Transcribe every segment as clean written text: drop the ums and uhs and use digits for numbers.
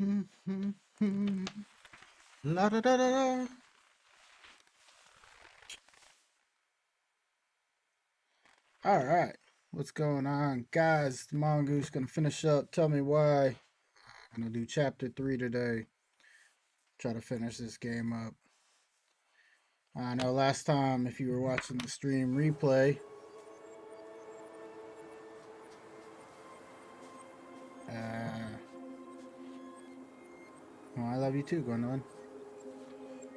La da da da da. All right, what's going on, guys? The Mongoose gonna finish up. Tell me why. I'm gonna do chapter 3 today. Try to finish this game up. I know last time, if you were watching the stream replay, well, I love you too, Gwendolyn.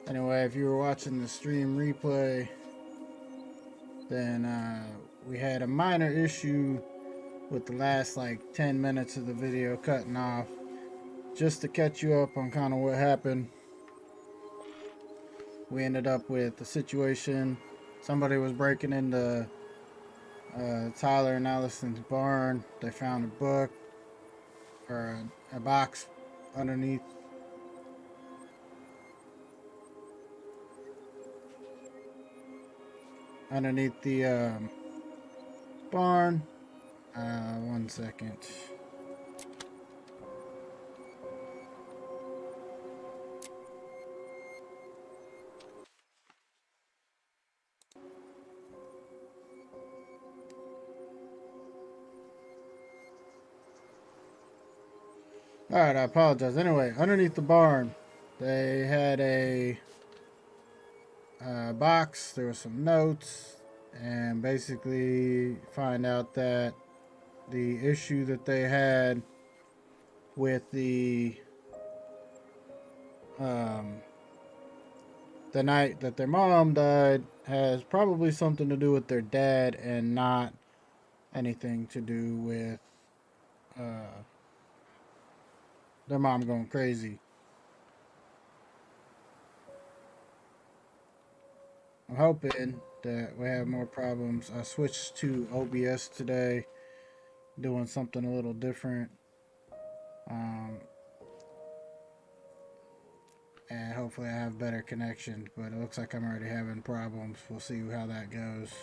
Anyway, if you were watching the stream replay, then we had a minor issue with the last like 10 minutes of the video cutting off. Just to catch you up on kind of what happened, we ended up with a situation. Somebody was breaking into Tyler and Allison's barn. They found a book or a box underneath the barn. One second. Alright, I apologize. Anyway, underneath the barn, they had a box. There were some notes, and basically find out that the issue that they had with the night that their mom died has probably something to do with their dad and not anything to do with their mom going crazy. I'm hoping that we have more problems. I switched to OBS today, doing something a little different. And hopefully I have better connection, but it looks like I'm already having problems. We'll see how that goes.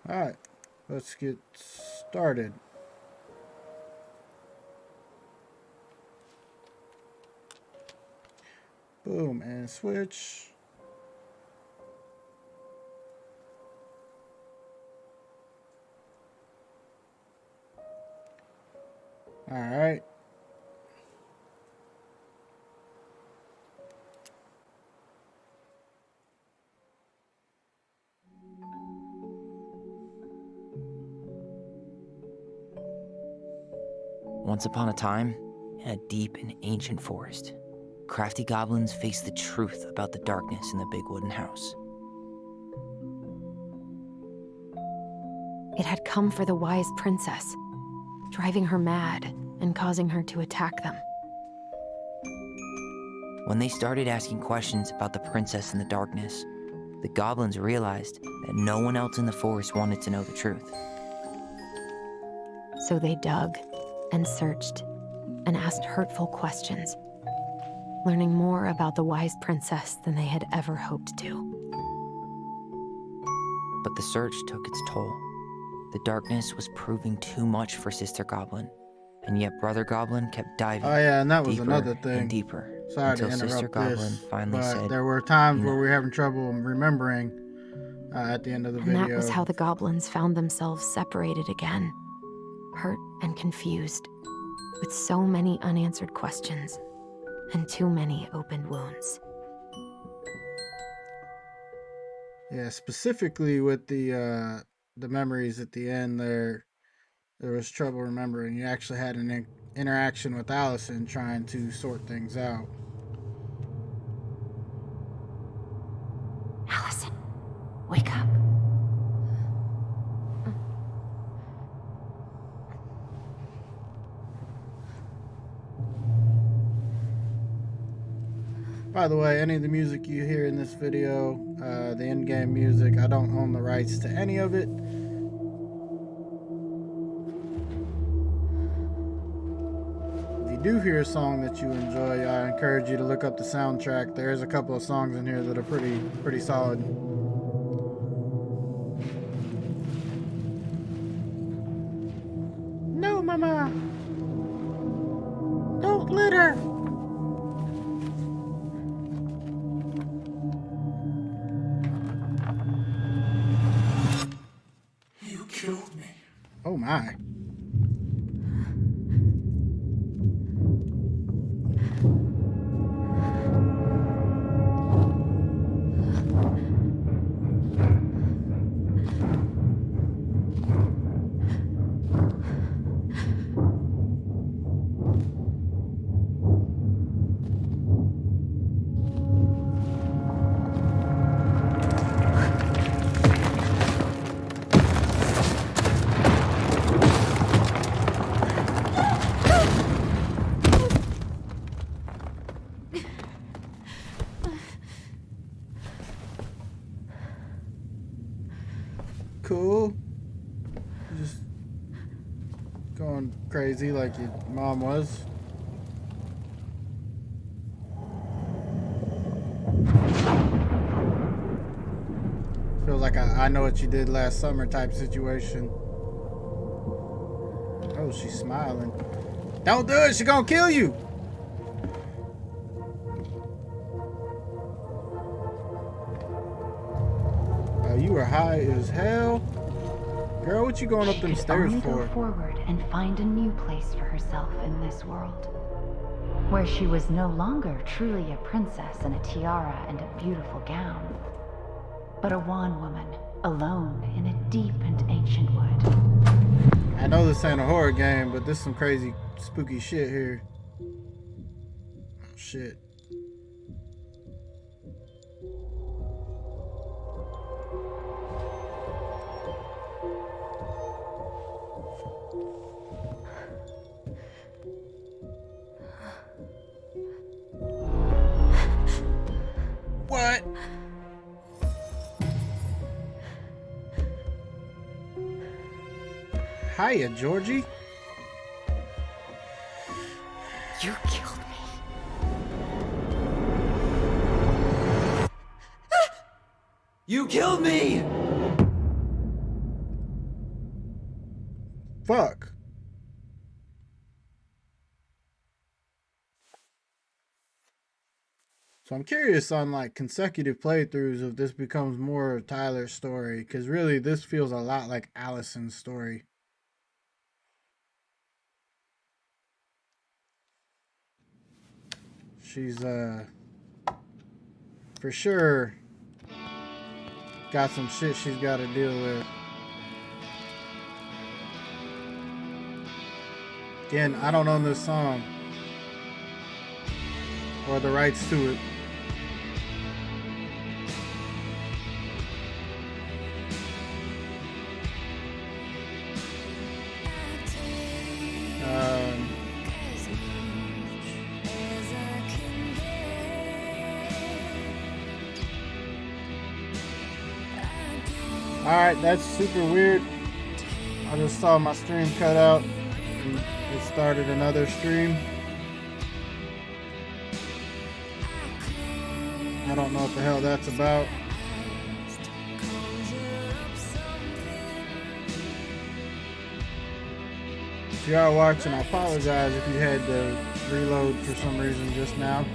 Alright, let's get started. Boom, and switch. Alright. Once upon a time, in a deep and ancient forest, crafty goblins faced the truth about the darkness in the big wooden house. It had come for the wise princess, driving her mad and causing her to attack them. When they started asking questions about the princess in the darkness, the goblins realized that no one else in the forest wanted to know the truth. So they dug and searched and asked hurtful questions, learning more about the wise princess than they had ever hoped to. But the search took its toll. The darkness was proving too much for Sister Goblin, and yet Brother Goblin kept diving and that was deeper another thing. and deeper. Sorry until to interrupt Sister Goblin this, finally but said, there were times where "Enough." we were having trouble remembering at the end of the video. And that was how the goblins found themselves separated again, hurt and confused, with so many unanswered questions and too many opened wounds. Yeah, specifically with the memories at the end there was trouble remembering. You actually had an interaction with Allison trying to sort things out. Allison, wake up. By the way, any of the music you hear in this video, the in-game music, I don't own the rights to any of it. If you do hear a song that you enjoy, I encourage you to look up the soundtrack. There's a couple of songs in here that are pretty solid. Mama! Don't litter! You killed me. Oh my. Cool. Just going crazy like your mom was. Feels like I know what you did last summer type situation. Oh, she's smiling. Don't do it, she's gonna kill you. You are high as hell. Girl, what you going up them stairs Only for? go forward and find a new place for herself in this world, where she was no longer truly a princess in a tiara and a beautiful gown, but a wan woman alone in a deep and ancient wood. I know this ain't a horror game, but this some crazy spooky shit here. Oh, shit. What? Hiya, Georgie. You killed me. You killed me! Fuck. So I'm curious on like consecutive playthroughs if this becomes more of Tyler's story, because really this feels a lot like Allison's story. She's for sure got some shit she's got to deal with. Again, I don't own this song or the rights to it. Alright, that's super weird. I just saw my stream cut out and it started another stream. I don't know what the hell that's about. If you are watching, I apologize if you had to reload for some reason just now.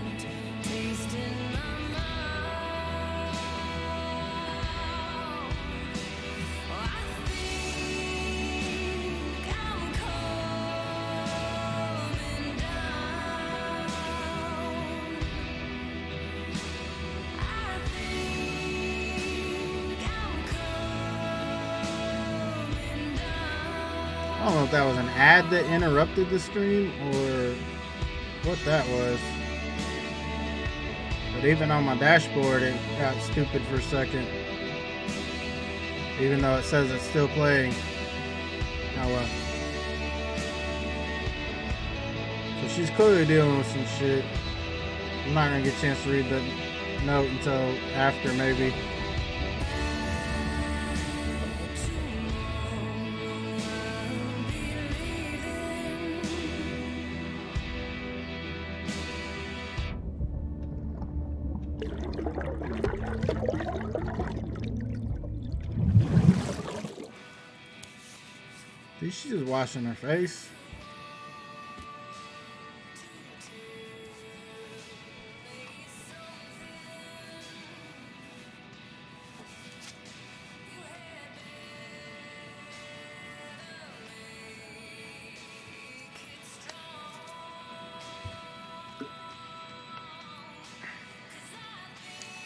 I don't know if that was an ad that interrupted the stream or what that was. But even on my dashboard, it got stupid for a second. Even though it says it's still playing. Oh well. So she's clearly dealing with some shit. I'm not gonna get a chance to read the note until after, maybe. She's just washing her face.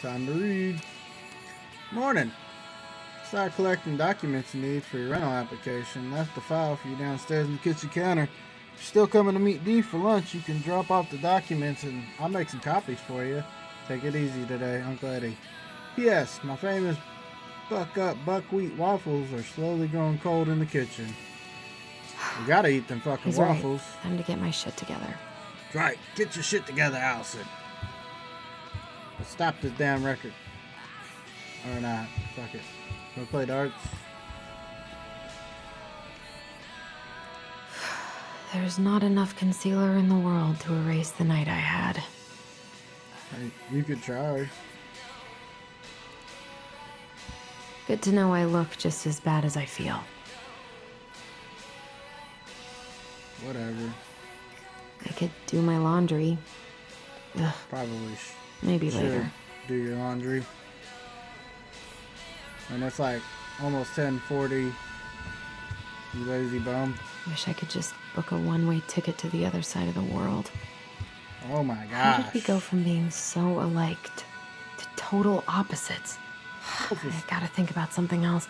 Time to read. Morning. Start collecting documents you need for your rental application. Left the file for you downstairs in the kitchen counter. If you're still coming to meet Dee for lunch, you can drop off the documents and I'll make some copies for you. Take it easy today, Uncle Eddie. P.S. My famous buckwheat waffles are slowly growing cold in the kitchen. You gotta eat them fucking He's right. waffles. Time to get my shit together. Right. Get your shit together, Allison. Let's stop this damn record. Or not. Fuck it. Wanna play darts? There's not enough concealer in the world to erase the night I had. Hey, you could try. Good to know I look just as bad as I feel. Whatever. I could do my laundry. Ugh, Probably maybe should later. do your laundry. And it's like almost 10:40. You lazy bum. Wish I could just book a one-way ticket to the other side of the world. Oh my How gosh. did we go from being so alike to total opposites? I gotta think about something else.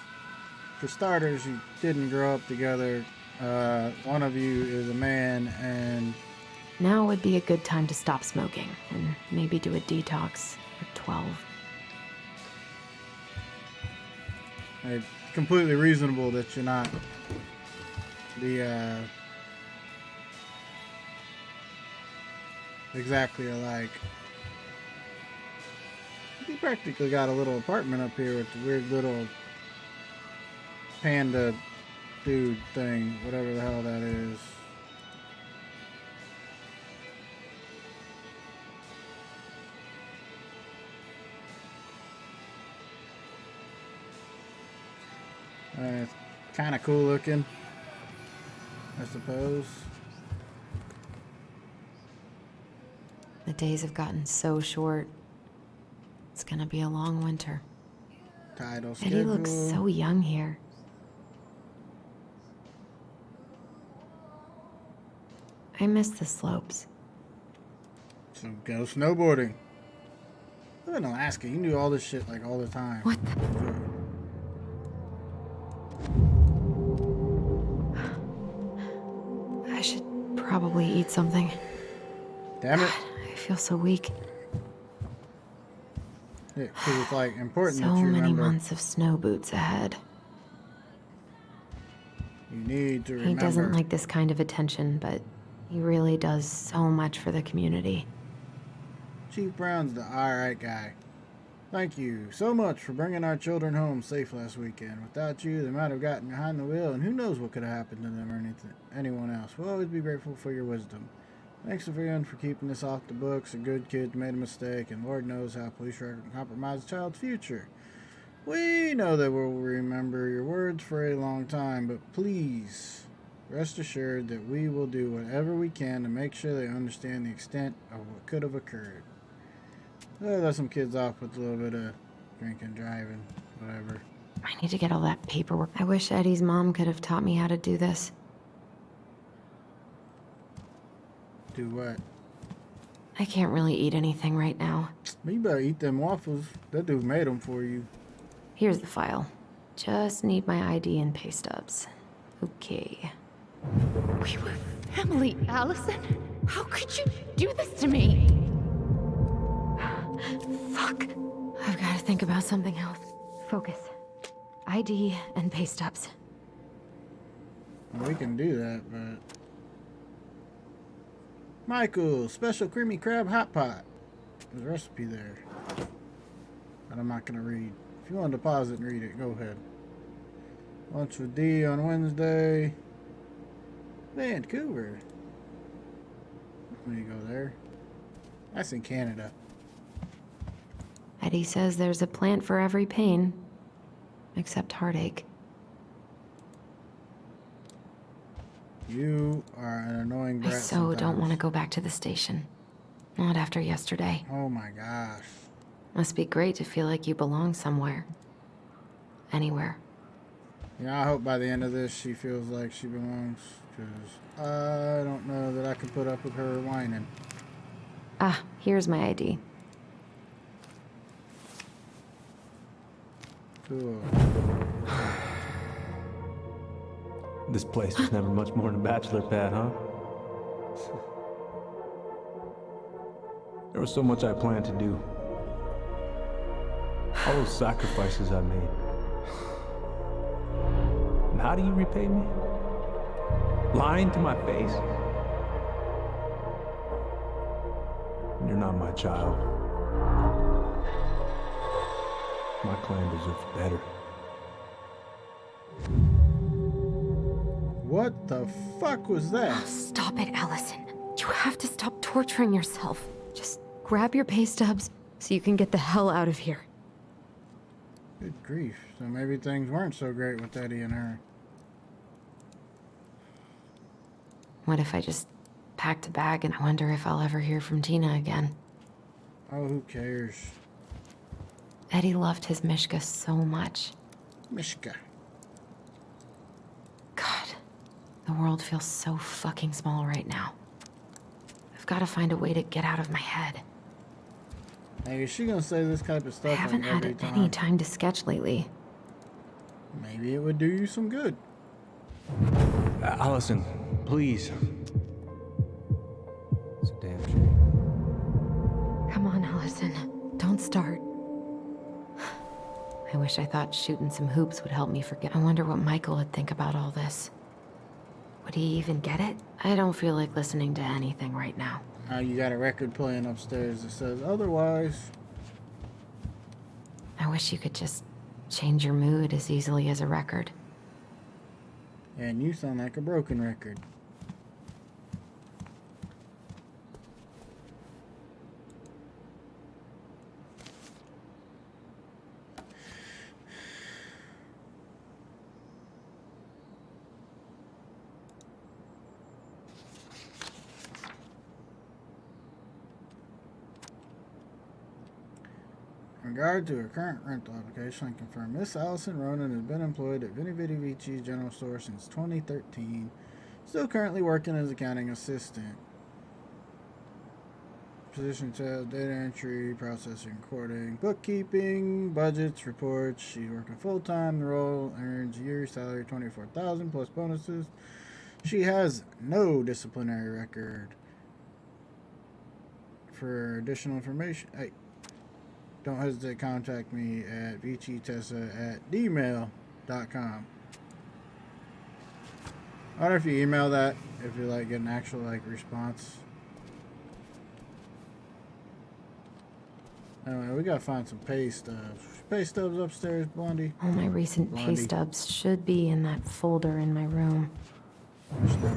For starters, you didn't grow up together. One of you is a man, and Now would be a good time to stop smoking and maybe do a detox for 12. it's completely reasonable that you're not the exactly alike. You practically got a little apartment up here with the weird little panda dude thing, whatever the hell that is. It's kind of cool looking, I suppose. The days have gotten so short. It's gonna be a long winter. Title Eddie schedule. looks so young here. I miss the slopes. So go snowboarding. I live in Alaska. You can do all this shit like all the time. What the? I should probably eat something. Damn it. I feel so weak. Because it's like important So that you many remember. months of snow boots ahead. You need to He remember. doesn't like this kind of attention, but he really does so much for the community. Chief Brown's the alright guy. Thank you so much for bringing our children home safe last weekend. Without you, they might have gotten behind the wheel, and who knows what could have happened to them or anyone else. We'll always be grateful for your wisdom. Thanks everyone for keeping this off the books. A good kid made a mistake, and Lord knows how police record can compromise a child's future. We know that we'll remember your words for a long time, but please rest assured that we will do whatever we can to make sure they understand the extent of what could have occurred. Let some kids off with a little bit of drinking, driving, whatever. I need to get all that paperwork. I wish Eddie's mom could have taught me how to do this. Do what? I can't really eat anything right now. Well, you better eat them waffles. That dude made them for you. Here's the file. Just need my ID and pay stubs. Okay. We were family, Allison. How could you do this to me? Fuck. I've got to think about something else. Focus. ID and pay stubs. We can do that, but... Michael, special creamy crab hot pot. There's a recipe there. But I'm not going to read. If you want to pause it and read it, go ahead. Lunch with D on Wednesday. Vancouver. Let me go there. That's in Canada. Eddie says there's a plant for every pain, except heartache. You are an annoying I brat so don't want to sometimes. go back to the station. Not after yesterday. Oh my gosh. Must be great to feel like you belong somewhere. Anywhere. Yeah, I hope by the end of this she feels like she belongs. Because I don't know that I can put up with her whining. Ah, here's my ID. Cool. This place was never much more than a bachelor pad, huh? There was so much I planned to do. All those sacrifices I made. And how do you repay me? Lying to my face. You're not my child. My clan deserves better. What the fuck was that? Stop it, Allison. You have to stop torturing yourself. Just grab your pay stubs so you can get the hell out of here. Good grief. So maybe things weren't so great with Eddie and her. What if I just packed a bag and I wonder if I'll ever hear from Tina again? Oh, who cares? Eddie loved his Mishka so much. Mishka. God, the world feels so fucking small right now. I've got to find a way to get out of my head. Hey, is she gonna say this type of I stuff haven't like had every time? any time to sketch lately. Maybe it would do you some good. Allison, please. It's a damn shame. Come on, Allison. Don't start. I wish I thought shooting some hoops would help me forget. I wonder what Michael would think about all this. Would he even get it? I don't feel like listening to anything right now. You got a record playing upstairs that says otherwise. I wish you could just change your mood as easily as a record. And you sound like a broken record. In regard to her current rental application, I confirm Miss Allison Ronan has been employed at Vinny Vidi Vici's General Store since 2013. Still currently working as accounting assistant. Position tab, data entry, processing, recording, bookkeeping, budgets, reports. She's working full-time. The role earns yearly salary $24,000 plus bonuses. She has no disciplinary record. For additional information, hey, don't hesitate to contact me at vichitessa@gmail.com. I wonder if you email that, if you like get an actual response. Anyway, we gotta find some pay stubs. Pay stubs upstairs, Blondie. All my recent pay Blondie. stubs should be in that folder in my room. There's no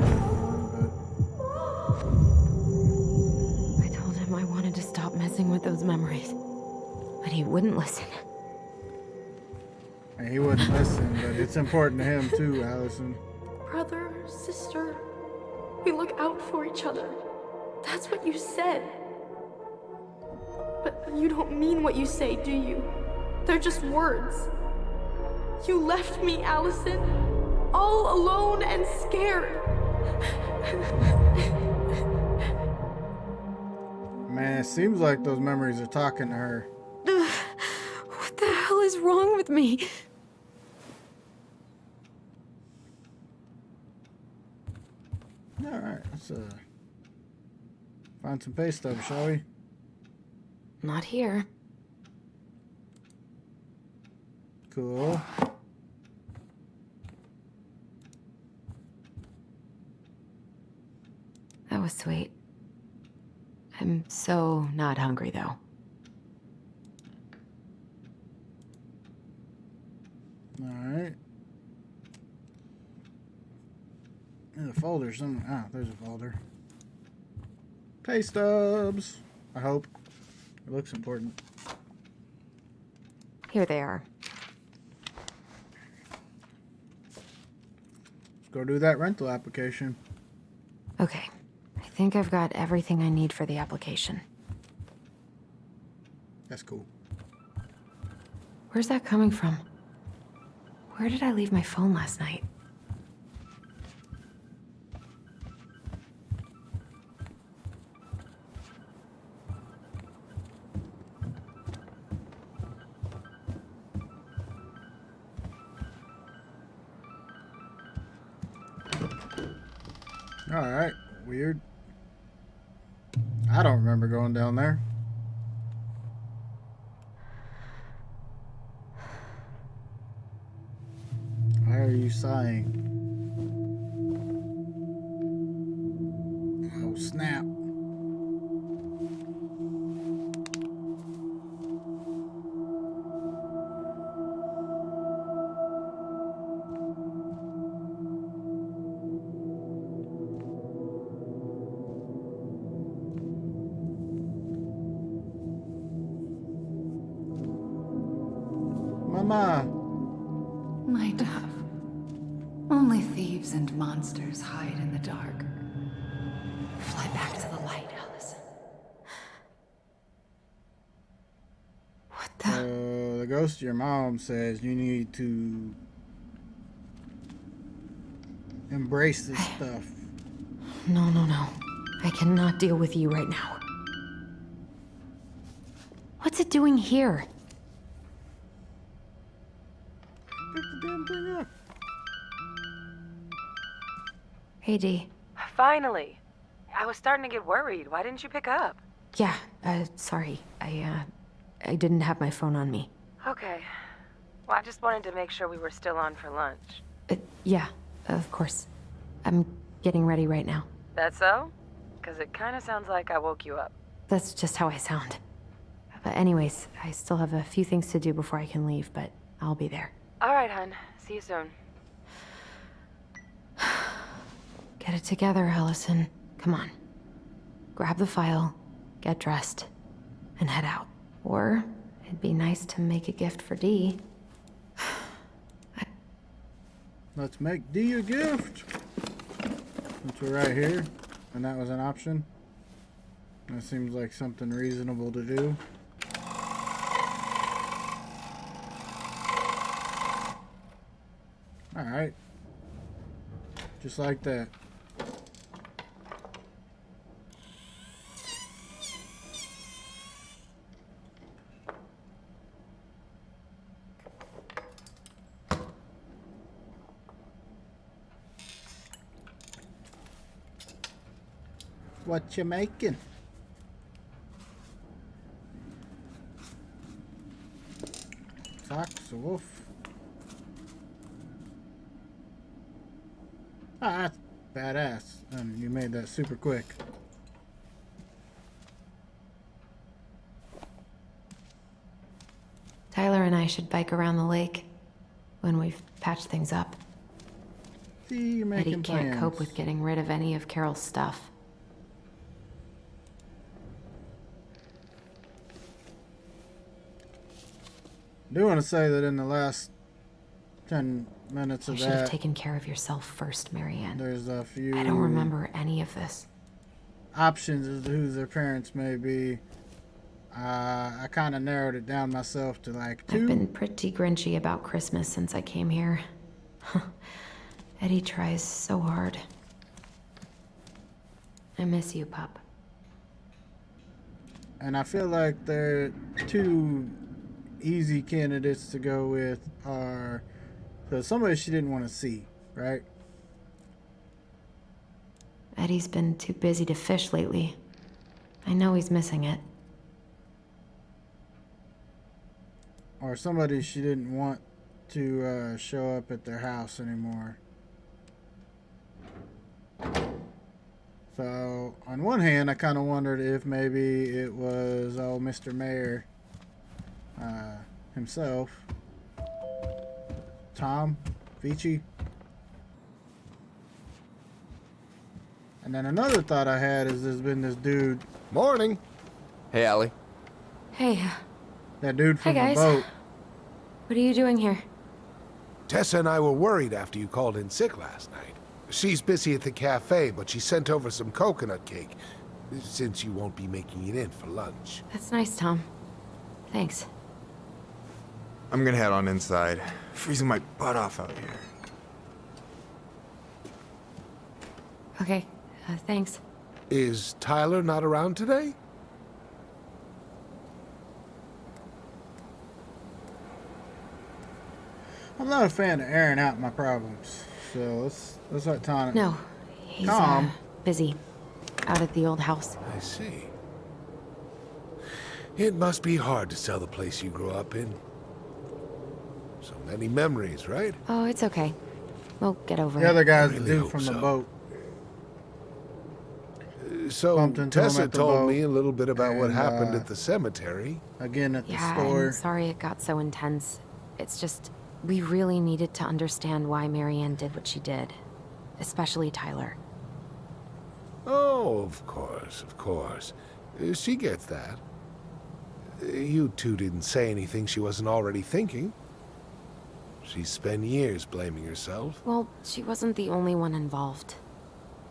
one, I told him I wanted to stop messing with those memories, but he wouldn't listen. but he wouldn't listen, but it's important to him too, Allison. Brother, sister, we look out for each other. That's what you said. But you don't mean what you say, do you? They're just words. You left me, Allison, all alone and scared. Man, it seems like those memories are talking to her. What the hell is wrong with me? Alright, let's find some pay stubs, shall we? Not here. Cool. That was sweet. I'm so not hungry, though. Alright. There's a folder somewhere. Ah, there's a folder. Pay stubs. I hope. It looks important. Here they are. Let's go do that rental application. Okay. I think I've got everything I need for the application. That's cool. Where's that coming from? Where did I leave my phone last night? Alright, weird. I don't remember going down there. Why are you sighing? Oh, snap. Mama. My dove. Only thieves and monsters hide in the dark. Fly back to the light, Allison. What the? The ghost of your mom says you need to embrace this stuff. No, no, no. I cannot deal with you right now. What's it doing here? Pick the damn thing up. Hey, Dee. Finally. I was starting to get worried. Why didn't you pick up? Yeah, sorry. I didn't have my phone on me. Okay. Well, I just wanted to make sure we were still on for lunch. Yeah, of course. I'm getting ready right now. That so? Because it kind of sounds like I woke you up. That's just how I sound. But anyways, I still have a few things to do before I can leave, but I'll be there. All right, hun. See you soon. Get it together, Allison. Come on. Grab the file, get dressed, and head out. Or it'd be nice to make a gift for Dee. Let's make Dee a gift. Since we're right here, and that was an option. That seems like something reasonable to do. Alright. Just like that. What you making? Fox, a wolf. Ah, that's badass. And you made that super quick. Tyler and I should bike around the lake when we've patched things up. See, you're making Eddie plans. can't cope with getting rid of any of Carol's stuff. I do want to say that in the last 10 minutes You of should have that, taken care of yourself first, Marianne. there's a few I don't remember any of this. options as to who their parents may be. I kind of narrowed it down myself to like I've 2. been pretty grinchy about Christmas since I came here. Eddie tries so hard. I miss you, pup. And I feel like the 2 easy candidates to go with are somebody she didn't want to see, right? Eddie's been too busy to fish lately. I know he's missing it. Or somebody she didn't want to show up at their house anymore. So, on one hand, I kind of wondered if maybe it was old Mr. Mayor himself. Tom Vici. And then another thought I had is there's been this dude, Morning. Hey, Allie. Hey, that dude from Hi, the guys. boat. what are you doing here? Tessa and I were worried after you called in sick last night. She's busy at the cafe, but she sent over some coconut cake, since you won't be making it in for lunch. That's nice, Tom. Thanks. I'm gonna head on inside. Freezing my butt off out here. Okay, thanks. Is Tyler not around today? I'm not a fan of airing out my problems, so let's let Tana. No, He's Tom? busy. Out at the old house. I see. It must be hard to sell the place you grew up in. So many memories, right? Oh, it's okay. We'll get over The it. other guy's I the really dude hope from the so. boat. So, Bumped into him Tessa at the told boat, me a little bit about what and, happened at the cemetery. Again at the Yeah, store. I'm sorry it got so intense. It's just, we really needed to understand why Marianne did what she did. Especially Tyler. Oh, of course, of course. She gets that. You two didn't say anything she wasn't already thinking. She spent years blaming herself. Well, she wasn't the only one involved.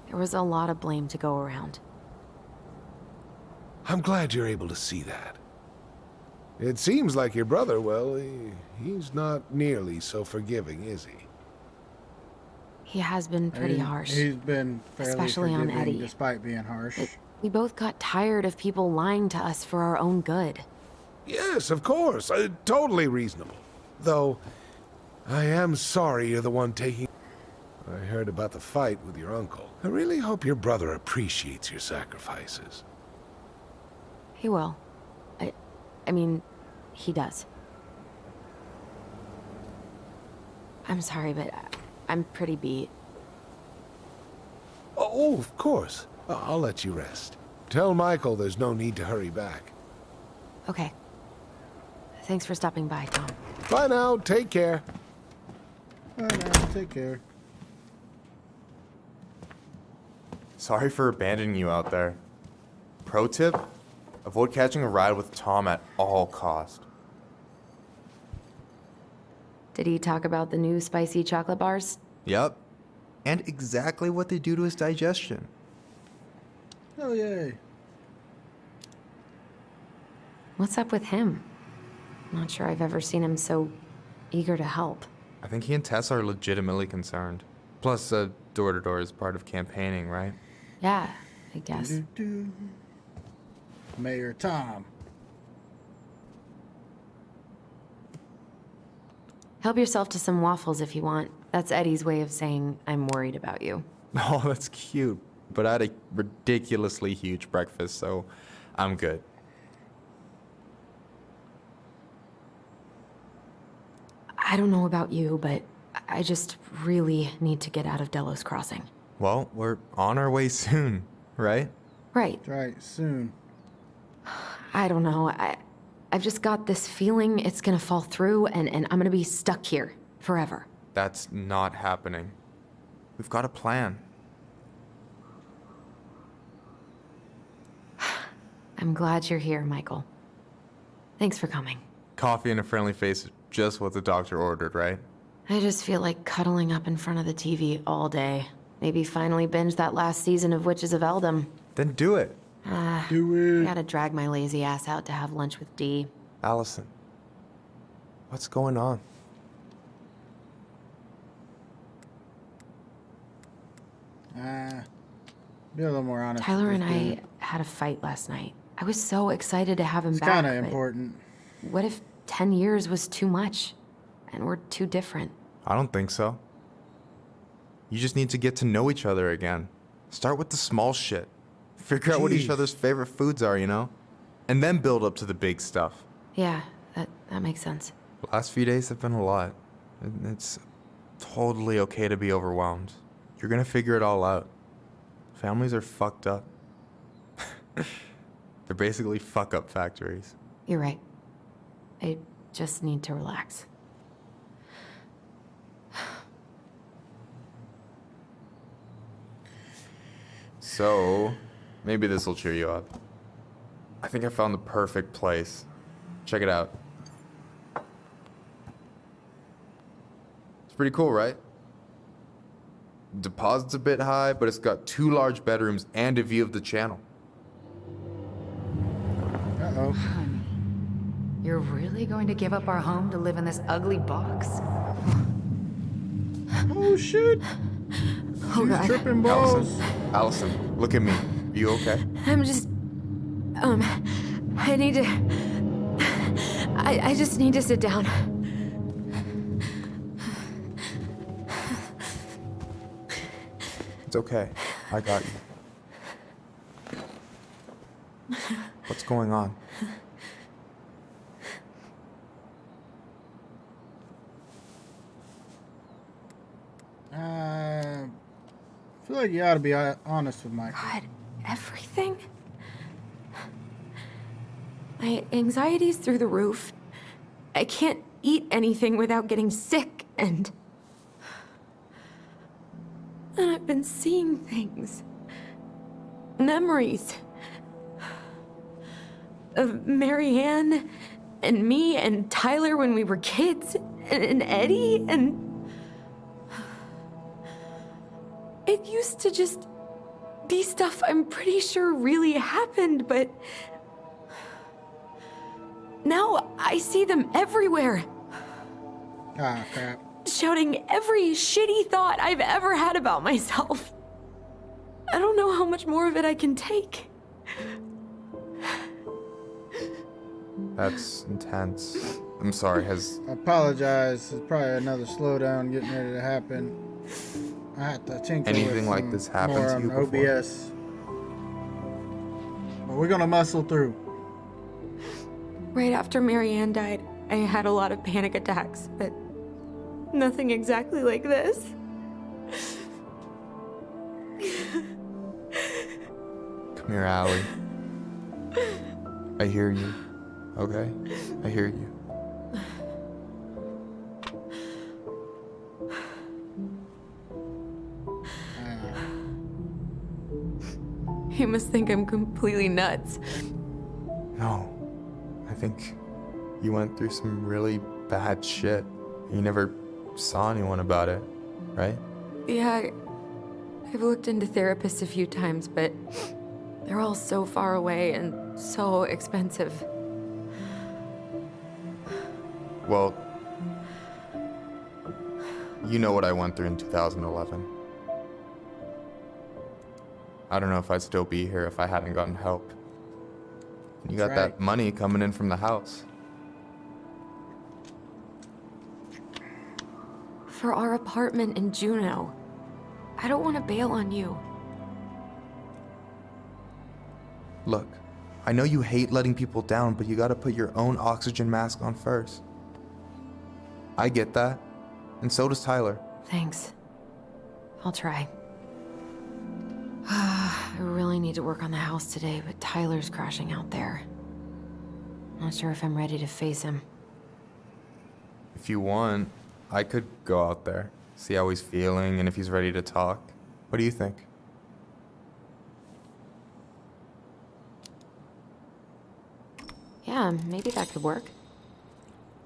There was a lot of blame to go around. I'm glad you're able to see that. It seems like your brother, well, he's not nearly so forgiving, is he? He has been pretty And harsh. He's been fairly Especially on forgiving Eddie. despite being harsh. We both got tired of people lying to us for our own good. Yes, of course. Totally reasonable. Though, I am sorry you're the one taking... I heard about the fight with your uncle. I really hope your brother appreciates your sacrifices. He will. I mean, he does. I'm sorry, but I'm pretty beat. Oh, of course. I'll let you rest. Tell Michael there's no need to hurry back. Okay. Thanks for stopping by, Tom. Bye now. Take care. All right, man, take care. Sorry for abandoning you out there. Pro tip? Avoid catching a ride with Tom at all cost. Did he talk about the new spicy chocolate bars? Yep. And exactly what they do to his digestion. Oh, yay. What's up with him? Not sure I've ever seen him so eager to help. I think he and Tess are legitimately concerned. Plus, door-to-door is part of campaigning, right? Yeah, I guess. Do-do-do. Mayor Tom. Help yourself to some waffles if you want. That's Eddie's way of saying, I'm worried about you. Oh, that's cute. But I had a ridiculously huge breakfast, so I'm good. I don't know about you, but I just really need to get out of Delos Crossing. Well, we're on our way soon, right? Right. Right, soon. I don't know. I've just got this feeling it's gonna fall through and I'm gonna be stuck here forever. That's not happening. We've got a plan. I'm glad you're here, Michael. Thanks for coming. Coffee and a friendly face is just what the doctor ordered, right? I just feel like cuddling up in front of the TV all day. Maybe finally binge that last season of Witches of Eldom. Then do it. Do I it. gotta drag my lazy ass out to have lunch with Dee. Allison, what's going on? Be a little more honest. Tyler with and this dude. I had a fight last night. I was so excited to have him It's back. kind of but important. What if 10 years was too much? And we're too different? I don't think so. You just need to get to know each other again. Start with the small shit. Figure out what each Jeez. other's favorite foods are, you know? And then build up to the big stuff. Yeah, that makes sense. The last few days have been a lot. It's totally okay to be overwhelmed. You're gonna figure it all out. Families are fucked up. They're basically fuck-up factories. You're right. I just need to relax. So, maybe this will cheer you up. I think I found the perfect place. Check it out. It's pretty cool, right? Deposit's a bit high, but it's got 2 large bedrooms and a view of the channel. Uh-oh. Honey, you're really going to give up our home to live in this ugly box? Oh, shit. Oh, She's God. tripping balls. Allison, look at me. You okay? I'm just... I need to... I just need to sit down. It's okay. I got you. What's going on? I feel like you ought to be honest with Michael. God, everything? My anxiety's through the roof. I can't eat anything without getting sick, and I've been seeing things. Memories. Of Marianne, and me, and Tyler when we were kids, and Eddie, and... It used to just be stuff I'm pretty sure really happened, but... Now I see them everywhere. Ah, crap. Shouting every shitty thought I've ever had about myself. I don't know how much more of it I can take. That's intense. I'm sorry, has... I apologize. There's probably another slowdown getting ready to happen. I had to tinker Anything with like some this happened more to you on before? OBS. But we're gonna muscle through. Right after Marianne died, I had a lot of panic attacks, but nothing exactly like this. Come here, Allie. I hear you. Okay? I hear you. You must think I'm completely nuts. No. I think you went through some really bad shit. You never saw anyone about it, right? Yeah, I've looked into therapists a few times, but they're all so far away and so expensive. Well, you know what I went through in 2011. I don't know if I'd still be here if I hadn't gotten help. You got That's right. that money coming in from the house. For our apartment in Juneau. I don't want to bail on you. Look, I know you hate letting people down, but you gotta put your own oxygen mask on first. I get that, and so does Tyler. Thanks. I'll try. I really need to work on the house today, but Tyler's crashing out there. Not sure if I'm ready to face him. If you want, I could go out there, see how he's feeling, and if he's ready to talk. What do you think? Yeah, maybe that could work.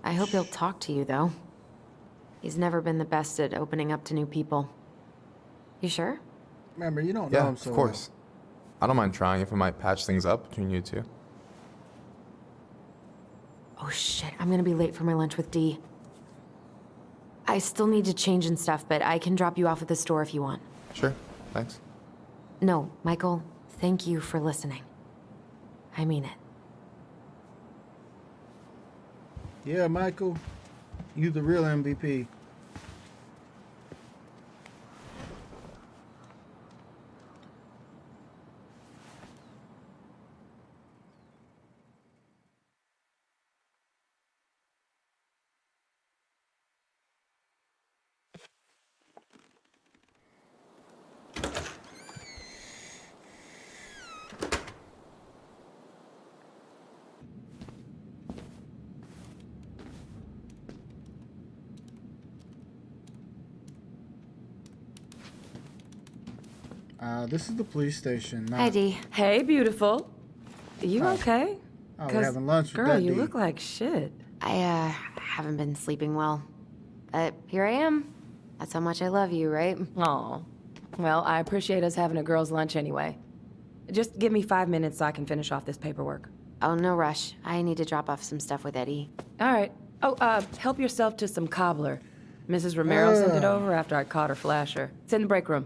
I hope he'll talk to you, though. He's never been the best at opening up to new people. You sure? Remember, you don't know Yeah, him so of course. I don't mind trying if it might patch things up between you two. Oh shit, I'm gonna be late for my lunch with Dee. I still need to change and stuff, but I can drop you off at the store if you want. Sure, thanks. No, Michael, thank you for listening. I mean it. well. Yeah, Michael, you the real MVP. This is the police station. Hi, Dee. Hey, beautiful. You Hi. okay? Oh, we're having lunch with girl, that you Dee. look like shit. I haven't been sleeping well. But here I am. That's how much I love you, right? Aw. Well, I appreciate us having a girls' lunch anyway. Just give me 5 minutes so I can finish off this paperwork. Oh, no rush. I need to drop off some stuff with Eddie. All right. Oh, help yourself to some cobbler. Mrs. Romero sent it over after I caught her flasher. It's in the break room.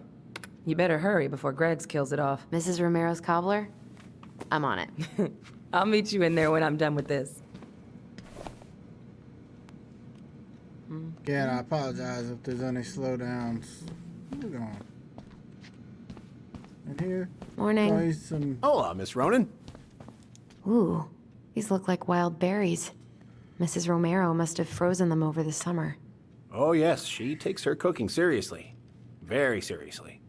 You better hurry before Greggs kills it off. Mrs. Romero's cobbler? I'm on it. I'll meet you in there when I'm done with this. Again, I apologize if there's any slowdowns. Where we going? in here. Morning. Probably some. Hola, Miss Ronan. Ooh, these look like wild berries. Mrs. Romero must have frozen them over the summer. Oh, yes, she takes her cooking seriously. Very seriously.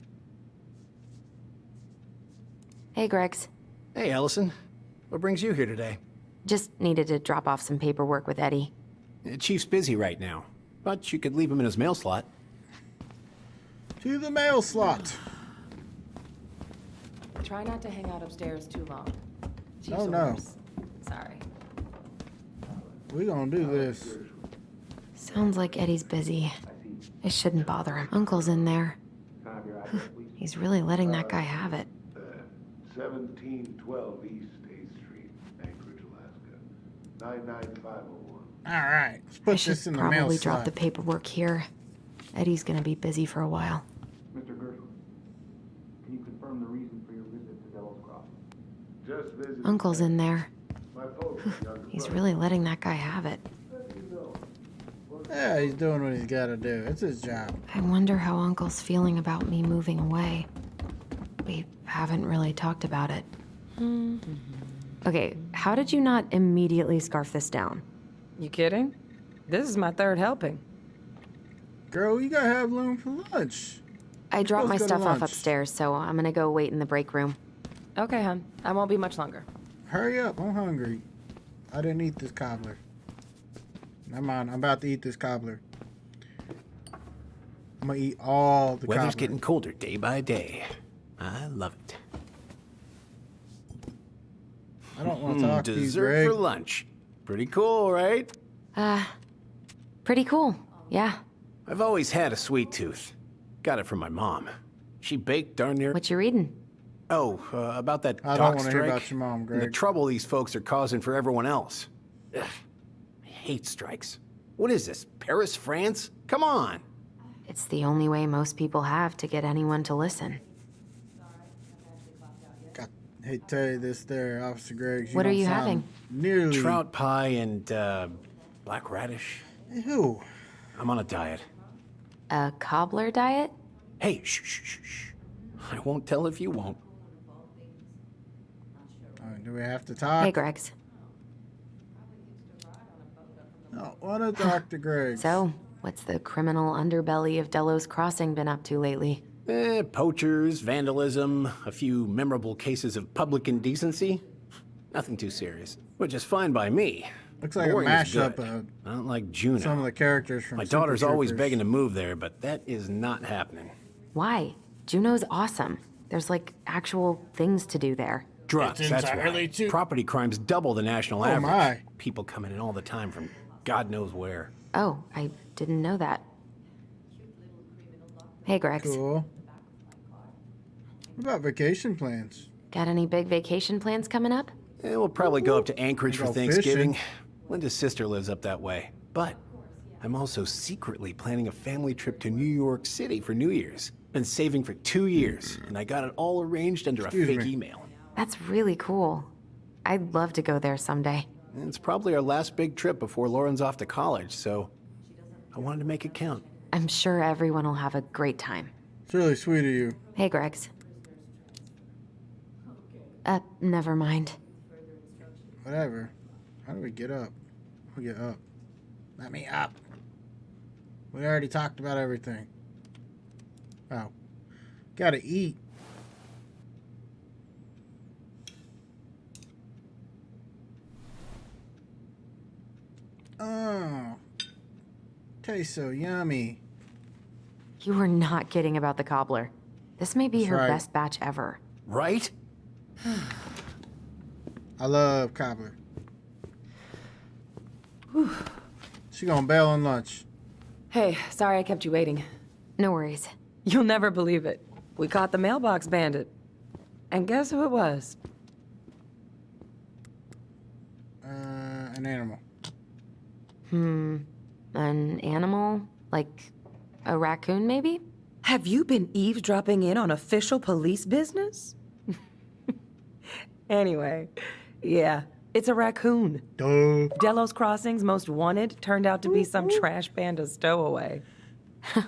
Hey, Gregs. Hey, Allison. What brings you here today? Just needed to drop off some paperwork with Eddie. Chief's busy right now, but you could leave him in his mail slot. To the mail slot. Try not to hang out upstairs too long. Oh, no. Sorry. We gonna do this. Sounds like Eddie's busy. I shouldn't bother him. Uncle's in there. He's really letting that guy have it. 1712 East 8th Street, Anchorage, Alaska. 99501. All right, let's I put should this in the mail probably slot. drop the paperwork here. Eddie's gonna be busy for a while. Mr. Gershwin, can you confirm the reason for your visit to Devil's Crossing? Just visit. Uncle's in there. My folks, younger He's brother. really letting that guy have it. Yeah, he's doing what he's gotta do. It's his job. I wonder how Uncle's feeling about me moving away. We haven't really talked about it. Okay, how did you not immediately scarf this down? You kidding? This is my third helping. Girl, you gotta have room for lunch. I dropped my supposed to go to stuff off lunch. upstairs, so I'm gonna go wait in the break room. Okay, hon. I won't be much longer. Hurry up, I'm hungry. I didn't eat this cobbler. Never mind, I'm about to eat this cobbler. I'm gonna eat all the Weather's cobbler. getting colder day by day. I love it. I don't want to talk to you, Dessert Greg. for lunch. Pretty cool, right? Pretty cool, yeah. I've always had a sweet tooth. Got it from my mom. She baked darn near... What you reading? Oh, about that I don't dock want to strike. hear about your mom, And the Greg. trouble these folks are causing for everyone else. Ugh, I hate strikes. What is this, Paris, France? Come on! It's the only way most people have to get anyone to listen. Hey, tell you this there, Officer Greggs. What are don't you sound having? Nearly. Trout pie and, black radish. Ew. I'm on a diet. A cobbler diet? Hey, shh, shh, shh, shh. I won't tell if you won't. Do we have to talk? Hey, Gregs. No, what a Dr. Greggs. So, what's the criminal underbelly of Delos Crossing been up to lately? Poachers, vandalism, a few memorable cases of public indecency. Nothing too serious. Which is fine by me. Looks like Boring a is mashup good. of I don't like Juneau. some of the characters from My Super daughter's always Troopers. begging to move there, but that is not happening. Why? Juneau's awesome. There's like actual things to do there. Drugs, It's that's entirely why. too- Property crimes double the national Oh, average. my. People coming in all the time from God knows where. Oh, I didn't know that. Hey, Gregs. Cool. What about vacation plans? Got any big vacation plans coming up? We'll probably go up to Anchorage for Go Thanksgiving. fishing. Linda's sister lives up that way. But I'm also secretly planning a family trip to New York City for New Year's. Been saving for 2 years, and I got it all arranged under Excuse a fake me. email. That's really cool. I'd love to go there someday. And it's probably our last big trip before Lauren's off to college, so I wanted to make it count. I'm sure everyone will have a great time. It's really sweet of you. Hey, Gregs. Never mind. Whatever. How do we get up? We get up. Let me up. We already talked about everything. Oh. Gotta eat. Oh. Tastes so yummy. You were not kidding about the cobbler. This may be That's her right. best batch ever. Right? I love cobbler. She gonna bail on lunch. Hey, sorry I kept you waiting. No worries. You'll never believe it. We caught the mailbox bandit. And guess who it was? An animal. An animal? Like a raccoon, maybe? Have you been eavesdropping in on official police business? Anyway, yeah, it's a raccoon. Duh. Delos Crossing's most wanted turned out to be some trash panda stowaway. I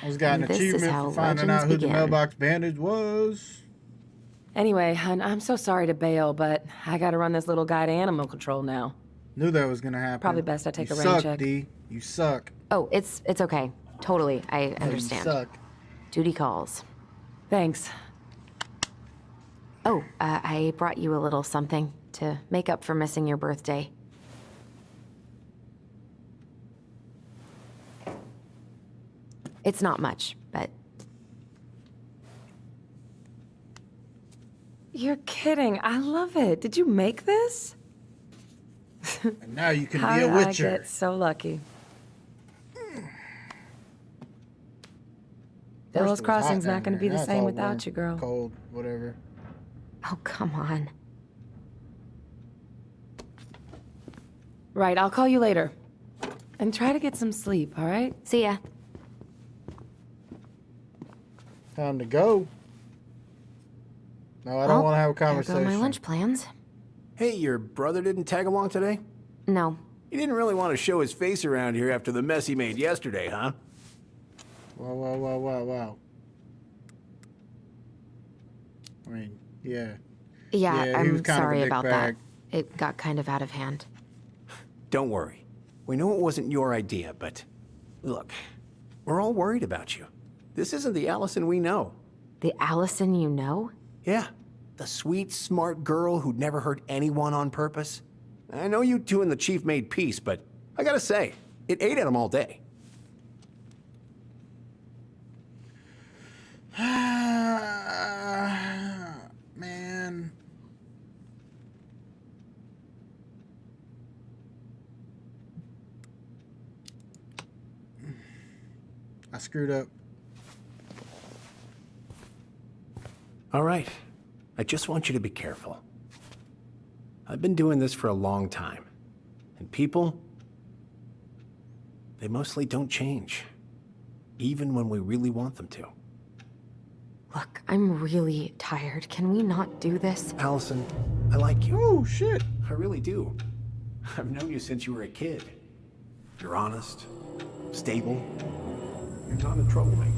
was got an And this is achievement how for finding out legends who the begin. mailbox bandit was. Anyway, hun, I'm so sorry to bail, but I gotta run this little guy to animal control now. Knew that was gonna happen. Probably best I take you a rain suck, check. D. You suck. Oh, it's okay. Totally, I understand. You suck. Duty calls. Thanks. Oh, I brought you a little something to make up for missing your birthday. It's not much, but... You're kidding. I love it. Did you make this? And now you can How be a did I Witcher. get so lucky? First Delos it was hot Crossing's down not going to there. be the Now it's same all without warm, you, girl. Cold, whatever. Oh, come on. Right, I'll call you later. And try to get some sleep, all right? See ya. Time to go. No, I don't want to have a There conversation. go my lunch plans. Hey, your brother didn't tag along today? No. He didn't really want to show his face around here after the mess he made yesterday, huh? Wow. I mean, yeah. Yeah, he was I'm kind of a sorry dick about bag. that. It got kind of out of hand. Don't worry. We know it wasn't your idea, but look, we're all worried about you. This isn't the Allison we know. The Allison you know? Yeah, the sweet, smart girl who'd never hurt anyone on purpose. I know you two and the chief made peace, but I gotta say, it ate at him all day. Man. I screwed up. All right. I just want you to be careful. I've been doing this for a long time. And people, they mostly don't change. Even when we really want them to. Look, I'm really tired. Can we not do this? Allison, I like you. Oh, shit. I really do. I've known you since you were a kid. You're honest, stable. You're not a troublemaker.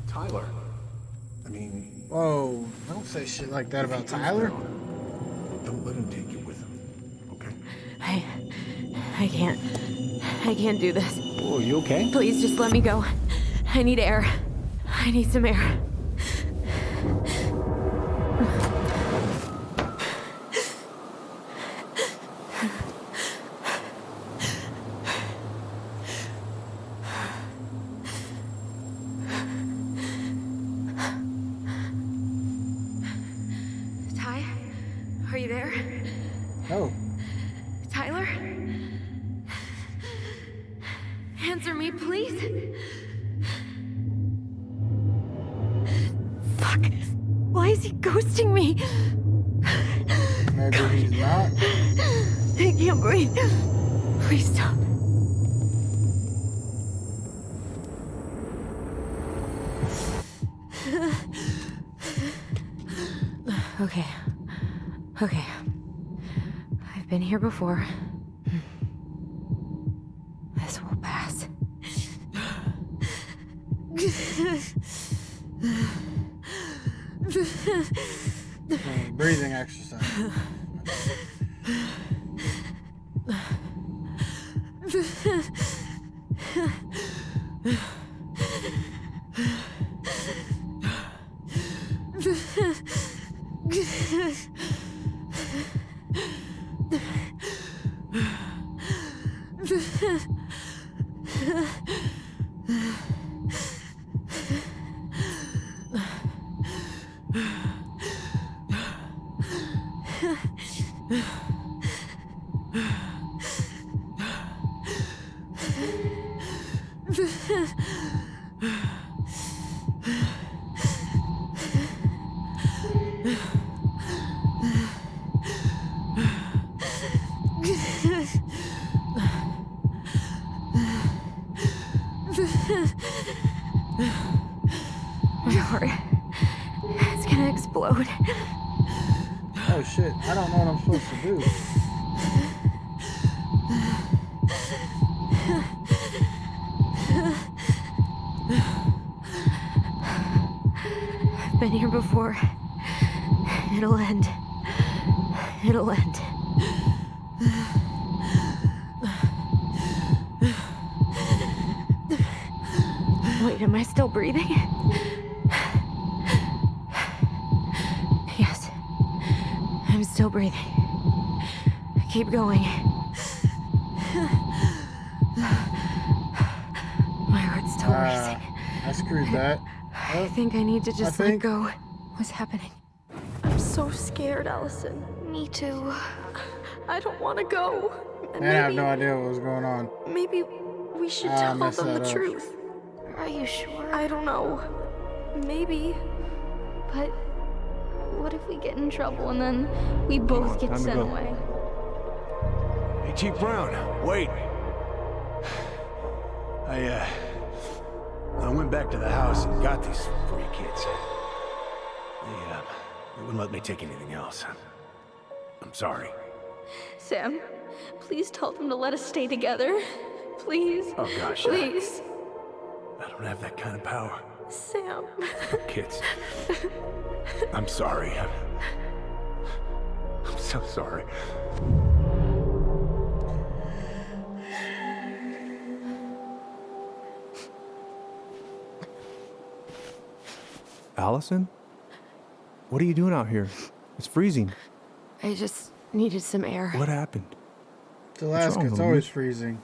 Tyler, I mean... Whoa, don't say shit like that about Tyler. Don't let him take you with him, okay? I can't do this. Oh, you okay? Please just let me go. I need air. I need some air. Ty, are you there? Oh. Tyler? Answer me, please. Fuck. Why is he ghosting me? Maybe he's not. I can't breathe. Please stop. Okay. I've been here before. This will pass. Breathing exercise. My heart. It's gonna explode. Oh shit, I don't know what I'm supposed to do. I've been here before. It'll end. It'll end. Wait, am I still breathing? Yes. I'm still breathing. Keep going. My heart's still racing. I screwed that. I think I need to just let go. What's happening? I'm so scared, Allison. Me too. I don't want to go. I have no idea what was going on. Maybe we should tell them the up. truth. Are you sure? I don't know. Maybe. But what if we get in trouble and then we both get sent away? Hey, Chief Brown, wait. I went back to the house and got these 3 kids. They wouldn't let me take anything else. I'm sorry. Sam, please tell them to let us stay together. Please. Oh gosh. Please. I don't have that kind of power. Sam. Kids. I'm sorry. I'm so sorry. Allison? What are you doing out here? It's freezing. I just needed some air. What happened? It's Alaska, it's always freezing.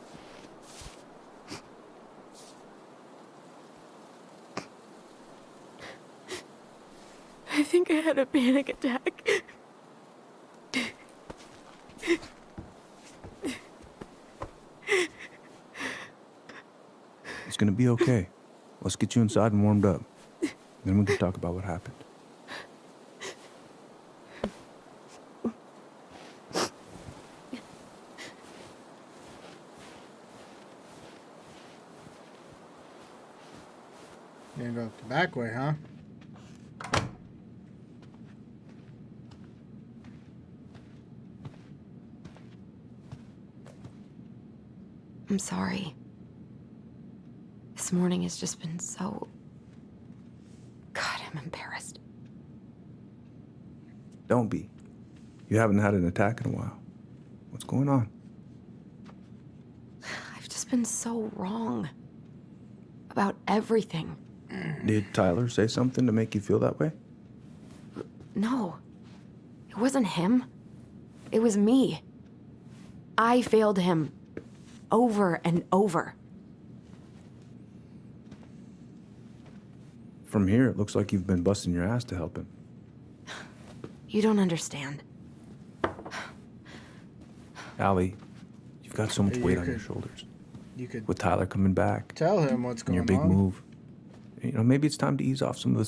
I think I had a panic attack. It's gonna be okay. Let's get you inside and warmed up. Then we can talk about what happened. You're gonna go the back way, huh? I'm sorry. This morning has just been so... God, I'm embarrassed. Don't be. You haven't had an attack in a while. What's going on? I've just been so wrong. About everything. Did Tyler say something to make you feel that way? No. It wasn't him. It was me. I failed him. Over and over. From here, it looks like you've been busting your ass to help him. You don't understand. Allie, you've got so much You weight on could- your shoulders. You could With Tyler coming back, tell him what's and going your big on. move. You know, maybe it's time to ease off some of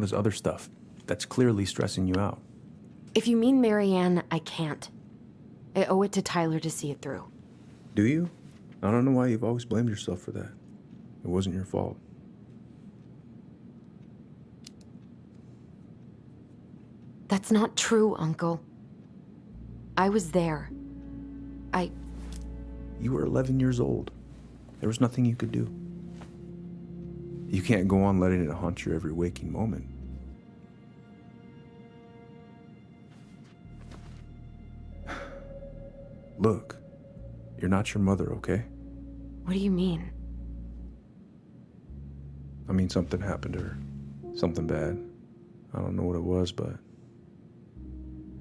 this other stuff that's clearly stressing you out. If you mean Marianne, I can't. I owe it to Tyler to see it through. Do you? I don't know why you've always blamed yourself for that. It wasn't your fault. That's not true, Uncle. I was there. You were 11 years old. There was nothing you could do. You can't go on letting it haunt your every waking moment. Look, you're not your mother, okay? What do you mean? I mean, something happened to her. Something bad. I don't know what it was, but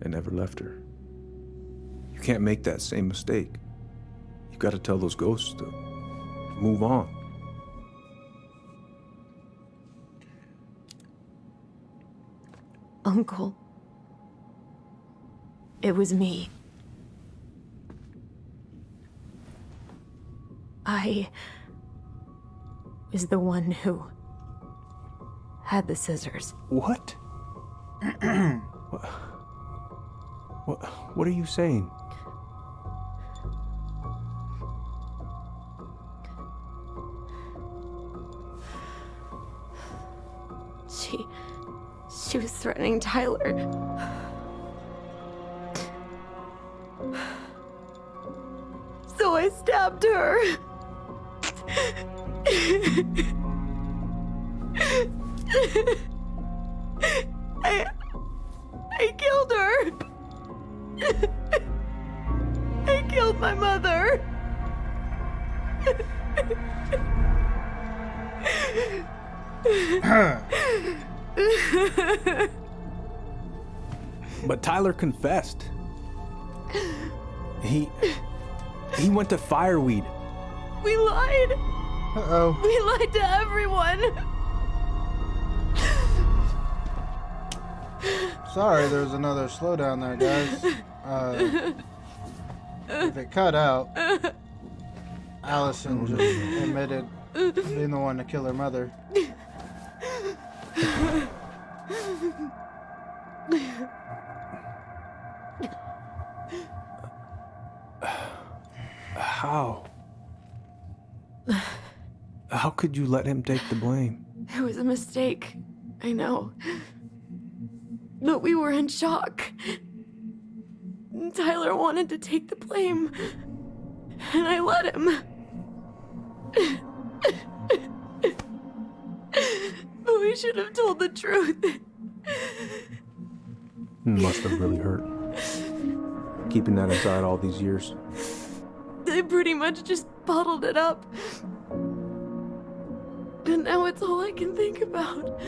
it never left her. You can't make that same mistake. You gotta tell those ghosts to move on. Uncle. It was me. I was the one who had the scissors. What? What are you saying? She was threatening Tyler. So I stabbed her. I I killed her! I killed my mother! But Tyler confessed. He went to Fireweed. We lied! Uh-oh. We lied to everyone! Sorry, there's another slowdown there, guys. If it cut out, Allison just admitted being the one to kill her mother. How could you let him take the blame? It was a mistake. I know. But we were in shock. Tyler wanted to take the blame. And I let him. But we should have told the truth. Must have really hurt. Keeping that inside all these years. I pretty much just bottled it up. And now it's all I can think about.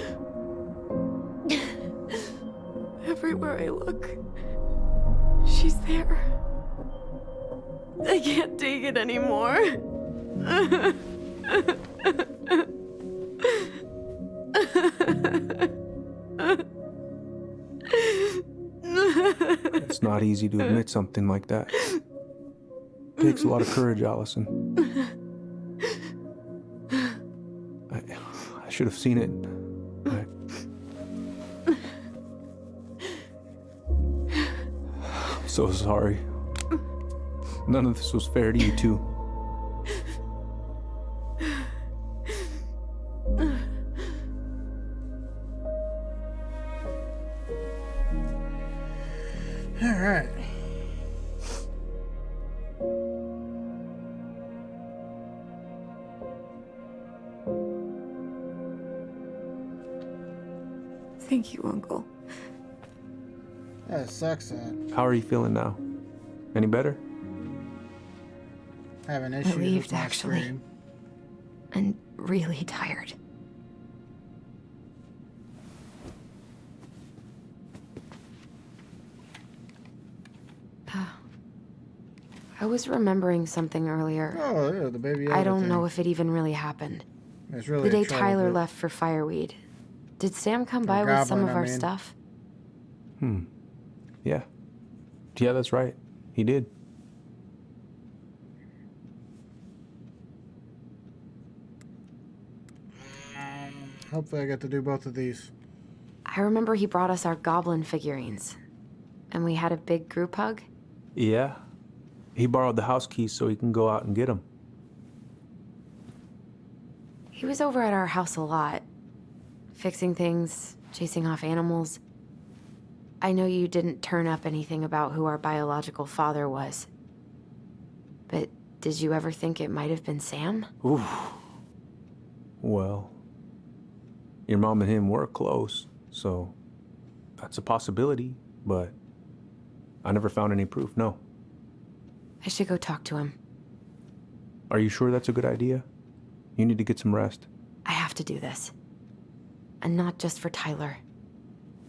Everywhere I look, she's there. I can't take it anymore. It's not easy to admit something like that. It takes a lot of courage, Allison. I should have seen it. I'm so sorry. None of this was fair to you two. All right. Thank you, Uncle. That sucks. How are you feeling now? Any better? Having issues Relieved, with my actually. screen. And really tired. I was remembering something earlier. Oh, yeah, the baby. I don't thing. know if it even really happened. It's really The day a trouble Tyler bit. left for Fireweed. Did Sam come Or by with some Goblin, of I our mean. stuff? Yeah. Yeah, that's right. He did. Hopefully I get to do both of these. I remember he brought us our goblin figurines. And we had a big group hug. Yeah. He borrowed the house keys so he can go out and get them. He was over at our house a lot. Fixing things, chasing off animals. I know you didn't turn up anything about who our biological father was. But did you ever think it might have been Sam? Ooh. Well, your mom and him were close, so that's a possibility, but I never found any proof, no. I should go talk to him. Are you sure that's a good idea? You need to get some rest. I have to do this. And not just for Tyler.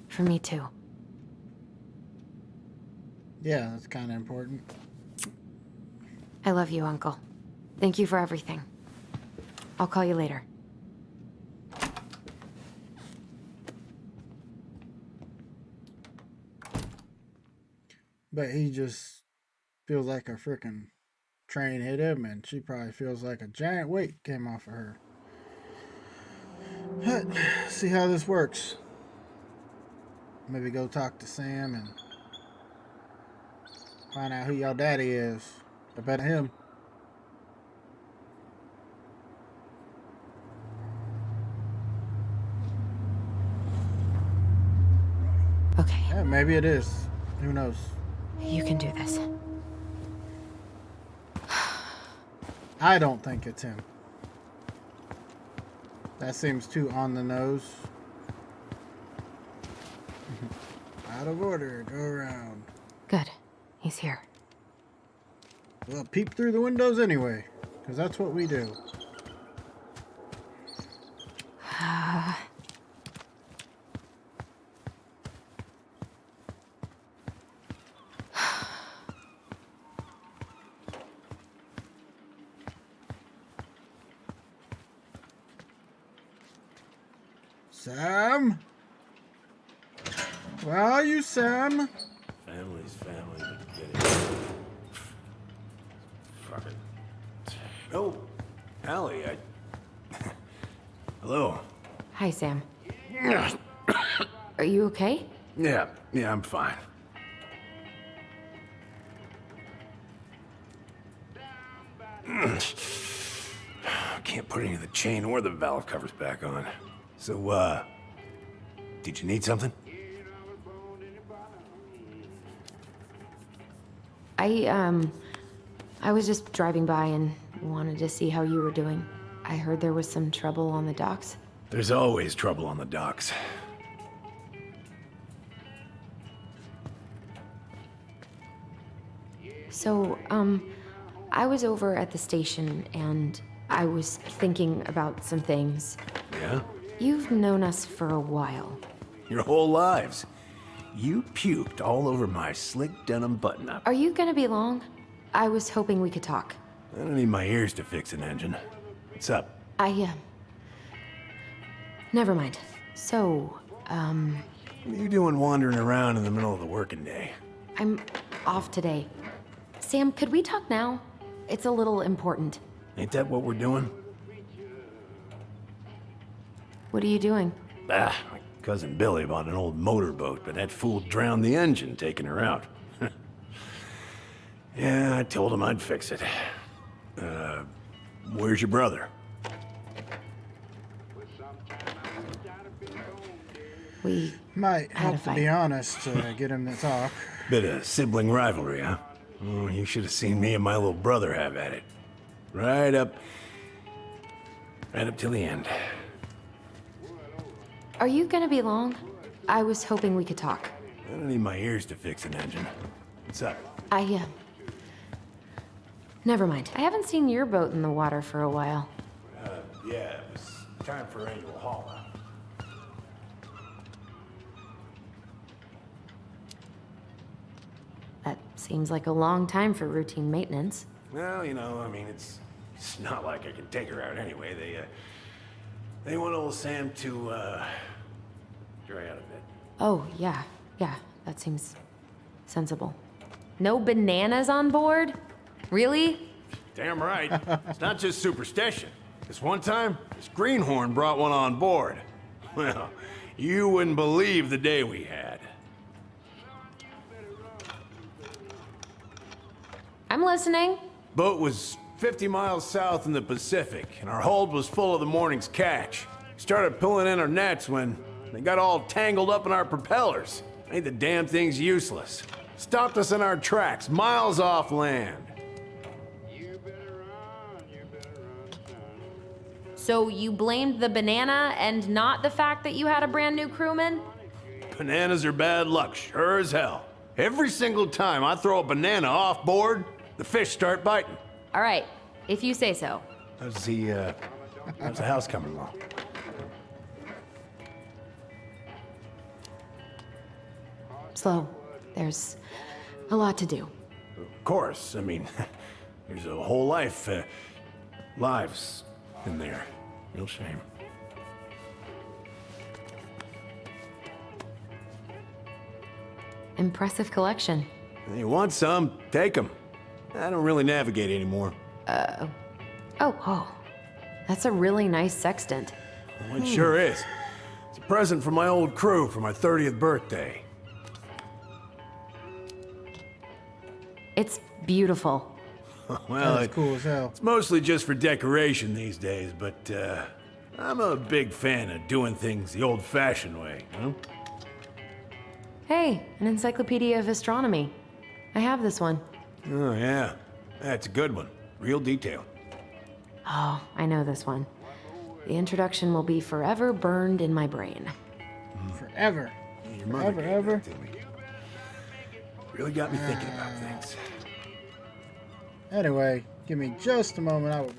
For me too. Yeah, that's kind of important. I love you, Uncle. Thank you for everything. I'll call you later. But he just feels like a freaking train hit him, and she probably feels like a giant weight came off of her. But see how this works. Maybe go talk to Sam and find out who y'all daddy is. I bet him. Okay. Yeah, maybe it is. Who knows? You can do this. I don't think it's him. That seems too on the nose. Out of order. Go around. Good. He's here. Well, peep through the windows anyway, because that's what we do. Sam? Where are you, Sam? Family's family, but get it. Fuck it. Oh, Allie, Hello. Hi, Sam. Are you okay? Yeah, I'm fine. Can't put any of the chain or the valve covers back on. So, did you need something? I was just driving by and wanted to see how you were doing. I heard there was some trouble on the docks. There's always trouble on the docks. So, I was over at the station and I was thinking about some things. Yeah? You've known us for a while. Your whole lives. You puked all over my slick denim button-up. Are you gonna be long? I was hoping we could talk. I don't need my ears to fix an engine. What's up? Never mind. So, What are you doing wandering around in the middle of the working day? I'm off today. Sam, could we talk now? It's a little important. Ain't that what we're doing? What are you doing? My cousin Billy bought an old motorboat, but that fool drowned the engine taking her out. Yeah, I told him I'd fix it. Where's your brother? We might had a have to fight. be honest to get him to talk. Bit of sibling rivalry, huh? Oh, you should have seen me and my little brother have at it. Right up till the end. Are you gonna be long? I was hoping we could talk. I don't need my ears to fix an engine. What's up? Never mind. I haven't seen your boat in the water for a while. Yeah, it was time for annual haul out. That seems like a long time for routine maintenance. Well, I mean, it's not like I can take her out anyway. They want old Sam to, dry out a bit. Oh, yeah, that seems sensible. No bananas on board? Really? Damn right. It's not just superstition. This one time, this greenhorn brought one on board. Well, you wouldn't believe the day we had. I'm listening. Boat was 50 miles south in the Pacific, and our hold was full of the morning's catch. We started pulling in our nets when they got all tangled up in our propellers. Made the damn things useless. Stopped us in our tracks, miles off land. So you blamed the banana and not the fact that you had a brand new crewman? Bananas are bad luck, sure as hell. Every single time I throw a banana off board, the fish start biting. All right, if you say so. How's the house coming along? Slow. There's a lot to do. Of course, I mean, there's a whole lives in there. Real shame. Impressive collection. You want some? Take them. I don't really navigate anymore. Oh. That's a really nice sextant. Well, it sure is. It's a present from my old crew for my 30th birthday. It's beautiful. Well, That's cool as hell. it's mostly just for decoration these days, but I'm a big fan of doing things the old-fashioned way, you know? Hey, an encyclopedia of astronomy. I have this one. Oh, yeah. That's a good one. Real detail. Oh, I know this one. The introduction will be forever burned in my brain. Forever. Your mother Forever, gave ever. that to me. Really got me thinking about things. Anyway, give me just a moment. I will.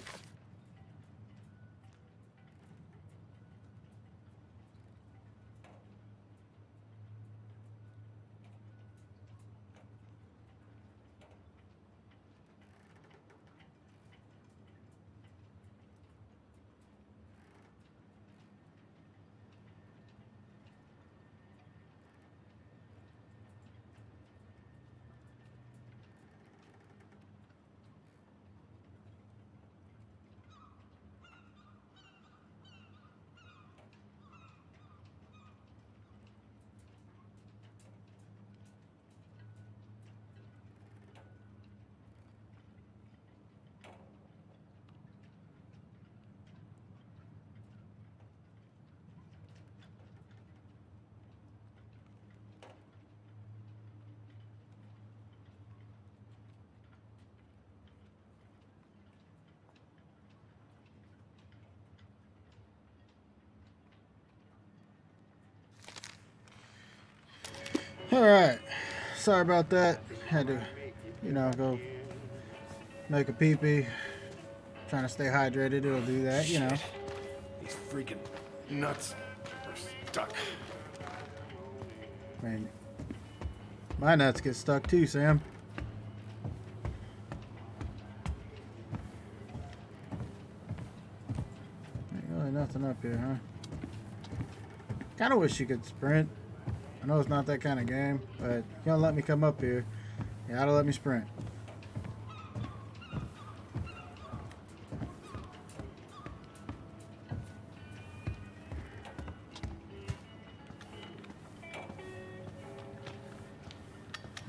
Alright. Sorry about that. Had to, go make a pee-pee. Trying to stay hydrated, it'll do that, These freaking nuts are stuck. Man, my nuts get stuck too, Sam. Ain't really nothing up here, huh? Kinda wish you could sprint. I know it's not that kind of game, but you don't let me come up here. You gotta let me sprint.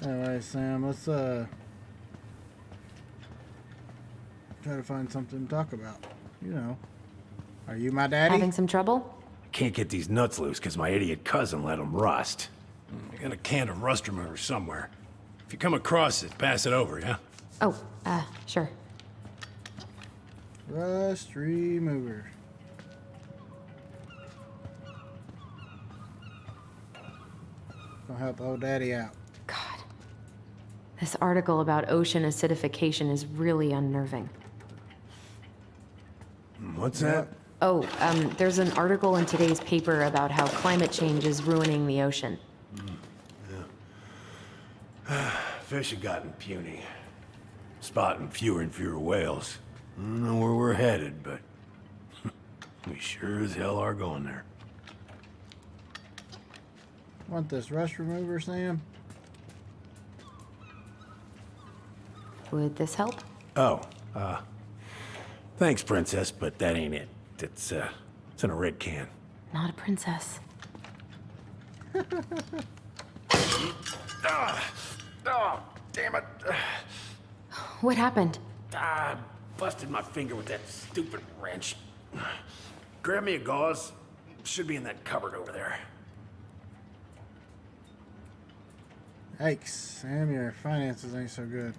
Anyway, Sam, let's try to find something to talk about. Are you my daddy? Having some trouble? Can't get these nuts loose because my idiot cousin let them rust. I got a can of rust remover somewhere. If you come across it, pass it over, yeah? Oh, sure. Rust remover. Gonna help old daddy out. God. This article about ocean acidification is really unnerving. What's that? Oh, there's an article in today's paper about how climate change is ruining the ocean. Yeah. Fish have gotten puny. Spotting fewer and fewer whales. I don't know where we're headed, but we sure as hell are going there. Want this rust remover, Sam? Would this help? Oh, thanks, Princess, but that ain't it. It's in a red can. Not a princess. Oh, damn it. What happened? Busted my finger with that stupid wrench. Grab me a gauze. Should be in that cupboard over there. Yikes, Sam, your finances ain't so good.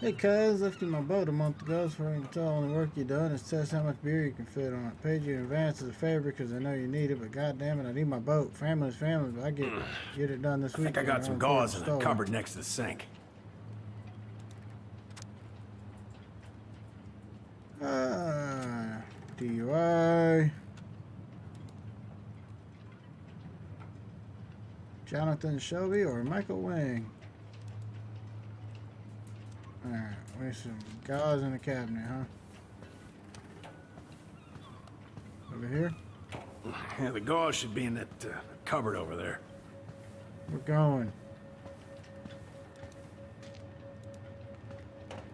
Hey, cuz, lifted my boat a month ago, so I can tell on the work you done is test how much beer you can fit on it. Paid you in advance as a favor because I know you need it, but goddamn it, I need my boat. Family's family, but I get it done this week. I think I got some gauze in the cupboard next to the sink. DUI. Jonathan Shelby or Michael Wang? Alright, we some gauze in the cabinet, huh? Over here? Yeah, the gauze should be in that cupboard over there. We're going.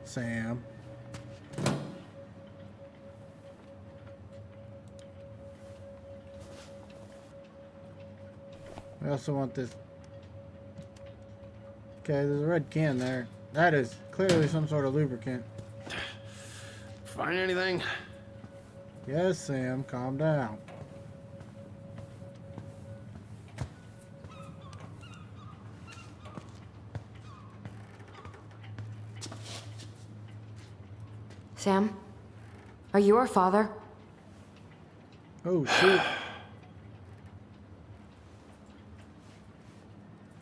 Sam. We also want this. Okay, there's a red can there. That is clearly some sort of lubricant. Find anything? Yes, Sam, calm down. Sam? Are you our father? Oh, shoot.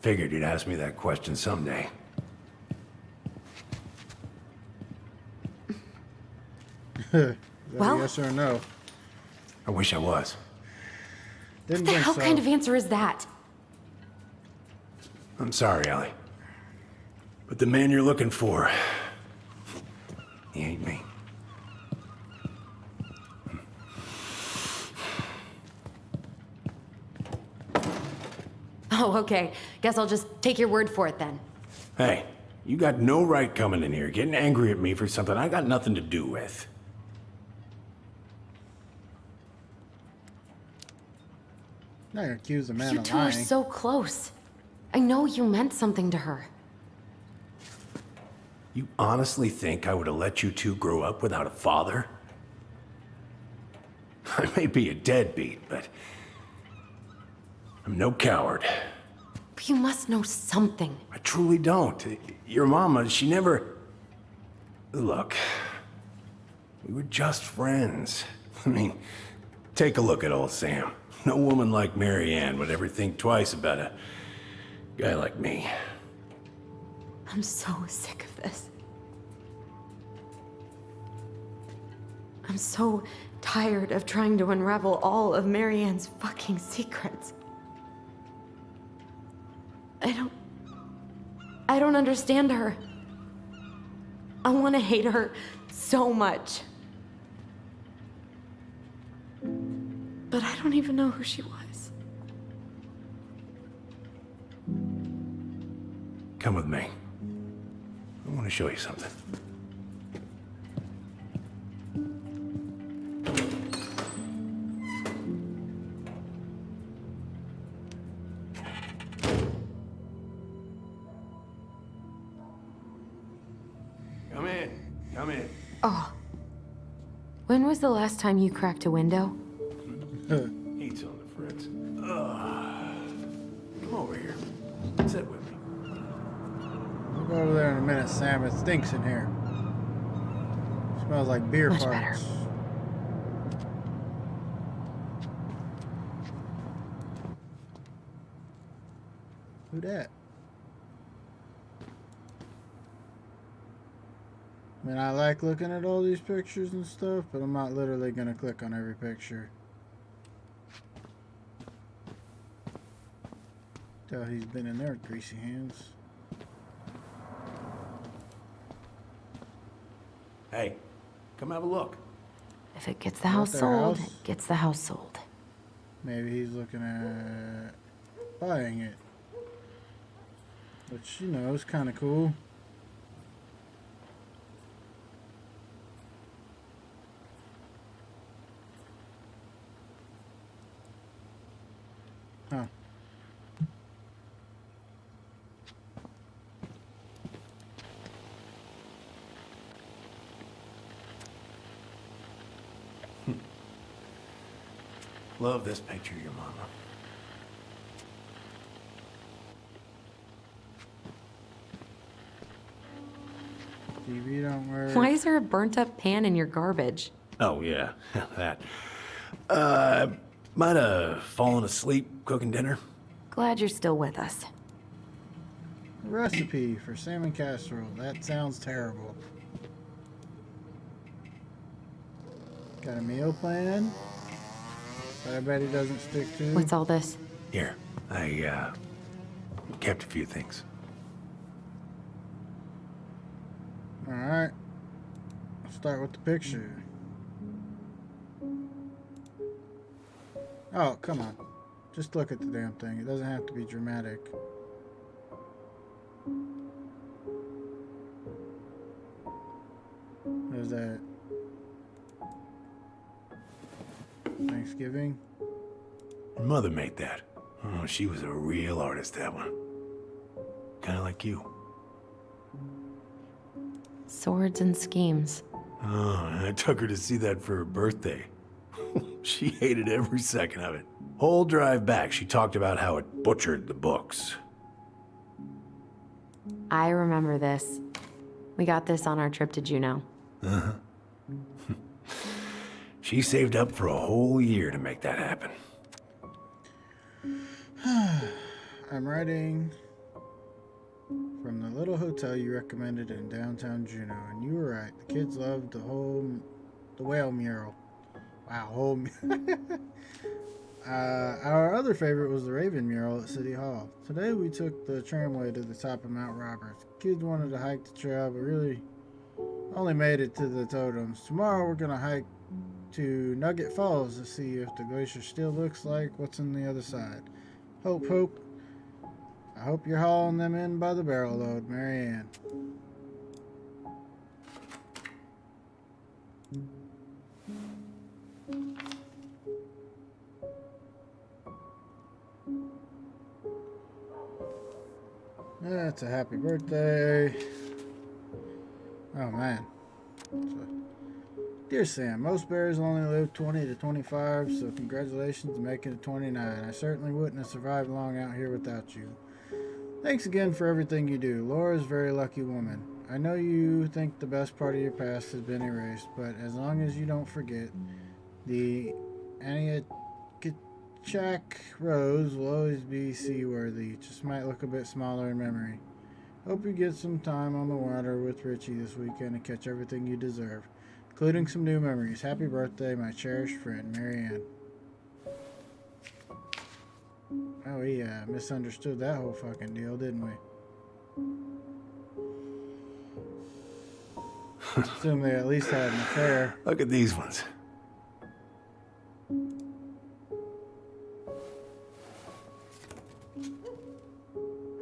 Figured you'd ask me that question someday. Is that Well? a yes or a no? I wish I was. Didn't What the think hell so. kind of answer is that? I'm sorry, Ellie. But the man you're looking for, he ain't me. Oh, okay. Guess I'll just take your word for it then. Hey, you got no right coming in here getting angry at me for something I got nothing to do with. Not gonna accuse a man You of two are lying. so close. I know you meant something to her. You honestly think I would have let you two grow up without a father? I may be a deadbeat, but I'm no coward. But you must know something. I truly don't. Your mama, she never... Look, we were just friends. I mean, take a look at old Sam. No woman like Mary Ann would ever think twice about a guy like me. I'm so sick of this. I'm so tired of trying to unravel all of Mary Ann's fucking secrets. I don't understand her. I want to hate her so much. But I don't even know who she was. Come with me. I want to show you something. Come in. Come in. Oh. When was the last time you cracked a window? Heat's on the fritz. Come over here. Sit with me. We'll go over there in a minute, Sam. It stinks in here. Smells like beer Much farts. better. Who that? I mean, I like looking at all these pictures and stuff, but I'm not literally gonna click on every picture. Tell he's been in there with greasy hands. Hey, come have a look. If it gets the house their sold, house? it gets the house sold. Maybe he's looking at buying it. Which, you know, is kind of cool. Huh. Love this picture of your mama. TV don't work. Why is there a burnt up pan in your garbage? Oh, yeah, that. Might have fallen asleep cooking dinner. Glad you're still with us. Recipe for salmon casserole. That sounds terrible. Got a meal plan? But I bet he doesn't stick to. What's all this? Here, I, kept a few things. Alright. Let's start with the picture. Oh, come on. Just look at the damn thing. It doesn't have to be dramatic. What is that? Thanksgiving? Your mother made that. Oh, she was a real artist, that one. Kind of like you. Swords and schemes. Oh, and I took her to see that for her birthday. She hated every second of it. Whole drive back, she talked about how it butchered the books. I remember this. We got this on our trip to Juneau. Uh-huh. She saved up for a whole year to make that happen. I'm writing from the little hotel you recommended in downtown Juneau, and you were right. The kids loved the whale mural. Wow, our other favorite was the Raven mural at City Hall. Today we took the tramway to the top of Mount Roberts. Kids wanted to hike the trail, but really only made it to the totems. Tomorrow we're gonna hike to Nugget Falls to see if the glacier still looks like what's on the other side. Hope. I hope you're hauling them in by the barrel load, Marianne. That's a happy birthday. Oh man. Dear Sam, most bears only live 20 to 25, so congratulations on making it 29. I certainly wouldn't have survived long out here without you. Thanks again for everything you do. Laura's a very lucky woman. I know you think the best part of your past has been erased, but as long as you don't forget, the Aniakchak Rose will always be seaworthy. Just might look a bit smaller in memory. Hope you get some time on the water with Richie this weekend and catch everything you deserve, including some new memories. Happy birthday, my cherished friend, Marianne. Oh, we misunderstood that whole fucking deal, didn't we? Assume they at least had an affair. Look at these ones.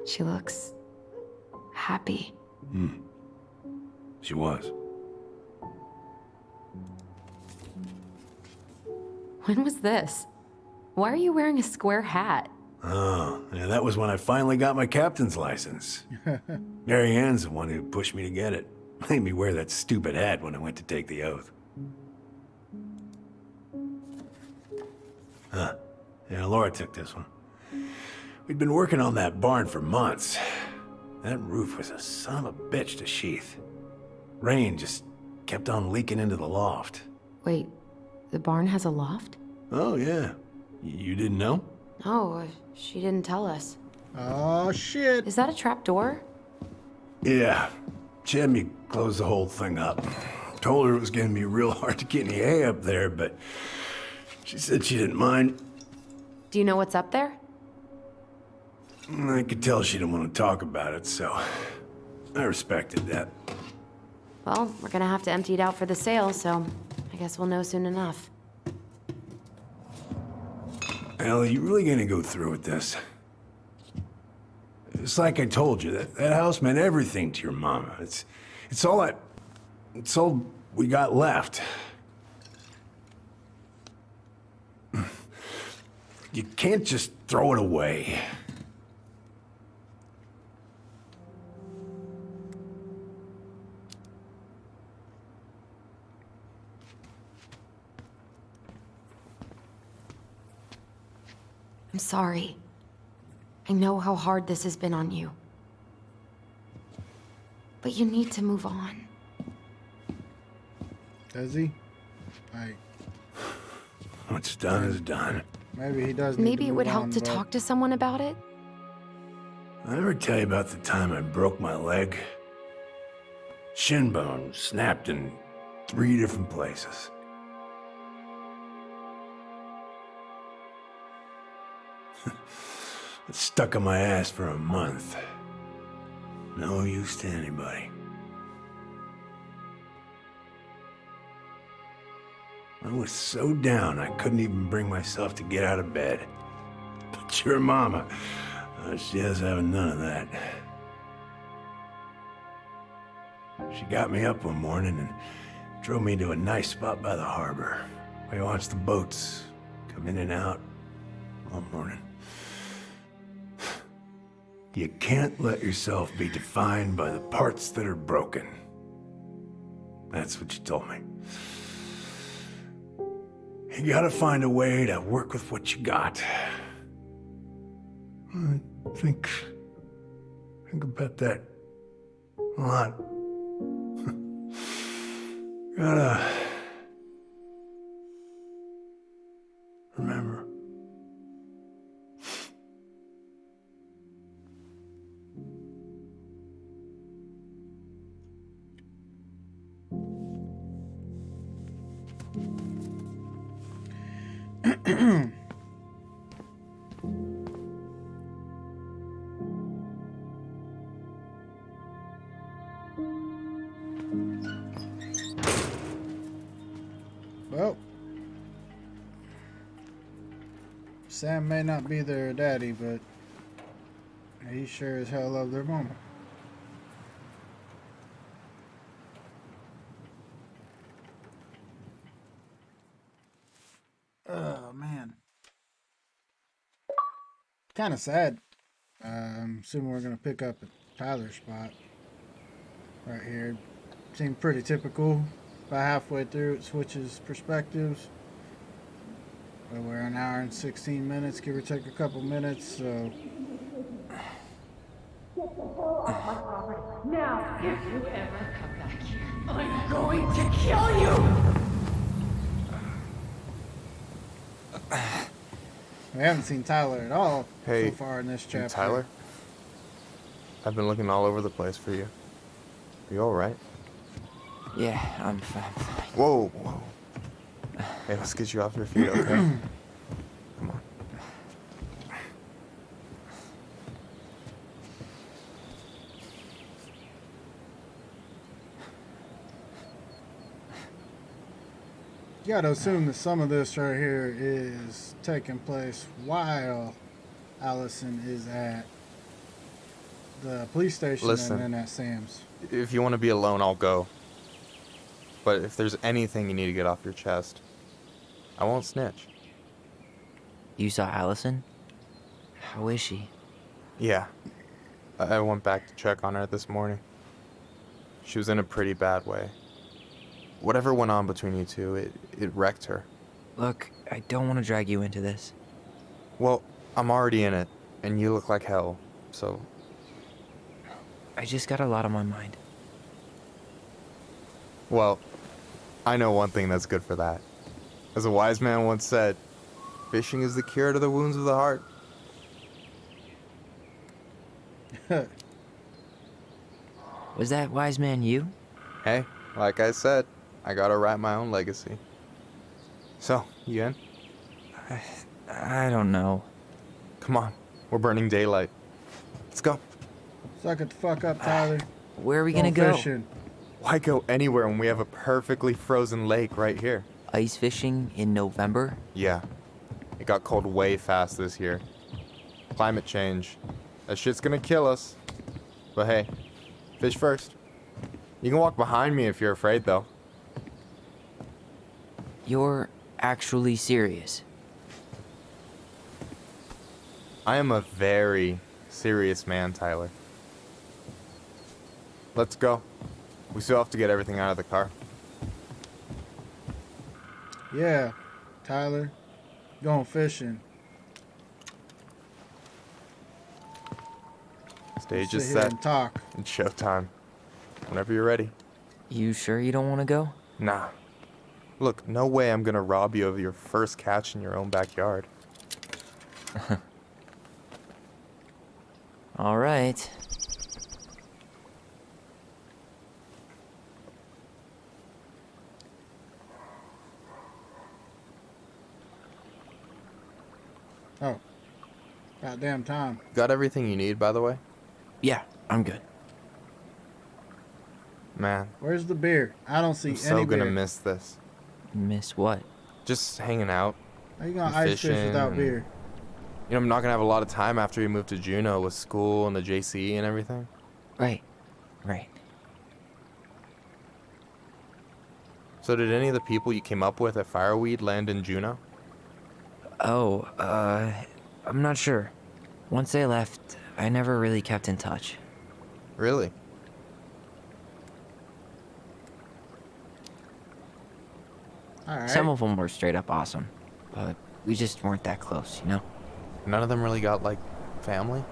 She looks happy. She was. When was this? Why are you wearing a square hat? Oh, yeah, that was when I finally got my captain's license. Marianne's the one who pushed me to get it. Made me wear that stupid hat when I went to take the oath. Huh. Yeah, Laura took this one. We'd been working on that barn for months. That roof was a son of a bitch to sheath. Rain just kept on leaking into the loft. Wait, the barn has a loft? Oh, yeah. You didn't know? Oh, she didn't tell us. Oh, shit. Is that a trap door? Yeah. She had me close the whole thing up. Told her it was going to be real hard to get any hay up there, but she said she didn't mind. Do you know what's up there? I could tell she didn't want to talk about it, so I respected that. Well, we're gonna have to empty it out for the sale, so I guess we'll know soon enough. Ellie, you really gonna go through with this? It's like I told you, that house meant everything to your mama. It's all we got left. You can't just throw it away. I'm sorry. I know how hard this has been on you. But you need to move on. Does he? Like, what's done is done. Maybe he does. Need Maybe to it would move help on, to but talk to someone about it. I ever tell you about the time I broke my leg? Shin bone snapped in 3 different places. It stuck on my ass for a month. No use to anybody. I was so down I couldn't even bring myself to get out of bed. But your mama, she has having none of that. She got me up one morning and drove me to a nice spot by the harbor. We watched the boats come in and out all morning. You can't let yourself be defined by the parts that are broken. That's what you told me. You gotta find a way to work with what you got. I think about that a lot. Gotta remember. Well, Sam may not be their daddy, but he sure as hell loved their mama. Oh, man. Kind of sad. I'm assuming we're going to pick up at Tyler's spot right here. Seemed pretty typical. About halfway through, it switches perspectives. But we're an hour and 16 minutes, give or take a couple minutes, so... Now, if you ever come back here, I'm going to kill you! We haven't seen Tyler at all Hey, so far in this chapter. Tyler? I've been looking all over the place for you. You alright? Yeah, I'm fine. Whoa, whoa. Hey, let's get you off your feet, okay? Come on. You gotta assume that some of this right here is taking place while Allison is at the police station Listen. and then at Sam's. If you want to be alone, I'll go. But if there's anything you need to get off your chest, I won't snitch. You saw Allison? How is she? Yeah. I went back to check on her this morning. She was in a pretty bad way. Whatever went on between you two, it wrecked her. Look, I don't want to drag you into this. Well, I'm already in it, and you look like hell, so... I just got a lot on my mind. Well, I know one thing that's good for that. As a wise man once said, fishing is the cure to the wounds of the heart. Was that wise man you? Hey, like I said, I gotta write my own legacy. So, you in? I don't know. Come on, we're burning daylight. Let's go. Suck it the fuck up, Tyler. Where are we gonna go? Fishing. Why go anywhere when we have a perfectly frozen lake right here? Ice fishing in November? Yeah. It got cold way fast this year. Climate change. That shit's gonna kill us. But hey, fish first. You can walk behind me if you're afraid, though. You're actually serious? I am a very serious man, Tyler. Let's go. We still have to get everything out of the car. Yeah, Tyler. Going fishing. Stage Sit is here set. and talk. It's showtime. Whenever you're ready. You sure you don't want to go? Nah. Look, no way I'm gonna rob you of your first catch in your own backyard. All right. Oh. Goddamn time. Got everything you need, by the way? Yeah, I'm good. Man, Where's the beer? I don't see I'm any so gonna beer. miss this. Miss what? Just hanging out. How you gonna and ice fish fishing without and- beer? You know, I'm not gonna have a lot of time after we move to Juneau with school and the JC and everything. Right. So did any of the people you came up with at Fireweed land in Juneau? Oh, I'm not sure. Once they left, I never really kept in touch. Really? Alright. Some of them were straight up awesome, but we just weren't that close, you know? None of them really got, like, family?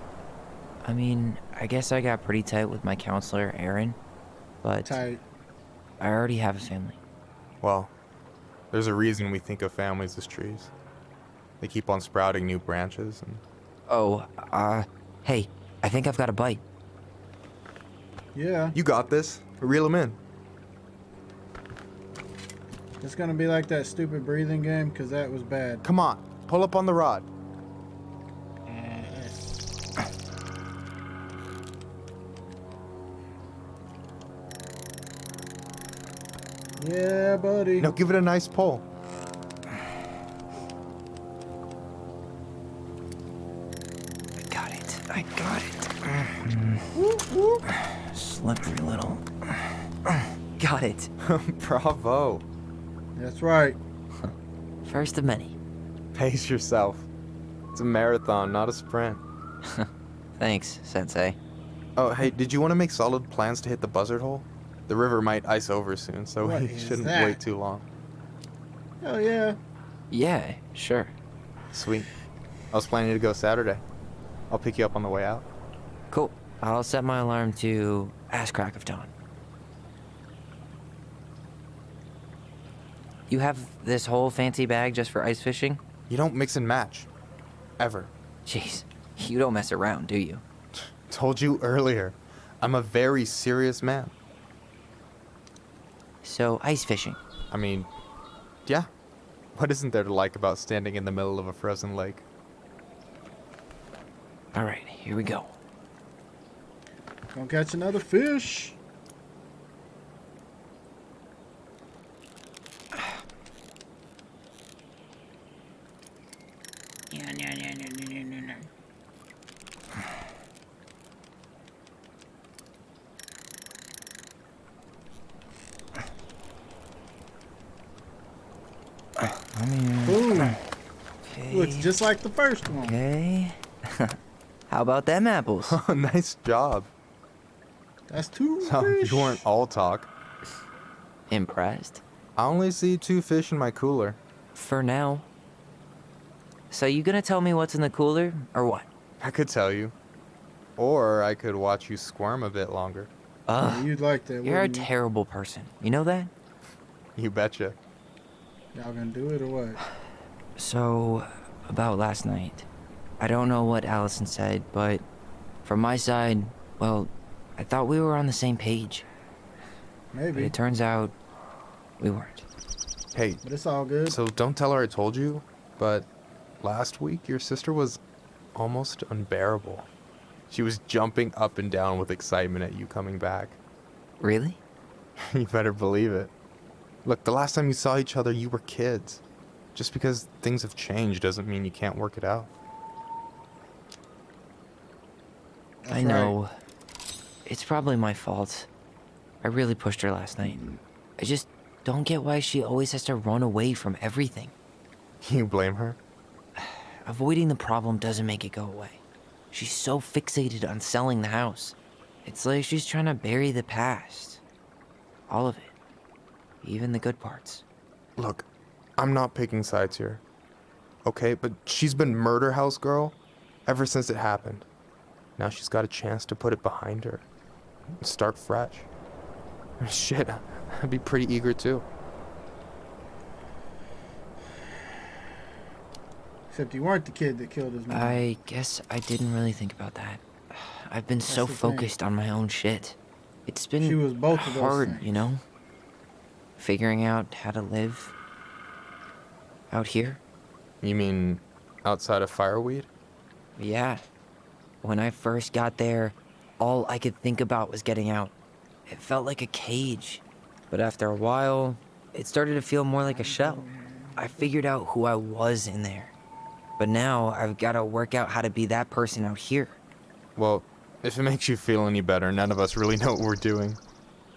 I mean, I guess I got pretty tight with my counselor, Aaron, but Tight. I already have a family. Well, there's a reason we think of families as trees. They keep on sprouting new branches and... Oh, hey, I think I've got a bite. Yeah. You got this. Reel them in. It's gonna be like that stupid breathing game, because that was bad. Come on, pull up on the rod. Yeah, buddy. No, give it a nice pull. I got it. Slippery little. Got it. Bravo. That's right. First of many. Pace yourself. It's a marathon, not a sprint. Thanks, Sensei. Oh, hey, did you want to make solid plans to hit the buzzard hole? The river might ice over soon, so What we is shouldn't that? wait too long. Hell yeah. Yeah, sure. Sweet. I was planning to go Saturday. I'll pick you up on the way out. Cool. I'll set my alarm to ass crack of dawn. You have this whole fancy bag just for ice fishing? You don't mix and match. Ever. Jeez, you don't mess around, do you? Told you earlier. I'm a very serious man. So, ice fishing. I mean, yeah. What isn't there to like about standing in the middle of a frozen lake? All right, here we go. Gonna catch another fish. Boom. Okay. Looks just like the first one. Okay. How about them apples? Oh, nice job. That's two So, fish. you weren't all talk. Impressed? I only see 2 fish in my cooler. For now. So you gonna tell me what's in the cooler, or what? I could tell you. Or I could watch you squirm a bit longer. Yeah, you'd like that. You're a wouldn't you? terrible person. You know that? You betcha. Y'all gonna do it or what? So, about last night. I don't know what Allison said, but from my side, well, I thought we were on the same page. But Maybe. it turns out we weren't. Hey, But it's all good. so don't tell her I told you, but last week your sister was almost unbearable. She was jumping up and down with excitement at you coming back. Really? You better believe it. Look, the last time you saw each other, you were kids. Just because things have changed doesn't mean you can't work it out. That's I know. It's probably my fault. I really pushed her last night. I just don't get why she always has to run away from everything. You blame her? Avoiding the problem doesn't make it go away. She's so fixated on selling the house. It's like she's trying to bury the past. All of it. Even the good parts. Look, I'm not picking sides here. Okay, but she's been murder house girl ever since it happened. Now she's got a chance to put it behind her and start fresh. Shit, I'd be pretty eager too. Except you weren't the kid that killed his mom. I guess I didn't really think about that. I've been so the thing. focused on my own shit. It's been She was both of those hard, things. you know? Figuring out how to live out here. You mean outside of Fireweed? Yeah. When I first got there, all I could think about was getting out. It felt like a cage. But after a while, it started to feel more like a shell. I figured out who I was in there. But now I've got to work out how to be that person out here. Well, if it makes you feel any better, none of us really know what we're doing.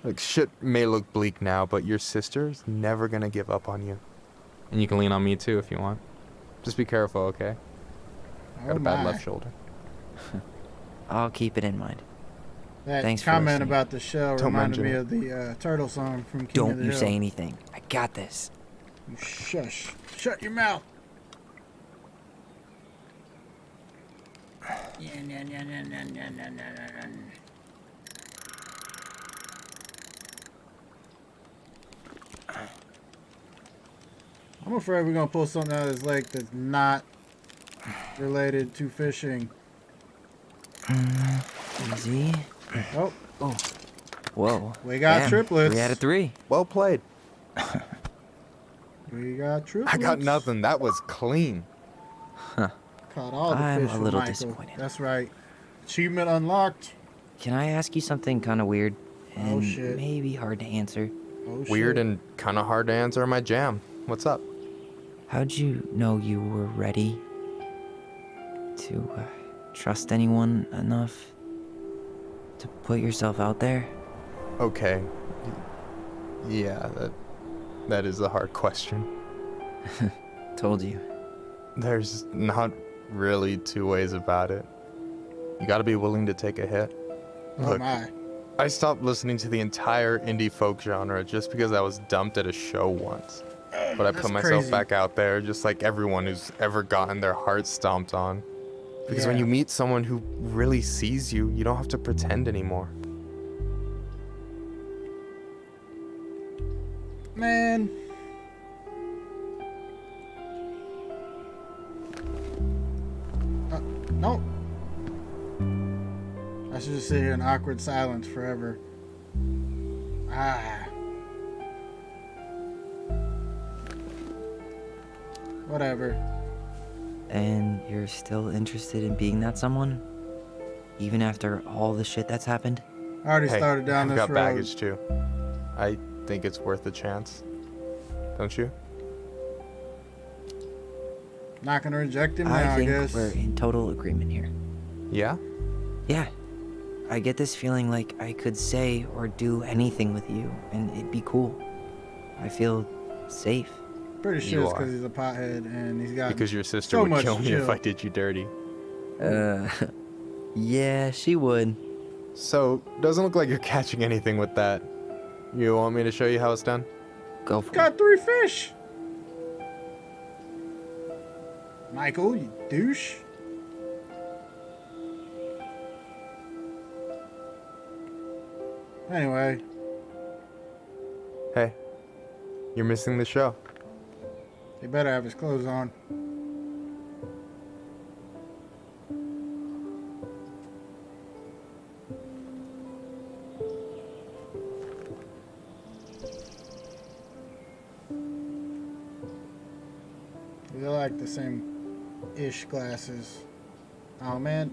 Like, shit may look bleak now, but your sister's never gonna give up on you. And you can lean on me too if you want. Just be careful, okay? Got a bad left shoulder. I'll keep it in mind. That Thanks for comment listening. about the shell Don't reminded me mention of the turtle song from King of Don't the you Hill. say anything. I got this. You shush. Shut your mouth. I'm afraid we're gonna pull something out of this lake that's not related to fishing. Easy. Oh, Whoa. we got Damn, triplets. 3 out of 3. Well played. We got triplets. I got nothing. That was clean. Caught all the I'm fish a with little Michael. disappointed. That's right. Achievement unlocked. Can I ask you something kind of weird? Oh, And shit. maybe hard to answer. Oh, Weird shit. and kind of hard to answer my jam. What's up? How'd you know you were ready to trust anyone enough to put yourself out there? Okay. Yeah, that is a hard question. Told you. There's not really two ways about it. You gotta be willing to take a hit. Oh Look, my. I stopped listening to the entire indie folk genre just because I was dumped at a show once. But I That's put myself crazy. back out there just like everyone who's ever gotten their heart stomped on. Because when Yeah. you meet someone who really sees you, you don't have to pretend anymore. Man. No. I should just sit here in awkward silence forever. Ah. Whatever. And you're still interested in being that someone? Even after all the shit that's happened? I already Hey, started down I've this got road. baggage too. I think it's worth a chance. Don't you? Not gonna reject him now, I I think guess. we're in total agreement here. Yeah? Yeah. I get this feeling like I could say or do anything with you, and it'd be cool. I feel safe. Pretty sure You it's are. because he's a pothead and he's got Because your sister so would much kill me if chill. I did you dirty. Yeah, she would. So, doesn't look like you're catching anything with that. You want me to show you how it's done? Go for it. Got 3 fish. Michael, you douche. Anyway, Hey, you're missing the show. he better have his clothes on. They're like the same-ish glasses. Oh man.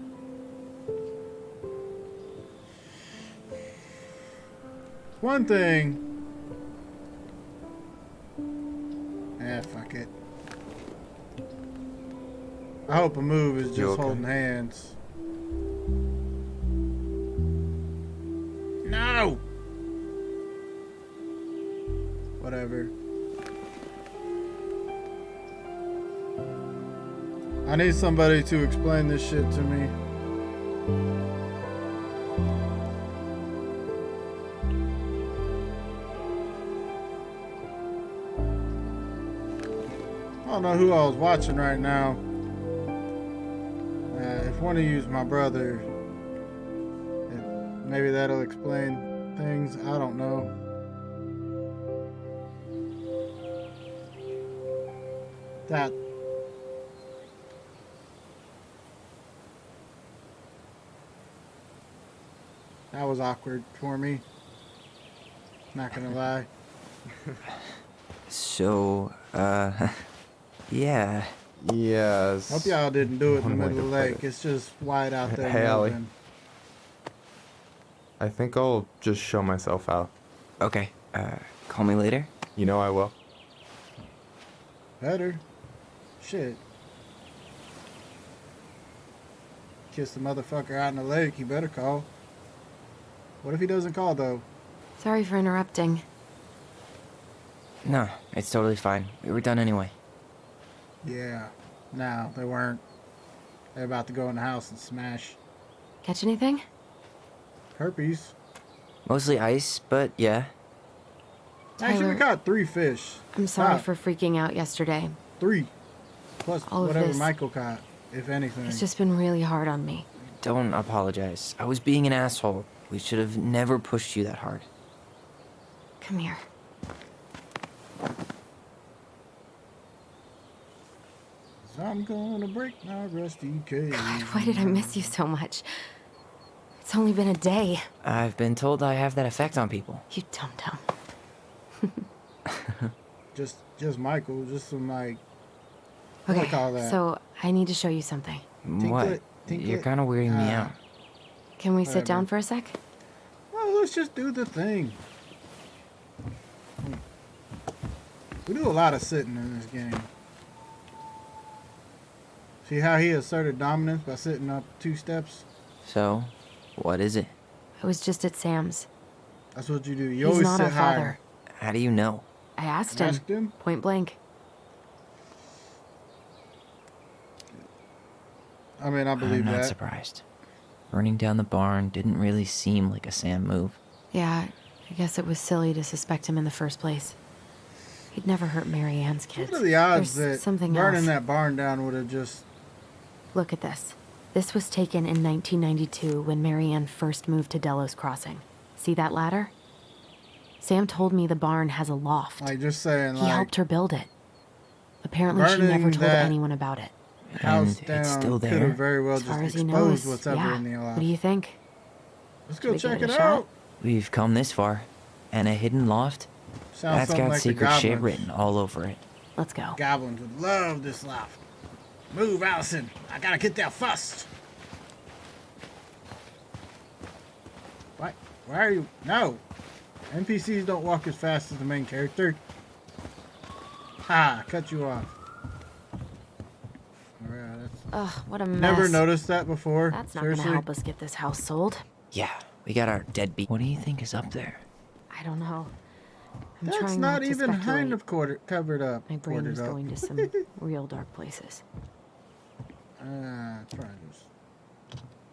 One thing. Fuck it. I hope a move is just You okay? holding hands. No! Whatever. I need somebody to explain this shit to me. I don't know who I was watching right now. If one of you is my brother, maybe that'll explain things. I don't know. That was awkward for me. Not gonna lie. So, yeah. Yes. Hope y'all didn't do it in the One way middle of the to put lake. it. It's just wide out there. Hey, Allie. moving. I think I'll just show myself out. Okay, call me later. You know I will. Better. Shit. Kiss the motherfucker out in the lake, he better call. What if he doesn't call, though? Sorry for interrupting. No, it's totally fine. We were done anyway. Yeah. No, they weren't. They're about to go in the house and smash. Catch anything? Herpes. Mostly ice, but yeah. Actually, Tyler, we caught 3 fish. I'm sorry Not for freaking out yesterday. 3. Plus All of whatever this. Michael caught, if anything. It's just been really hard on me. Don't apologize. I was being an asshole. We should have never pushed you that hard. Come here. So I'm gonna break my rusty cage. Why did I miss you so much? It's only been a day. I've been told I have that effect on people. You dum-dum. just Michael, just some like. What do Okay, I call that? so I need to show you something. What? You're kind of weirding me out. Can we sit Whatever. down for a sec? Well, let's just do the thing. We do a lot of sitting in this game. See how he asserted dominance by sitting up 2 steps? So, what is it? I was just at Sam's. That's what you do. You He's always not sit our higher. father. How do you know? I asked Asked him, him? point blank. I mean, I believe I'm not that. surprised. Burning down the barn didn't really seem like a Sam move. Yeah, I guess it was silly to suspect him in the first place. He'd never hurt Mary Ann's kids. What are the odds There's that something burning else. that barn down would have just... Look at this. This was taken in 1992 when Mary Ann first moved to Delos Crossing. See that ladder? Sam told me the barn has a loft. Like, just saying, He like... helped her build it. Apparently she burning never told that anyone about it. house And down it's still could there? have very well As far just as he exposed knows, what's ever yeah. in the loft. What do you think? Let's Should go we check give it it a shot? out. We've come this far. And a hidden loft? Sounds That's something got like the secret shit goblins. written all over it. Let's go. Goblins would love this loft. Move, Allison. I gotta get there first. What? Why are you? No. NPCs don't walk as fast as the main character. Ha! Cut you off. Alright, that's... Ugh, what a mess. Never noticed that before. That's not Seriously. gonna help us get this house sold. Yeah, we got our deadbeat. What do you think is up there? I don't know. I'm That's trying not to even speculate. kind of covered up. My brain Quartered is up. going to some real dark places. Probably just...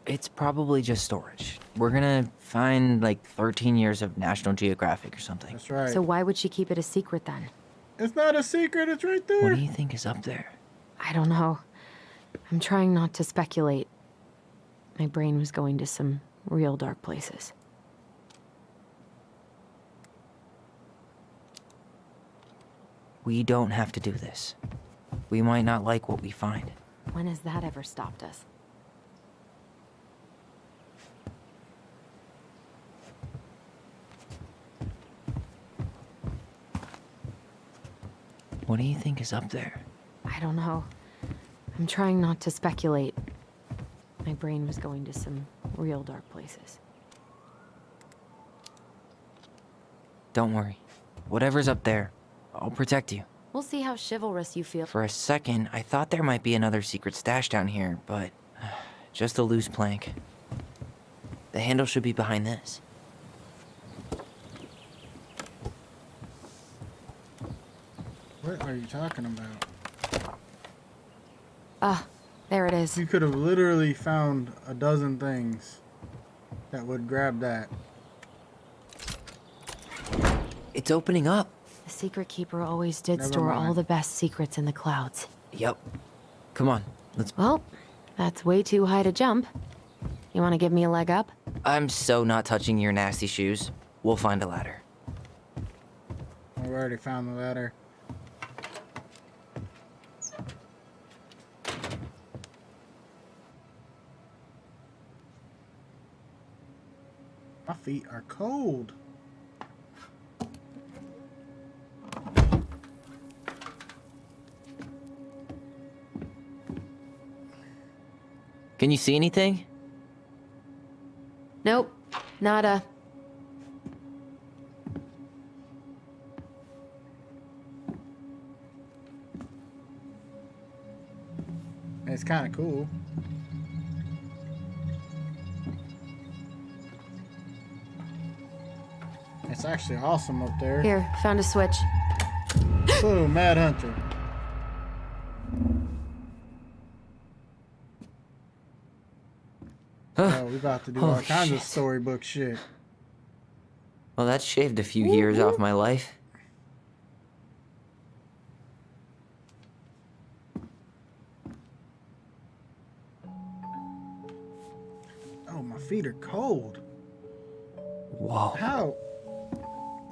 It's probably just storage. We're gonna find like 13 years of National Geographic or something. That's right. So why would she keep it a secret then? It's not a secret. It's right there. What do you think is up there? I don't know. I'm trying not to speculate. My brain was going to some real dark places. We don't have to do this. We might not like what we find. When has that ever stopped us? What do you think is up there? I don't know. I'm trying not to speculate. My brain was going to some real dark places. Don't worry. Whatever's up there, I'll protect you. We'll see how chivalrous you feel. For a second, I thought there might be another secret stash down here, but just a loose plank. The handle should be behind this. What are you talking about? Ah, there it is. You could have literally found a dozen things that would grab that. It's opening up. The secret keeper always did Never store all mind. the best secrets in the clouds. Yep. Come on, let's... Well, that's way too high to jump. You want to give me a leg up? I'm so not touching your nasty shoes. We'll find a ladder. We already found the ladder. My feet are cold. Can you see anything? Nope, nada. It's kind of cool. It's actually awesome up there. Here, found a switch. Boom, Mad Hunter. Oh, we about to do all Holy kinds of shit. storybook shit. Well, that shaved a few years off my life. Oh, my feet are cold. Whoa. How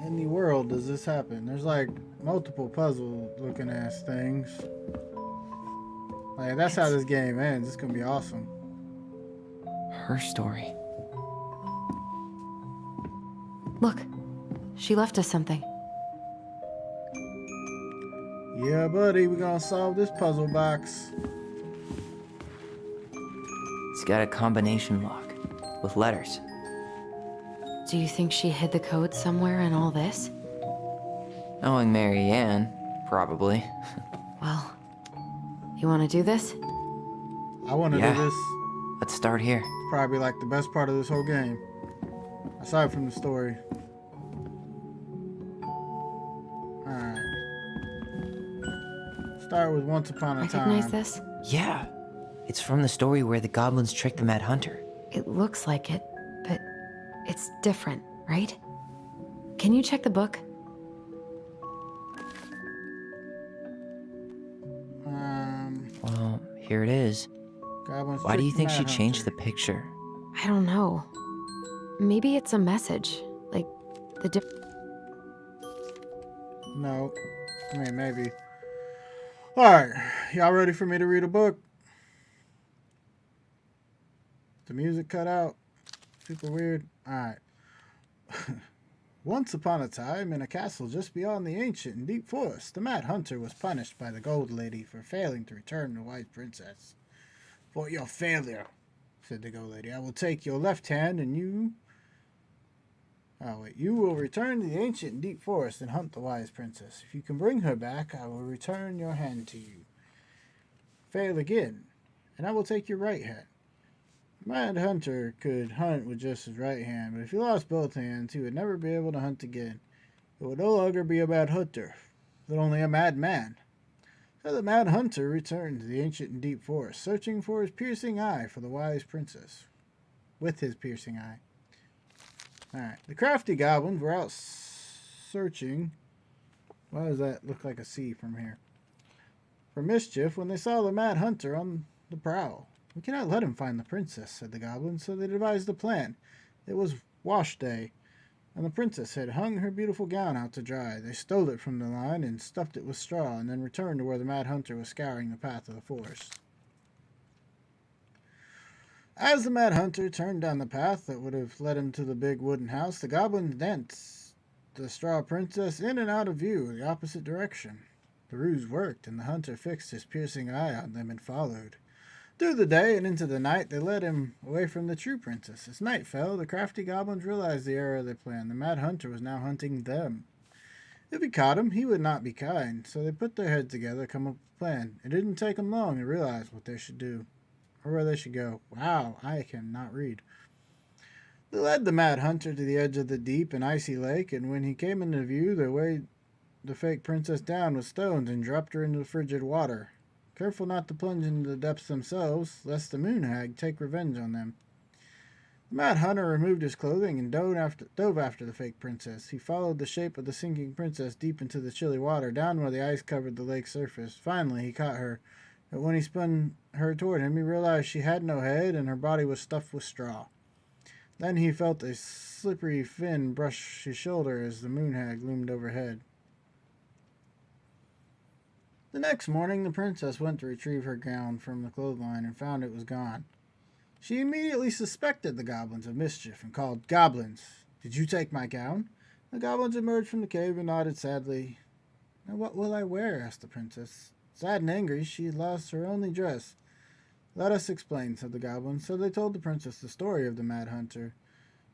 in the world does this happen? There's like multiple puzzle looking ass things. Like, that's how this game ends. It's gonna be awesome. Her story. Look, she left us something. Yeah, buddy, we're gonna solve this puzzle box. It's got a combination lock with letters. Do you think she hid the code somewhere in all this? Knowing Mary Ann, probably. Well, you want to do this? I want to Yeah. do this. Let's start here. Probably like the best part of this whole game, aside from the story. Alright. Start with Once Upon a Time. Recognize this? Yeah. It's from the story where the goblins tricked the Mad Hunter. It looks like it, but it's different, right? Can you check the book? Well, here it is. Goblins Why do you tricked think the she Mad changed Hunter. the picture? I don't know. Maybe it's a message. Like, the No. I mean, maybe. Alright. Y'all ready for me to read a book? The music cut out. Super weird. Alright. Once upon a time, in a castle just beyond the ancient and deep forest, the Mad Hunter was punished by the Gold Lady for failing to return the Wise Princess. For your failure, said the Gold Lady, I will take your left hand and you... Oh, wait. You will return to the ancient and deep forest and hunt the Wise Princess. If you can bring her back, I will return your hand to you. Fail again, and I will take your right hand. The Mad Hunter could hunt with just his right hand, but if he lost both hands, he would never be able to hunt again. He would no longer be a Mad Hunter, but only a Mad Man. So the Mad Hunter returned to the ancient and deep forest, searching for his piercing eye for the Wise Princess. With his piercing eye. Alright, the crafty goblins were out searching. Why does that look like a C from here? For mischief when they saw the Mad Hunter on the prowl. We cannot let him find the princess, said the goblins, so they devised a plan. It was wash day, and the princess had hung her beautiful gown out to dry. They stole it from the line and stuffed it with straw, and then returned to where the Mad Hunter was scouring the path of the forest. As the Mad Hunter turned down the path that would have led him to the big wooden house, the goblins danced the straw princess in and out of view, the opposite direction. The ruse worked, and the hunter fixed his piercing eye on them and followed. Through the day and into the night, they led him away from the true princess. As night fell, the crafty goblins realized the error of their plan. The Mad Hunter was now hunting them. If he caught him, he would not be kind, so they put their heads together, come up with a plan. It didn't take them long to realize what they should do. Or where they should go. Wow, I cannot read. They led the Mad Hunter to the edge of the deep and icy lake, and when he came into view, they weighed the fake princess down with stones and dropped her into the frigid water. Careful not to plunge into the depths themselves, lest the moon hag take revenge on them. The Mad Hunter removed his clothing and dove after the fake princess. He followed the shape of the sinking princess deep into the chilly water, down where the ice covered the lake's surface. Finally, he caught her. But when he spun her toward him, he realized she had no head and her body was stuffed with straw. Then he felt a slippery fin brush his shoulder as the moon hag loomed overhead. The next morning, the princess went to retrieve her gown from the clothesline and found it was gone. She immediately suspected the goblins of mischief and called, "Goblins, did you take my gown?" The goblins emerged from the cave and nodded sadly. "Now what will I wear?" asked the princess. Sad and angry, she had lost her only dress. "Let us explain," said the goblins. So they told the princess the story of the Mad Hunter.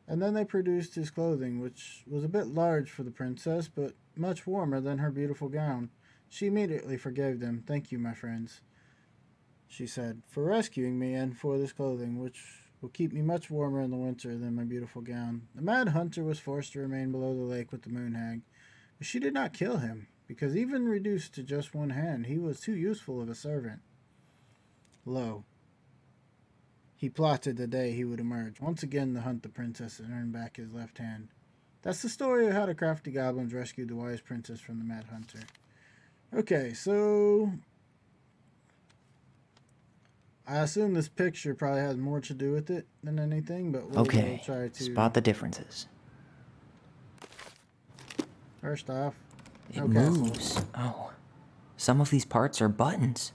And then they produced his clothing, which was a bit large for the princess, but much warmer than her beautiful gown. She immediately forgave them. "Thank you, my friends," she said, "for rescuing me and for this clothing, which will keep me much warmer in the winter than my beautiful gown." The Mad Hunter was forced to remain below the lake with the moon hag, but she did not kill him, because even reduced to just one hand, he was too useful of a servant. Lo, he plotted the day he would emerge, once again to hunt the princess and earn back his left hand. That's the story of how the crafty goblins rescued the Wise Princess from the Mad Hunter. Okay, so I assume this picture probably has more to do with it than anything, but we'll try to spot the differences. First off, It moves. Oh, some of these parts are buttons.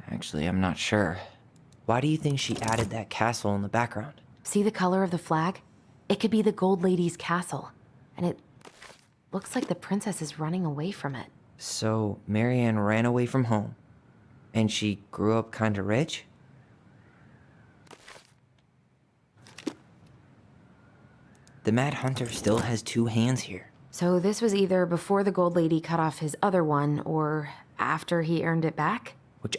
Actually, I'm not sure. Why do you think she added that castle in the background? See the color of the flag? It could be the Gold Lady's castle. And Looks like the princess is running away from it. So Marianne ran away from home, and she grew up kinda rich? The Mad Hunter still has two hands here. So this was either before the Gold Lady cut off his other one, or after he earned it back? Which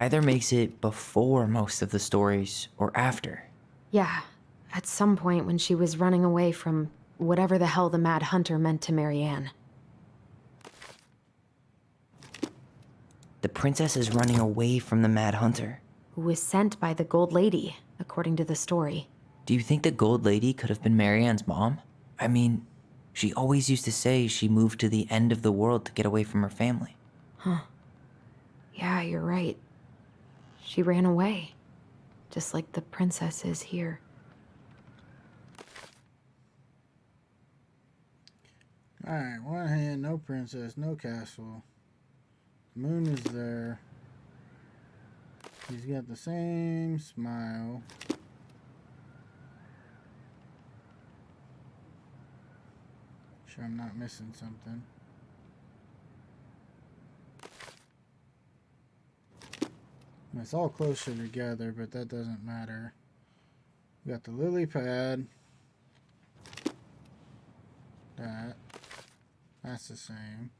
either makes it before most of the stories, or after. Yeah, at some point when she was running away from whatever the hell the Mad Hunter meant to Marianne. The princess is running away from the Mad Hunter. Who was sent by the Gold Lady, according to the story. Do you think the Gold Lady could have been Marianne's mom? I mean, she always used to say she moved to the end of the world to get away from her family. Huh. Yeah, you're right. She ran away. Just like the princess is here. Alright, one hand, no princess, no castle. Moon is there. He's got the same smile. Sure I'm not missing something. It's all closer together, but that doesn't matter. We got the lily pad. That's the same.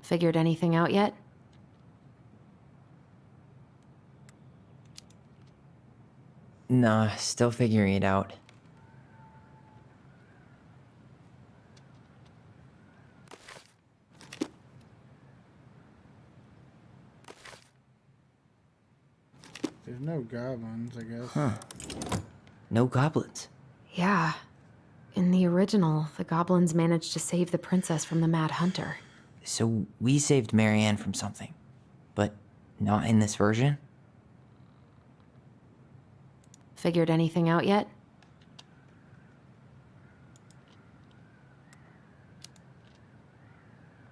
Figured anything out yet? Nah, still figuring it out. There's no goblins, I guess. Huh. No goblins. Yeah. In the original, the goblins managed to save the princess from the Mad Hunter. So we saved Marianne from something, but not in this version? Figured anything out yet?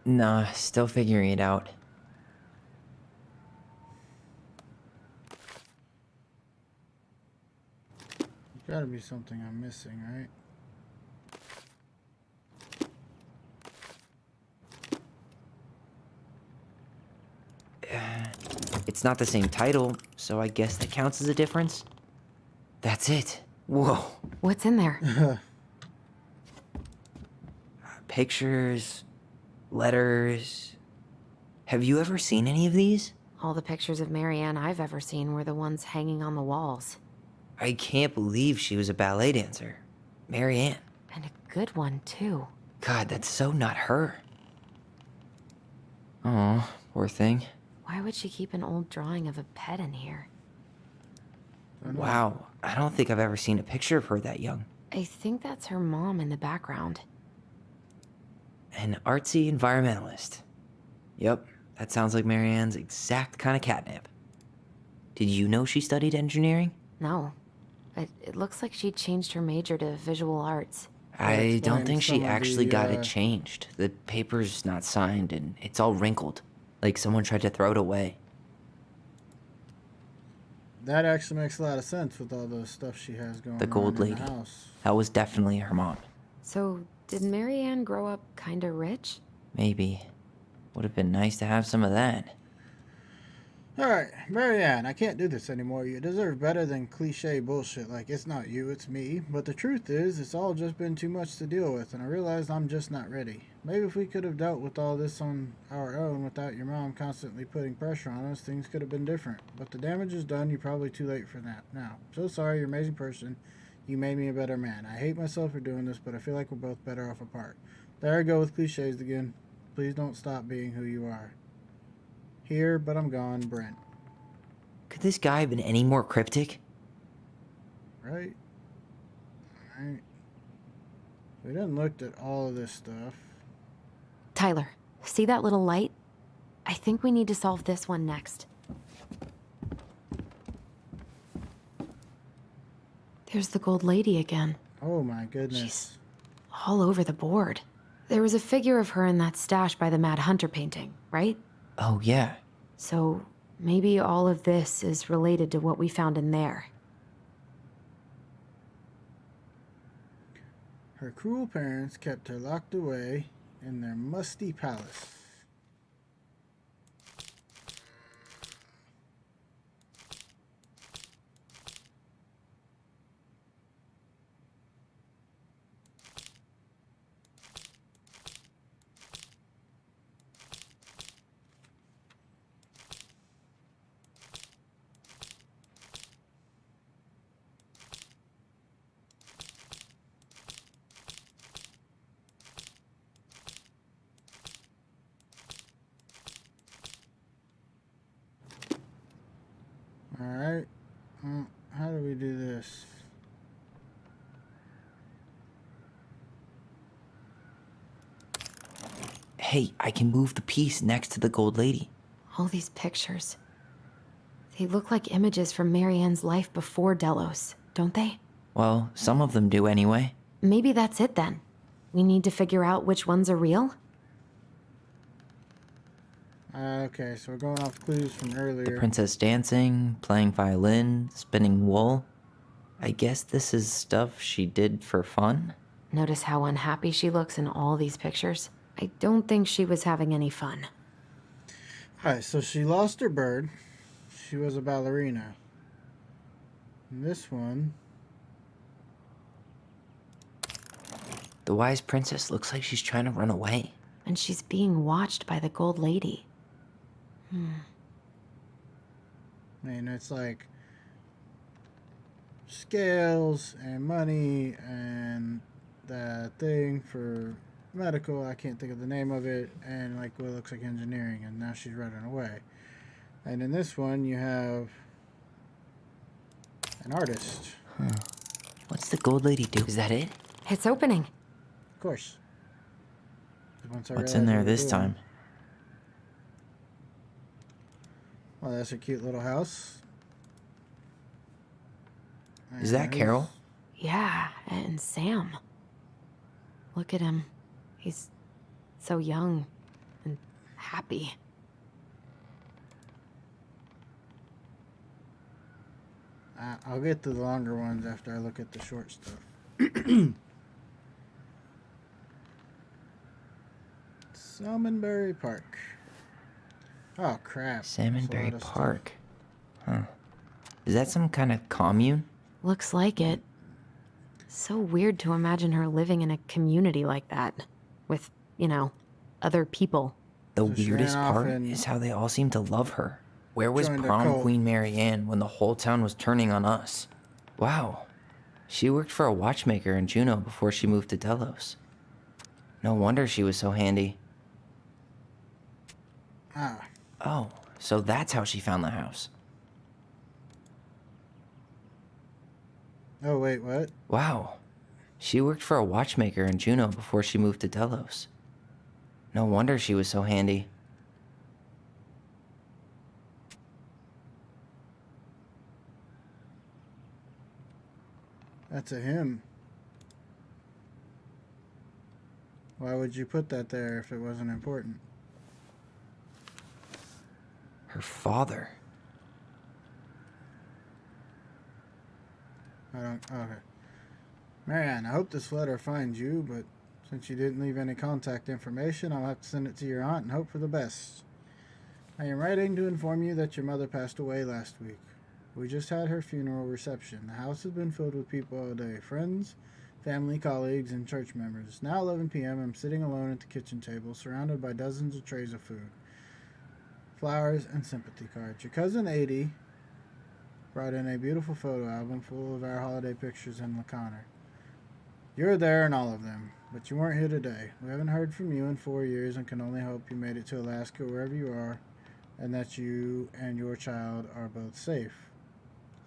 Nah, still figuring it out. There's gotta be something I'm missing, right? It's not the same title, so I guess that counts as a difference. That's it. Whoa. What's in there? Pictures, letters. Have you ever seen any of these? All the pictures of Marianne I've ever seen were the ones hanging on the walls. I can't believe she was a ballet dancer. Marianne. And a good one, too. God, that's so not her. Oh, poor thing. Why would she keep an old drawing of a pet in here? Wow, I don't think I've ever seen a picture of her that young. I think that's her mom in the background. An artsy environmentalist. Yep, that sounds like Marianne's exact kind of catnip. Did you know she studied engineering? No, but it looks like she changed her major to visual arts. I don't think she some of actually got the, it changed. The paper's not signed and it's all wrinkled. Like someone tried to throw it away. That actually makes a lot of sense with all the stuff she has going The Gold on in Lady. the house. That was definitely her mom. So, did Marianne grow up kinda rich? Maybe. Would have been nice to have some of that. Alright, Marianne, I can't do this anymore. You deserve better than cliche bullshit like it's not you, it's me. But the truth is, it's all just been too much to deal with, and I realized I'm just not ready. Maybe if we could have dealt with all this on our own without your mom constantly putting pressure on us, things could have been different. But the damage is done, you're probably too late for that now. So sorry, you're an amazing person. You made me a better man. I hate myself for doing this, but I feel like we're both better off apart. There I go with cliches again. Please don't stop being who you are. Here, but I'm gone, Brent. Could this guy have been any more cryptic? Right? Alright. We done looked at all of this stuff. Tyler, see that little light? I think we need to solve this one next. There's the Gold Lady again. Oh my goodness. She's all over the board. There was a figure of her in that stash by the Mad Hunter painting, right? Oh, yeah. So maybe all of this is related to what we found in there. Her cruel parents kept her locked away in their musty palace. Alright. How do we do this? Hey, I can move the piece next to the gold lady. All these pictures. They look like images from Marianne's life before Delos, don't they? Well, some of them do anyway. Maybe that's it then. We need to figure out which ones are real? Okay, so we're going off clues from earlier. Princess dancing, playing violin, spinning wool. I guess this is stuff she did for fun? Notice how unhappy she looks in all these pictures? I don't think she was having any fun. Alright, so she lost her bird. She was a ballerina. And this one... The wise princess looks like she's trying to run away. And she's being watched by the gold lady. I mean, it's like scales and money and that thing for medical, I can't think of the name of it, and like what looks like engineering, and now she's running away. And in this one, you have an artist. What's the gold lady do? Is that it? It's opening. Of course. Once I What's realized in what there we're this doing. time? Well, that's a cute little house. Is that And Carol? Yeah, and Sam. Look at him. He's so young and happy. I'll get to the longer ones after I look at the short stuff. Salmonberry Park. Oh, crap. That's a lot Salmonberry of stuff. Park. Huh. Is that some kind of commune? Looks like it. So weird to imagine her living in a community like that. With, other people. The So she weirdest ran off part and is how they all seem to love her. Where was joined a prom cult. queen Marianne when the whole town was turning on us? Wow. She worked for a watchmaker in Juneau before she moved to Delos. No wonder she was so handy. Ah, Oh, so that's how she found the house. oh, wait, what? Wow. She worked for a watchmaker in Juneau before she moved to Delos. No wonder she was so handy. That's a him. Why would you put that there if it wasn't important? Her father. I don't. Okay. Marianne, I hope this letter finds you, but since you didn't leave any contact information, I'll have to send it to your aunt and hope for the best. I am writing to inform you that your mother passed away last week. We just had her funeral reception. The house has been filled with people all day. Friends, family, colleagues, and church members. It's now 11 p.m. I'm sitting alone at the kitchen table, surrounded by dozens of trays of food, flowers, and sympathy cards. Your cousin, Adie, brought in a beautiful photo album full of our holiday pictures in Laconer. You're there in all of them, but you weren't here today. We haven't heard from you in 4 years and can only hope you made it to Alaska, wherever you are, and that you and your child are both safe.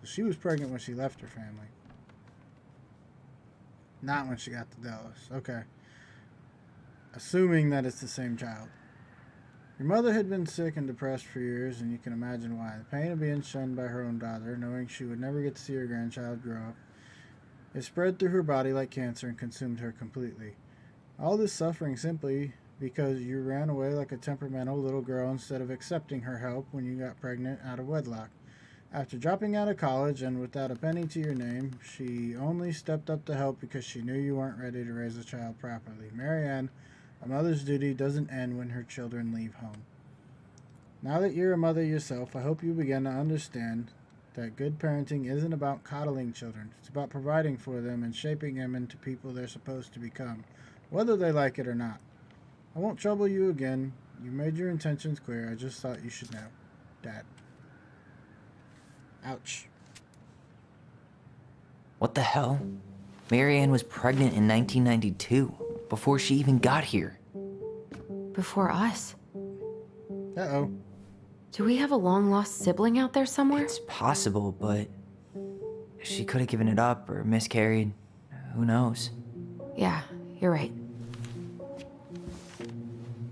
So she was pregnant when she left her family. Not when she got to Delos. Okay. Assuming that it's the same child. Your mother had been sick and depressed for years, and you can imagine why. The pain of being shunned by her own daughter, knowing she would never get to see her grandchild grow up, it spread through her body like cancer and consumed her completely. All this suffering simply because you ran away like a temperamental little girl instead of accepting her help when you got pregnant out of wedlock. After dropping out of college and without a penny to your name, she only stepped up to help because she knew you weren't ready to raise a child properly. Marianne, a mother's duty doesn't end when her children leave home. Now that you're a mother yourself, I hope you begin to understand that good parenting isn't about coddling children. It's about providing for them and shaping them into people they're supposed to become, whether they like it or not. I won't trouble you again. You made your intentions clear. I just thought you should know. Dad. Ouch. What the hell? Marianne was pregnant in 1992, before she even got here. Before us. Uh-oh. Do we have a long-lost sibling out there somewhere? It's possible, but she could have given it up or miscarried. Who knows? Yeah, you're right.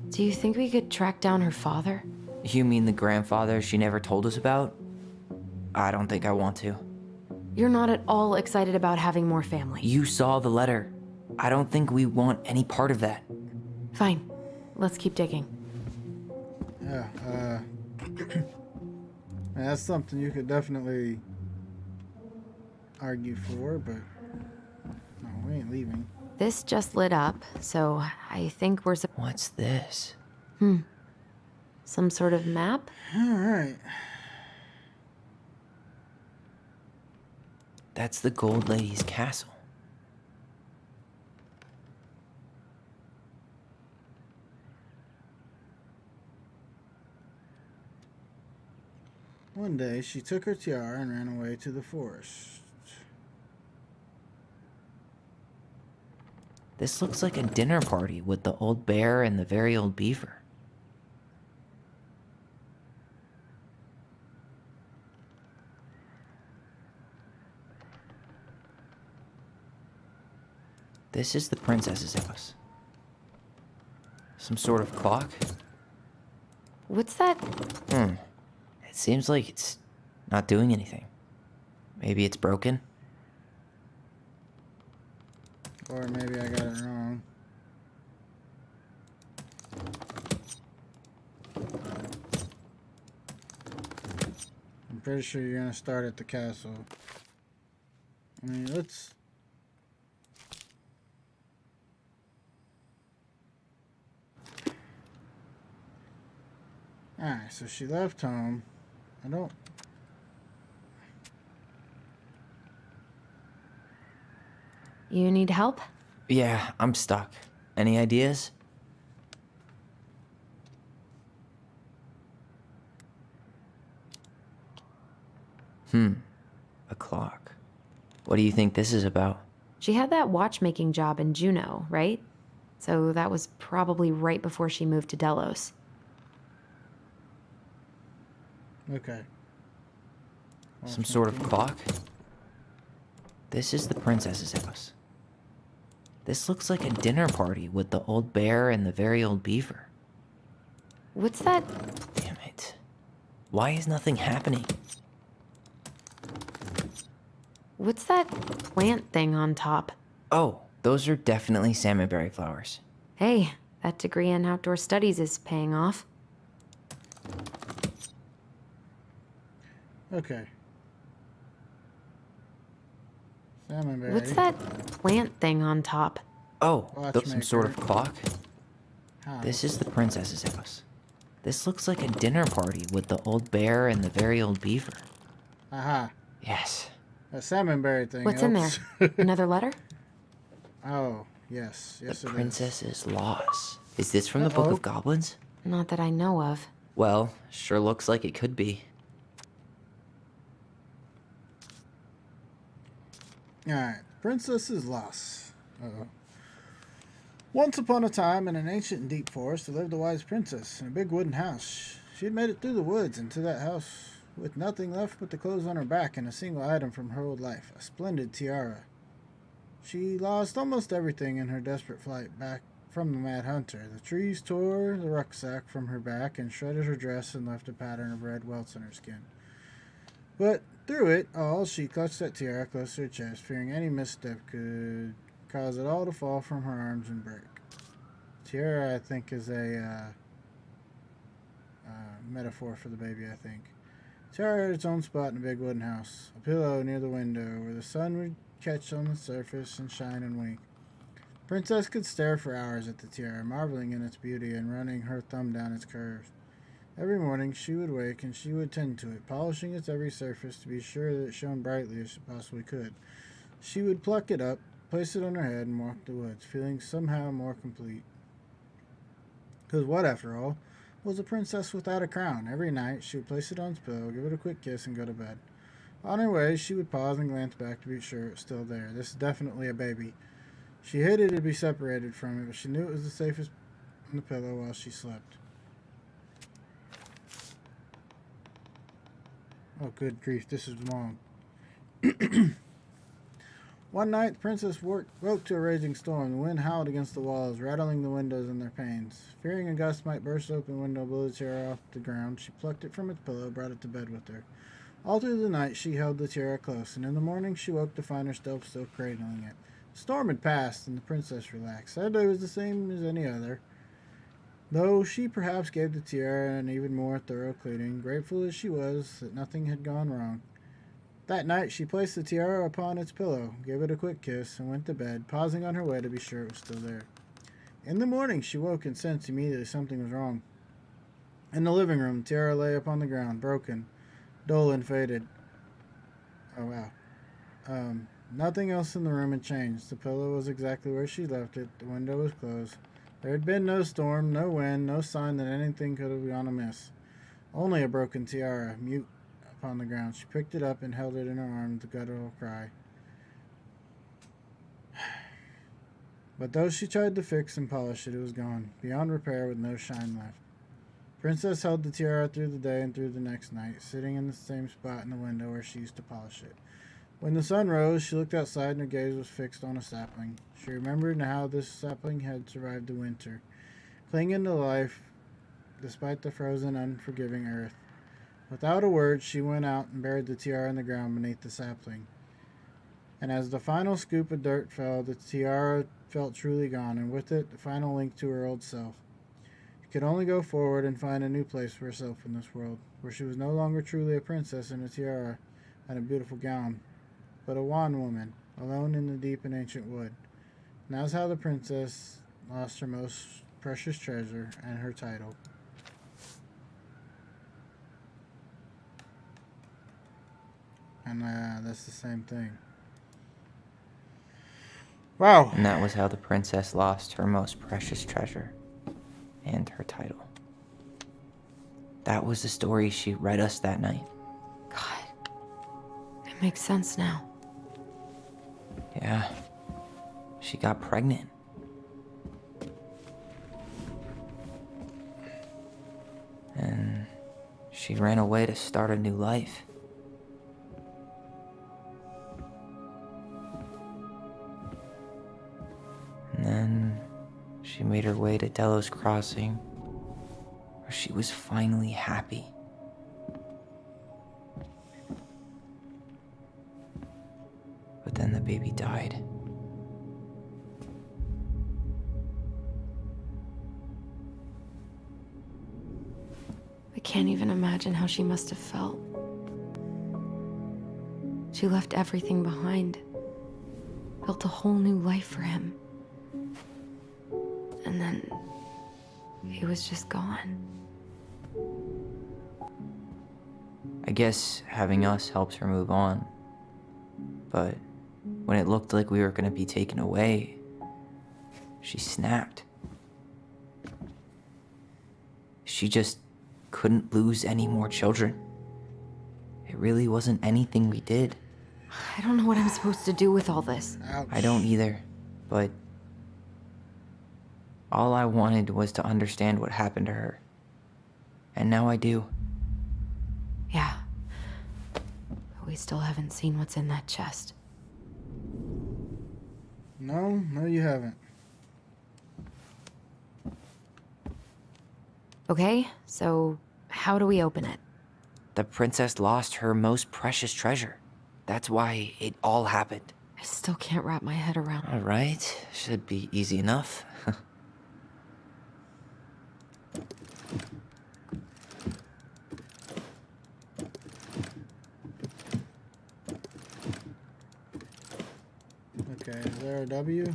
Do you think we could track down her father? You mean the grandfather she never told us about? I don't think I want to. You're not at all excited about having more family. You saw the letter. I don't think we want any part of that. Fine. Let's keep digging. Yeah, that's something you could definitely argue for, but no, we ain't leaving. This just lit up, so I think we're... What's this? Some sort of map? Alright. That's the Gold Lady's castle. One day, she took her tiara and ran away to the forest. This looks like a dinner party with the old bear and the very old beaver. This is the princess's house. Some sort of clock? What's that? It seems like it's not doing anything. Maybe it's broken? Or maybe I got it wrong. I'm pretty sure you're gonna start at the castle. I mean, let's... Alright, so she left home. I don't... You need help? Yeah, I'm stuck. Any ideas? A clock. What do you think this is about? She had that watchmaking job in Juneau, right? So that was probably right before she moved to Delos. Okay. Some sort of clock? This is the princess's house. This looks like a dinner party with the old bear and the very old beaver. What's that? Damn it. Why is nothing happening? What's that plant thing on top? Oh, those are definitely salmonberry flowers. Hey, that degree in outdoor studies is paying off. Okay. Salmonberry. What's that plant thing on top? Oh, some sort of clock? Huh. This is the princess's house. This looks like a dinner party with the old bear and the very old beaver. Aha. Yes. A salmonberry thing. What's in there? Another letter? Oh, yes. Yes, The it is. princess's loss. Is this from the Book of Goblins? Not that I know of. Well, sure looks like it could be. Alright, Princess's Loss. Uh-oh. Once upon a time, in an ancient and deep forest, there lived a wise princess in a big wooden house. She had made it through the woods into that house with nothing left but the clothes on her back and a single item from her old life, a splendid tiara. She lost almost everything in her desperate flight back from the Mad Hunter. The trees tore the rucksack from her back and shredded her dress and left a pattern of red welts on her skin. But through it all, she clutched that tiara close to her chest, fearing any misstep could cause it all to fall from her arms and break. Tiara, I think, is a metaphor for the baby, I think. Tiara had its own spot in the big wooden house, a pillow near the window where the sun would catch on the surface and shine and wink. Princess could stare for hours at the tiara, marveling in its beauty and running her thumb down its curves. Every morning she would wake and she would tend to it, polishing its every surface to be sure that it shone brightly as it possibly could. She would pluck it up, place it on her head, and walk the woods, feeling somehow more complete. Because what, after all, was a princess without a crown? Every night she would place it on its pillow, give it a quick kiss, and go to bed. On her way, she would pause and glance back to be sure it was still there. This is definitely a baby. She hated to be separated from it, but she knew it was the safest on the pillow while she slept. Oh, good grief, this is long. One night, the princess woke to a raging storm. The wind howled against the walls, rattling the windows in their panes. Fearing a gust might burst open the window and blow the tiara off the ground, she plucked it from its pillow, brought it to bed with her. All through the night, she held the tiara close, and in the morning she woke to find herself still cradling it. The storm had passed, and the princess relaxed. That day was the same as any other, though she perhaps gave the tiara an even more thorough cleaning, grateful as she was that nothing had gone wrong. That night, she placed the tiara upon its pillow, gave it a quick kiss, and went to bed, pausing on her way to be sure it was still there. In the morning, she woke and sensed immediately something was wrong. In the living room, the tiara lay upon the ground, broken, dull and faded. Oh, wow. Nothing else in the room had changed. The pillow was exactly where she left it. The window was closed. There had been no storm, no wind, no sign that anything could have gone amiss. Only a broken tiara, mute upon the ground. She picked it up and held it in her arms with a guttural cry. But though she tried to fix and polish it, it was gone, beyond repair, with no shine left. Princess held the tiara through the day and through the next night, sitting in the same spot in the window where she used to polish it. When the sun rose, she looked outside and her gaze was fixed on a sapling. She remembered how this sapling had survived the winter, clinging to life despite the frozen, unforgiving earth. Without a word, she went out and buried the tiara in the ground beneath the sapling. And as the final scoop of dirt fell, the tiara felt truly gone, and with it, the final link to her old self. She could only go forward and find a new place for herself in this world, where she was no longer truly a princess in a tiara and a beautiful gown, but a wan woman, alone in the deep and ancient wood. And that's how the princess lost her most precious treasure and her title. And that's the same thing. Wow. And that was how the princess lost her most precious treasure and her title. That was the story she read us that night. God, it makes sense now. Yeah, she got pregnant. And she ran away to start a new life. And then she made her way to Delos Crossing, where she was finally happy. But then the baby died. I can't even imagine how she must have felt. She left everything behind, built a whole new life for him. And then he was just gone. I guess having us helps her move on. But when it looked like we were gonna be taken away, she snapped. She just couldn't lose any more children. It really wasn't anything we did. I don't know what I'm supposed to do with all this. Ouch. I don't either, but all I wanted was to understand what happened to her. And now I do. Yeah. But we still haven't seen what's in that chest. No, you haven't. Okay, so how do we open it? The princess lost her most precious treasure. That's why it all happened. I still can't wrap my head around it. All right, should be easy enough. there a W?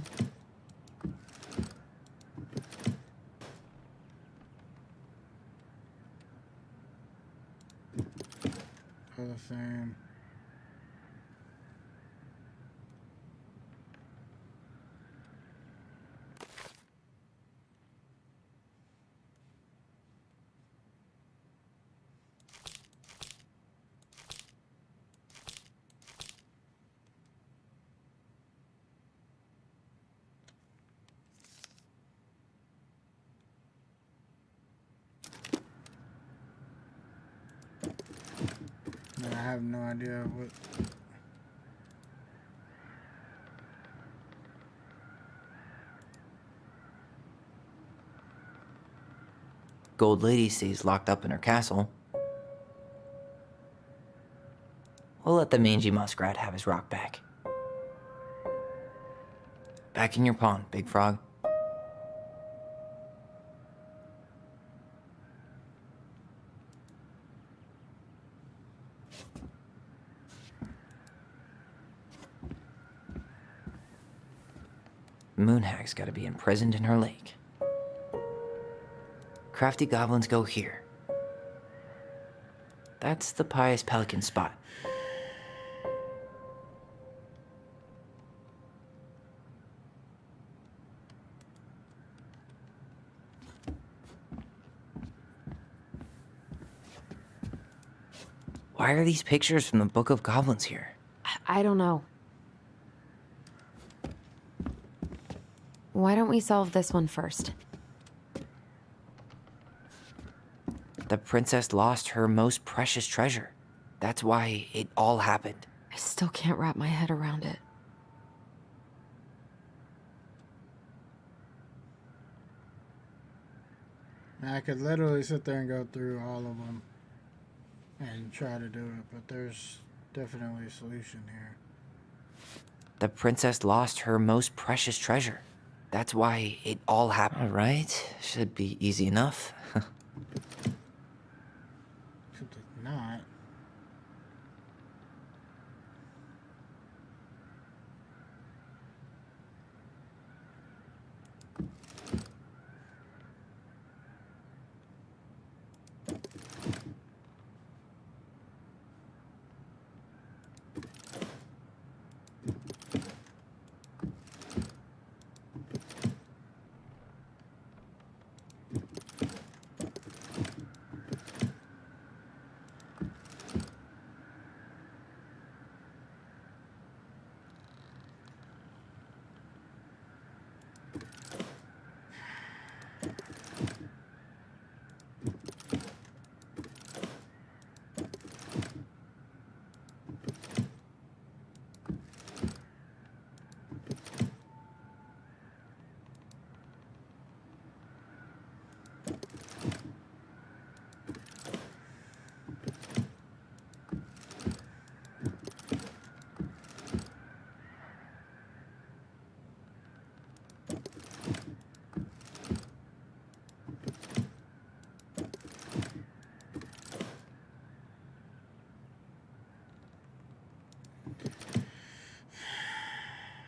Oh, the same. I have no idea what. Gold Lady stays locked up in her castle. We'll let the mangy muskrat have his rock back. Back in your pond, Big Frog. Moonhag's gotta be imprisoned in her lake. Crafty goblins go here. That's the Pious Pelican spot. Why are these pictures from the Book of Goblins here? I don't know. Why don't we solve this one first? The princess lost her most precious treasure. That's why it all happened. I still can't wrap my head around it. I could literally sit there and go through all of them and try to do it, but there's definitely a solution here. The princess lost her most precious treasure. That's why it all happened. All right, should be easy enough. Except it's not.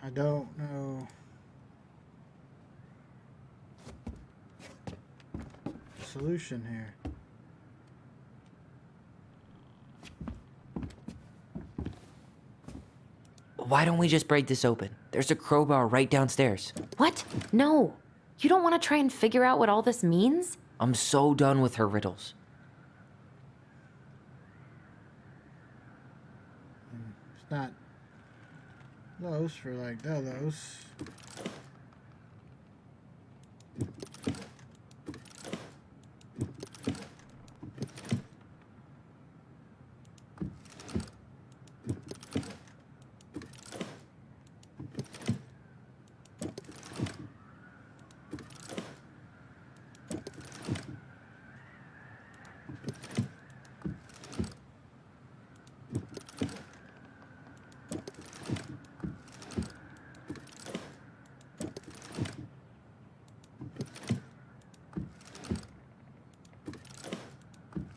I don't know. Solution here. Why don't we just break this open? There's a crowbar right downstairs. What? No. You don't want to try and figure out what all this means? I'm so done with her riddles. It's not Los for like Delos.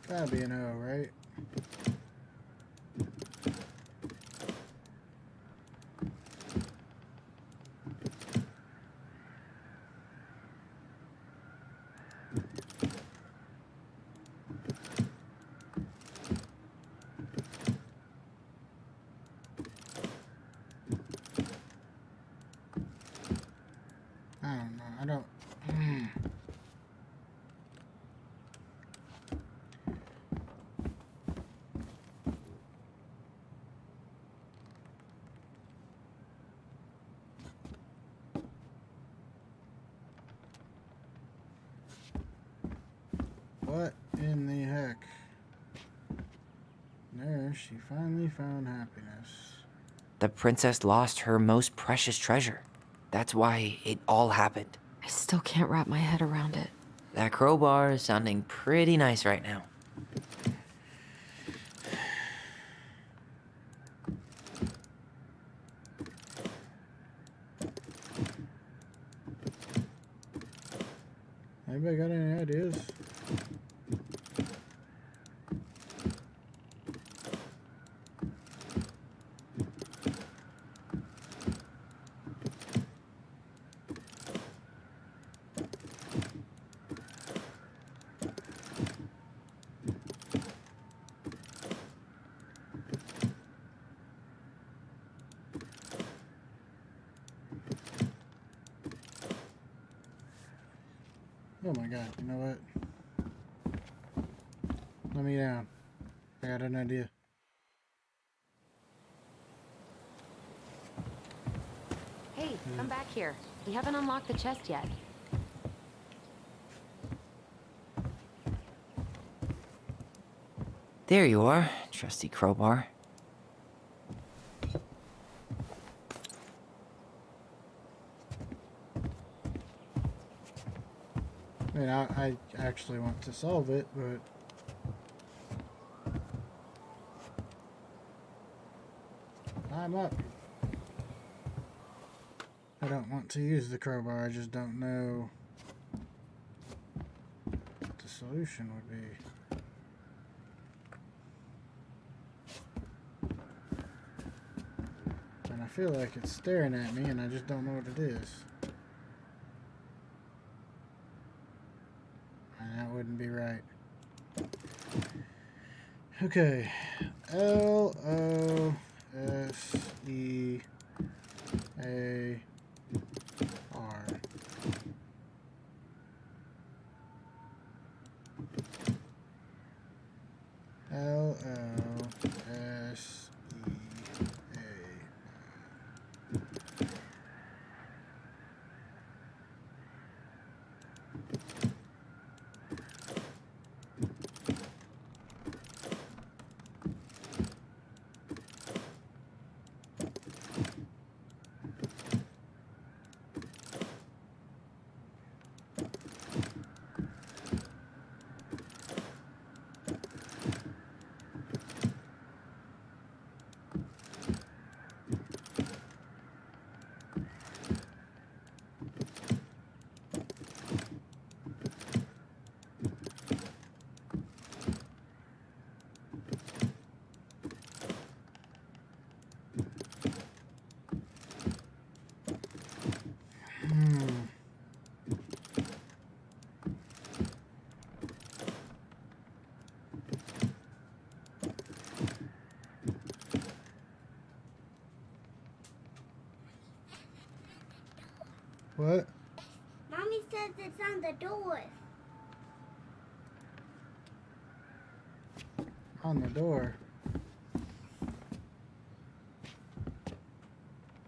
Gotta be an O, right? What in the heck? There, she finally found happiness. The princess lost her most precious treasure. That's why it all happened. I still can't wrap my head around it. That crowbar is sounding pretty nice right now. Anybody got any ideas? Oh my god, you know what? Let me down. I got an idea. Hey, come back here. We haven't unlocked the chest yet. There you are, trusty crowbar. I mean, I actually want to solve it, but... I'm up. I don't want to use the crowbar, I just don't know what the solution would be. And I feel like it's staring at me and I just don't know what it is. And that wouldn't be right. Okay. L-O-S-E-A-R. What? Mommy says it's on the door. On the door.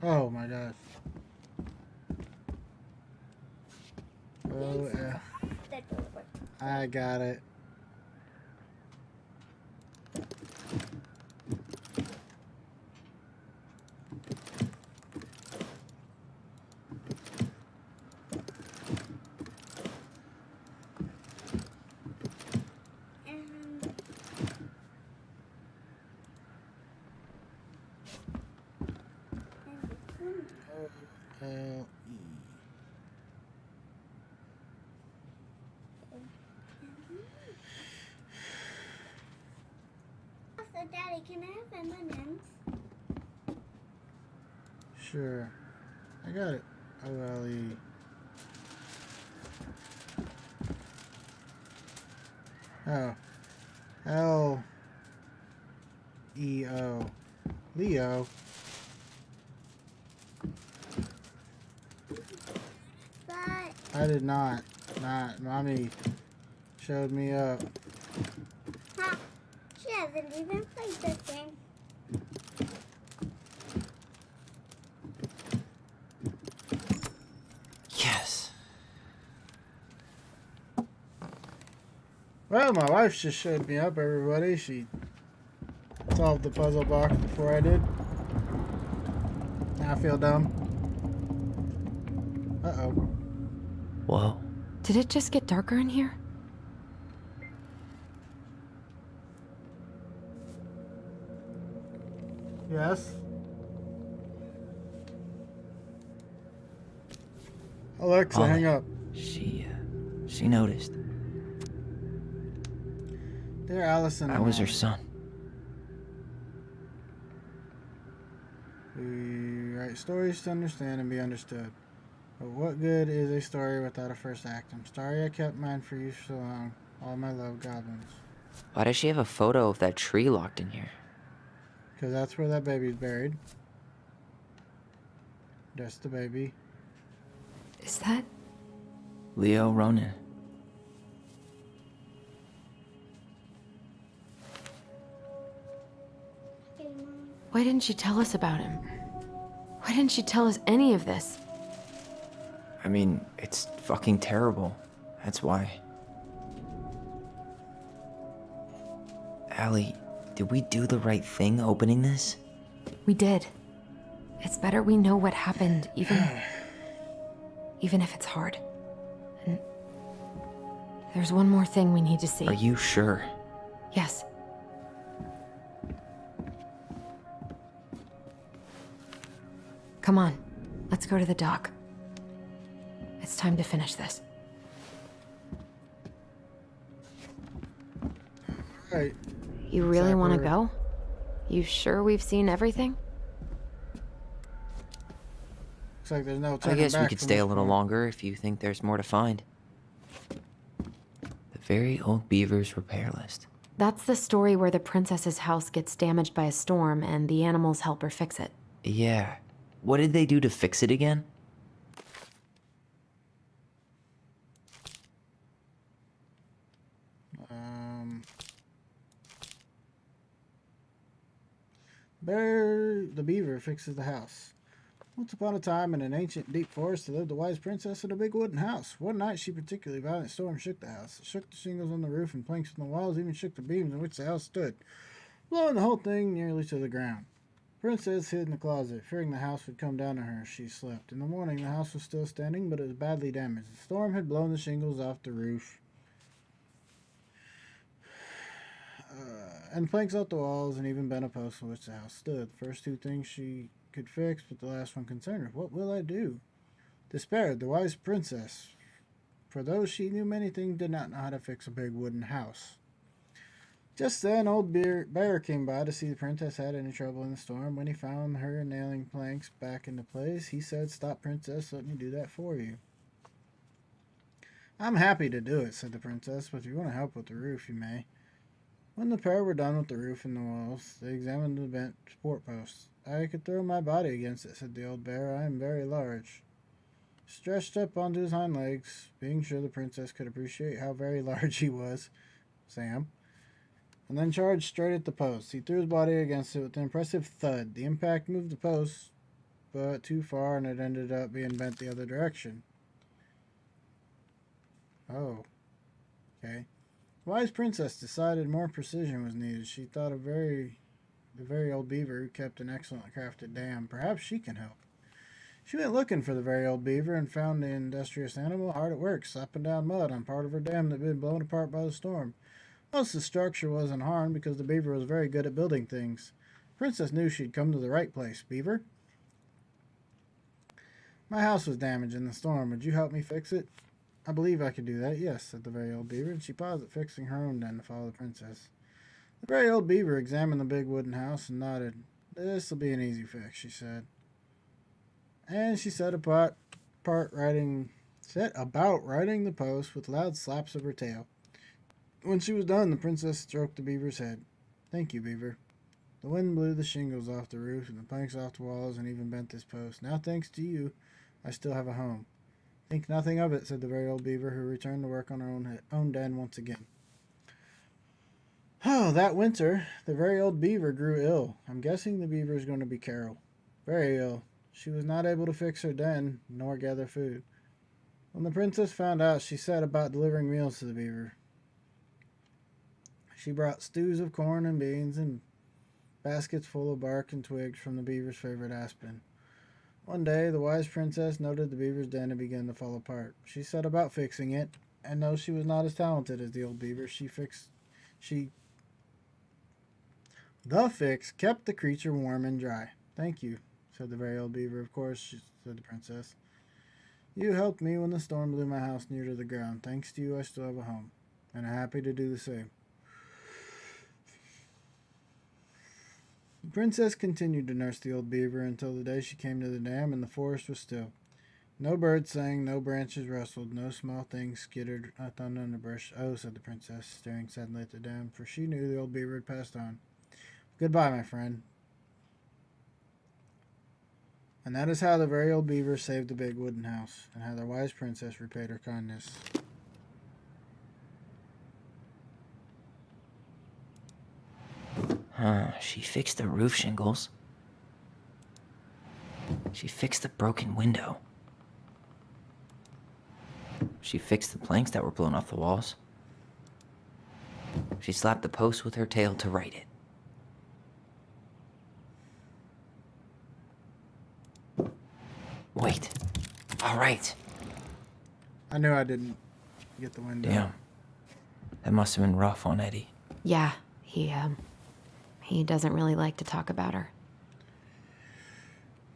Oh my gosh. Oh, yeah. The door. I got it. L-E. So, Daddy, can I have M&M's? Sure. I got it. O-L-E. Oh. L-E-O. Leo. But I did not. Mommy showed me up. huh, she hasn't even played this game. Yes. Well, my wife just showed me up, everybody. She solved the puzzle box before I did. Now I feel dumb. Uh-oh. Whoa. Did it just get darker in here? Yes. Alexa, Holly, hang up. She noticed. Dear Allison. I was her son. We write stories to understand and be understood. But what good is a story without a first act? I'm sorry I kept mine for you so long. All my love, Goblins. Why does she have a photo of that tree locked in here? Because that's where that baby's buried. Just the baby. Is that? Leo Ronan. Why didn't she tell us about him? Why didn't she tell us any of this? I mean, it's fucking terrible. That's why. Allie, did we do the right thing opening this? We did. It's better we know what happened, even if it's hard. And there's one more thing we need to see. Are you sure? Yes. Come on, let's go to the dock. It's time to finish this. Right. You really want to Sapper. go? You sure we've seen everything? Looks like there's no I turning guess we back could from stay this a little point. longer if you think there's more to find. The Very Old Beaver's repair list. That's the story where the princess's house gets damaged by a storm and the animals help her fix it. Yeah. What did they do to fix it again? Bear the Beaver fixes the house. Once upon a time, in an ancient deep forest, there lived a wise princess in a big wooden house. One night, she particularly violent storm shook the house. It shook the shingles on the roof and planks on the walls, even shook the beams on which the house stood, blowing the whole thing nearly to the ground. The princess hid in the closet, fearing the house would come down on her as she slept. In the morning, the house was still standing, but it was badly damaged. The storm had blown the shingles off the roof and planks off the walls, and even bent a post on which the house stood. The first two things she could fix, but the last one concerned her. What will I do? Despaired the wise princess, for though she knew many things, did not know how to fix a big wooden house. Just then, old Bear came by to see the princess had any trouble in the storm. When he found her nailing planks back into place, he said, "Stop, princess, let me do that for you." "I'm happy to do it," said the princess, "but if you want to help with the roof, you may." When the pair were done with the roof and the walls, they examined the bent support posts. "I could throw my body against it," said the old bear. "I am very large." Stretched up onto his hind legs, being sure the princess could appreciate how very large he was, Sam, and then charged straight at the post. He threw his body against it with an impressive thud. The impact moved the post, but too far, and it ended up being bent the other direction. Oh. Okay. The wise princess decided more precision was needed. She thought of the very old beaver who kept an excellent crafted dam. Perhaps she can help. She went looking for the very old beaver and found the industrious animal hard at work, slapping down mud on part of her dam that had been blown apart by the storm. Most of the structure wasn't harmed because the beaver was very good at building things. The princess knew she'd come to the right place. "Beaver, my house was damaged in the storm. Would you help me fix it?" "I believe I could do that, yes," said the very old beaver, and she paused at fixing her own den to follow the princess. The very old beaver examined the big wooden house and nodded. "This'll be an easy fix," she said. And she set about writing the post with loud slaps of her tail. When she was done, the princess stroked the beaver's head. "Thank you, beaver. The wind blew the shingles off the roof and the planks off the walls and even bent this post. Now, thanks to you, I still have a home." "Think nothing of it," said the very old beaver, who returned to work on her own den once again. Oh, that winter, the very old beaver grew ill. I'm guessing the beaver is going to be Carol. Very ill. She was not able to fix her den, nor gather food. When the princess found out, she set about delivering meals to the beaver. She brought stews of corn and beans and baskets full of bark and twigs from the beaver's favorite aspen. One day, the wise princess noted the beaver's den and began to fall apart. She set about fixing it, and though she was not as talented as the old beaver, the fix kept the creature warm and dry. Thank you, said the very old beaver. Of course, said the princess. You helped me when the storm blew my house near to the ground. Thanks to you, I still have a home, and I'm happy to do the same. The princess continued to nurse the old beaver until the day she came to the dam and the forest was still. No birds sang, no branches rustled, no small things skittered on the underbrush. Oh, said the princess, staring sadly at the dam, for she knew the old beaver had passed on. Goodbye, my friend. And that is how the very old beaver saved the big wooden house, and how the wise princess repaid her kindness. She fixed the roof shingles. She fixed the broken window. She fixed the planks that were blown off the walls. She slapped the post with her tail to right it. Wait. All right. I knew I didn't get the window. Damn. That must have been rough on Eddie. Yeah, he doesn't really like to talk about her.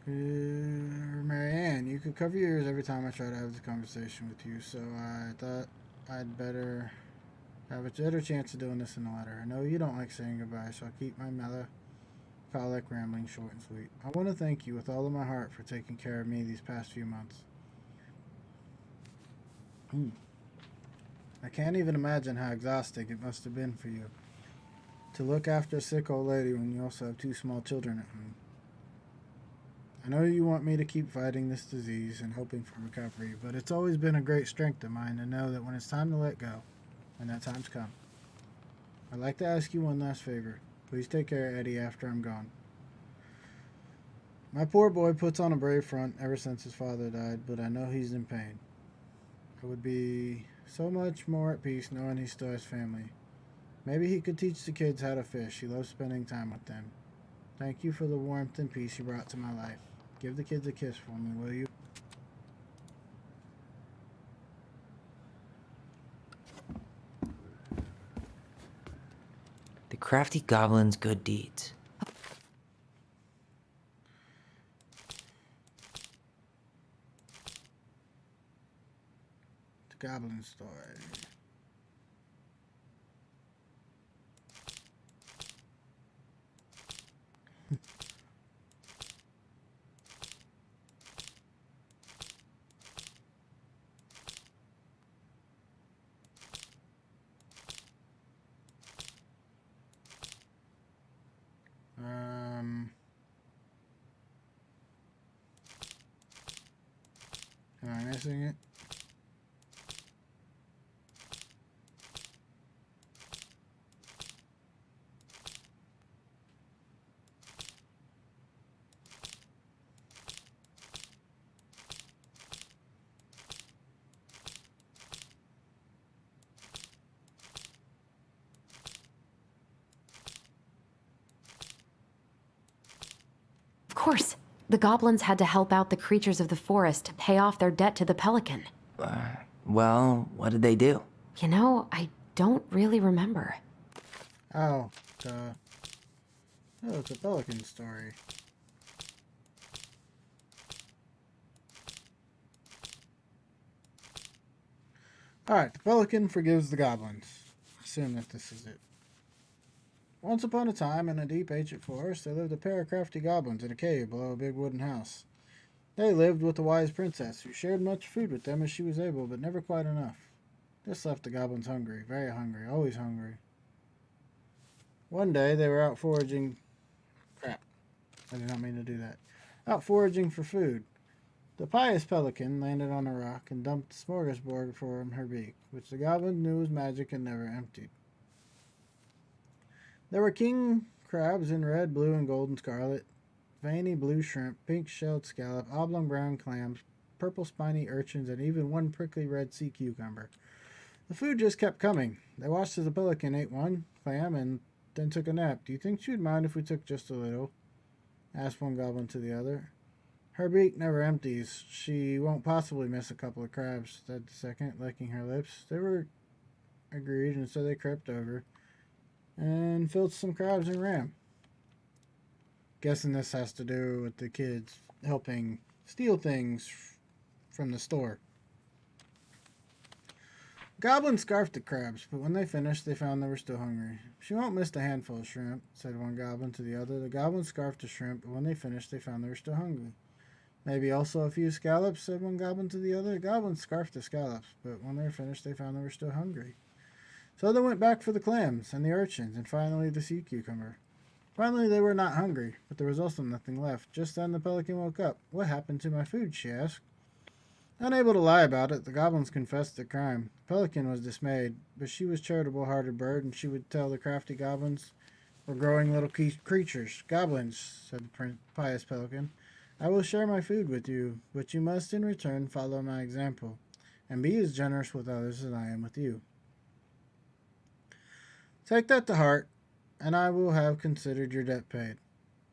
Marianne, you could cover your ears every time I try to have this conversation with you, so I thought I'd better have a better chance of doing this in the letter. I know you don't like saying goodbye, so I'll keep my melancholic rambling short and sweet. I want to thank you with all of my heart for taking care of me these past few months. I can't even imagine how exhausting it must have been for you to look after a sick old lady when you also have 2 small children at home. I know you want me to keep fighting this disease and hoping for recovery, but it's always been a great strength of mine to know that when it's time to let go, and that time's come. I'd like to ask you one last favor. Please take care of Eddie after I'm gone. My poor boy puts on a brave front ever since his father died, but I know he's in pain. I would be so much more at peace knowing he still has family. Maybe he could teach the kids how to fish. He loves spending time with them. Thank you for the warmth and peace you brought to my life. Give the kids a kiss for me, will you? The crafty goblin's good deeds. The goblin story. Am I missing it? Of course. The goblins had to help out the creatures of the forest to pay off their debt to the pelican. Well, what did they do? You know, I don't really remember. Oh, it's a pelican story. Alright, the pelican forgives the goblins. Assume that this is it. Once upon a time, in a deep ancient forest, there lived a pair of crafty goblins in a cave below a big wooden house. They lived with a wise princess, who shared much food with them as she was able, but never quite enough. This left the goblins hungry, very hungry, always hungry. One day, they were out foraging... Crap. I did not mean to do that. Out foraging for food. The pious pelican landed on a rock and dumped a smorgasbord from her beak, which the goblins knew was magic and never emptied. There were king crabs in red, blue, and gold and scarlet, veiny blue shrimp, pink shelled scallop, oblong brown clams, purple spiny urchins, and even one prickly red sea cucumber. The food just kept coming. They watched as the pelican ate one clam and then took a nap. Do you think she'd mind if we took just a little? Asked one goblin to the other. Her beak never empties. She won't possibly miss a couple of crabs, said the second, licking her lips. They were agreed, and so they crept over and filled some crabs and ran. Guessing this has to do with the kids helping steal things from the store. Goblin scarfed the crabs, but when they finished, they found they were still hungry. She won't miss a handful of shrimp, said one goblin to the other. The goblin scarfed the shrimp, but when they finished, they found they were still hungry. Maybe also a few scallops, said one goblin to the other. The goblin scarfed the scallops, but when they were finished, they found they were still hungry. So they went back for the clams and the urchins, and finally the sea cucumber. Finally, they were not hungry, but there was also nothing left. Just then the pelican woke up. What happened to my food, she asked. Unable to lie about it, the goblins confessed the crime. The pelican was dismayed, but she was a charitable-hearted bird, and she would tell the crafty goblins were growing little creatures. Goblins, said the pious pelican, I will share my food with you, but you must in return follow my example, and be as generous with others as I am with you. Take that to heart, and I will have considered your debt paid.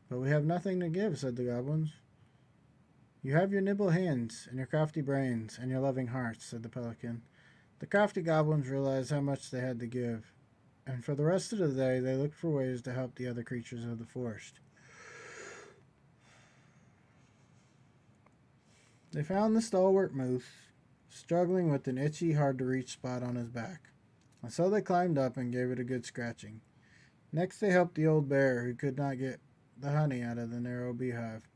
But we have nothing to give, said the goblins. You have your nimble hands, and your crafty brains, and your loving hearts, said the pelican. The crafty goblins realized how much they had to give, and for the rest of the day they looked for ways to help the other creatures of the forest. They found the stalwart moose, struggling with an itchy, hard-to-reach spot on his back, and so they climbed up and gave it a good scratching. Next they helped the old bear, who could not get the honey out of the narrow beehive.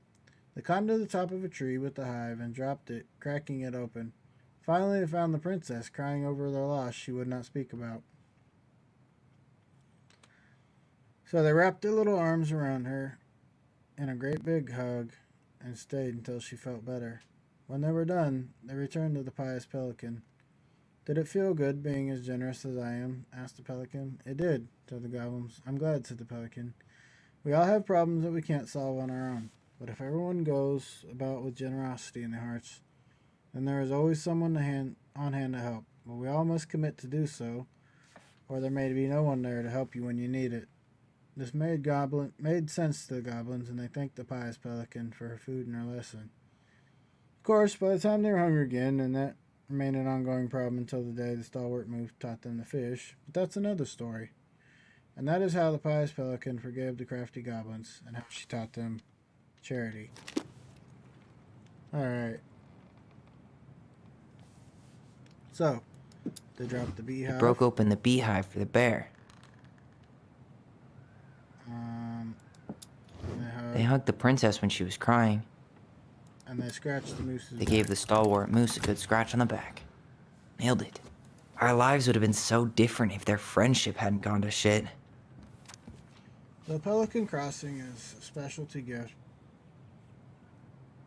They climbed to the top of a tree with the hive and dropped it, cracking it open. Finally they found the princess, crying over their loss she would not speak about. So they wrapped their little arms around her in a great big hug and stayed until she felt better. When they were done, they returned to the pious pelican. Did it feel good being as generous as I am? Asked the pelican. It did, said the goblins. I'm glad, said the pelican. We all have problems that we can't solve on our own. But if everyone goes about with generosity in their hearts, then there is always someone on hand to help. But we all must commit to do so, or there may be no one there to help you when you need it. This made sense to the goblins, and they thanked the pious pelican for her food and her lesson. Of course, by the time they were hungry again, and that remained an ongoing problem until the day the stalwart moose taught them to fish, but that's another story. And that is how the pious pelican forgave the crafty goblins, and how she taught them charity. Alright. So, they dropped the beehive. They broke open the beehive for the bear. They hugged the princess when she was crying. And they scratched the moose's They back. gave the stalwart moose a good scratch on the back. Nailed it. Our lives would have been so different if their friendship hadn't gone to shit. The Pelican Crossing is a specialty gift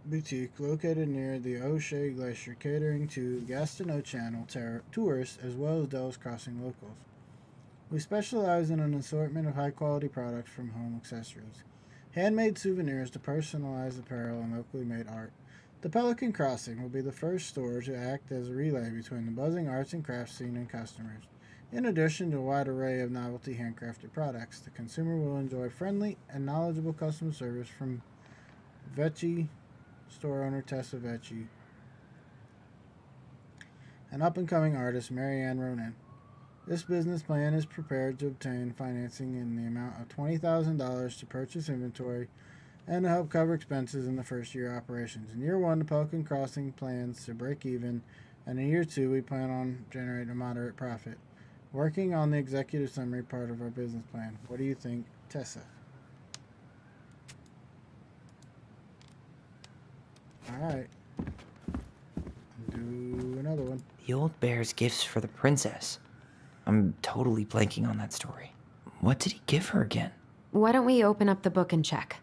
boutique located near the O'Shea Glacier, catering to Gastineau Channel tourists as well as Delos Crossing locals. We specialize in an assortment of high-quality products from home accessories, handmade souvenirs to personalized apparel and locally made art. The Pelican Crossing will be the first store to act as a relay between the buzzing arts and crafts scene and customers. In addition to a wide array of novelty handcrafted products, the consumer will enjoy friendly and knowledgeable customer service from Vecchi store owner Tessa Vecchi and up-and-coming artist Marianne Ronan. This business plan is prepared to obtain financing in the amount of $20,000 to purchase inventory and to help cover expenses in the first year of operations. In year one, the Pelican Crossing plans to break even, and in year two, we plan on generating a moderate profit. Working on the executive summary part of our business plan. What do you think, Tessa? Alright. Do another one. The old bear's gifts for the princess. I'm totally blanking on that story. What did he give her again? Why don't we open up the book and check?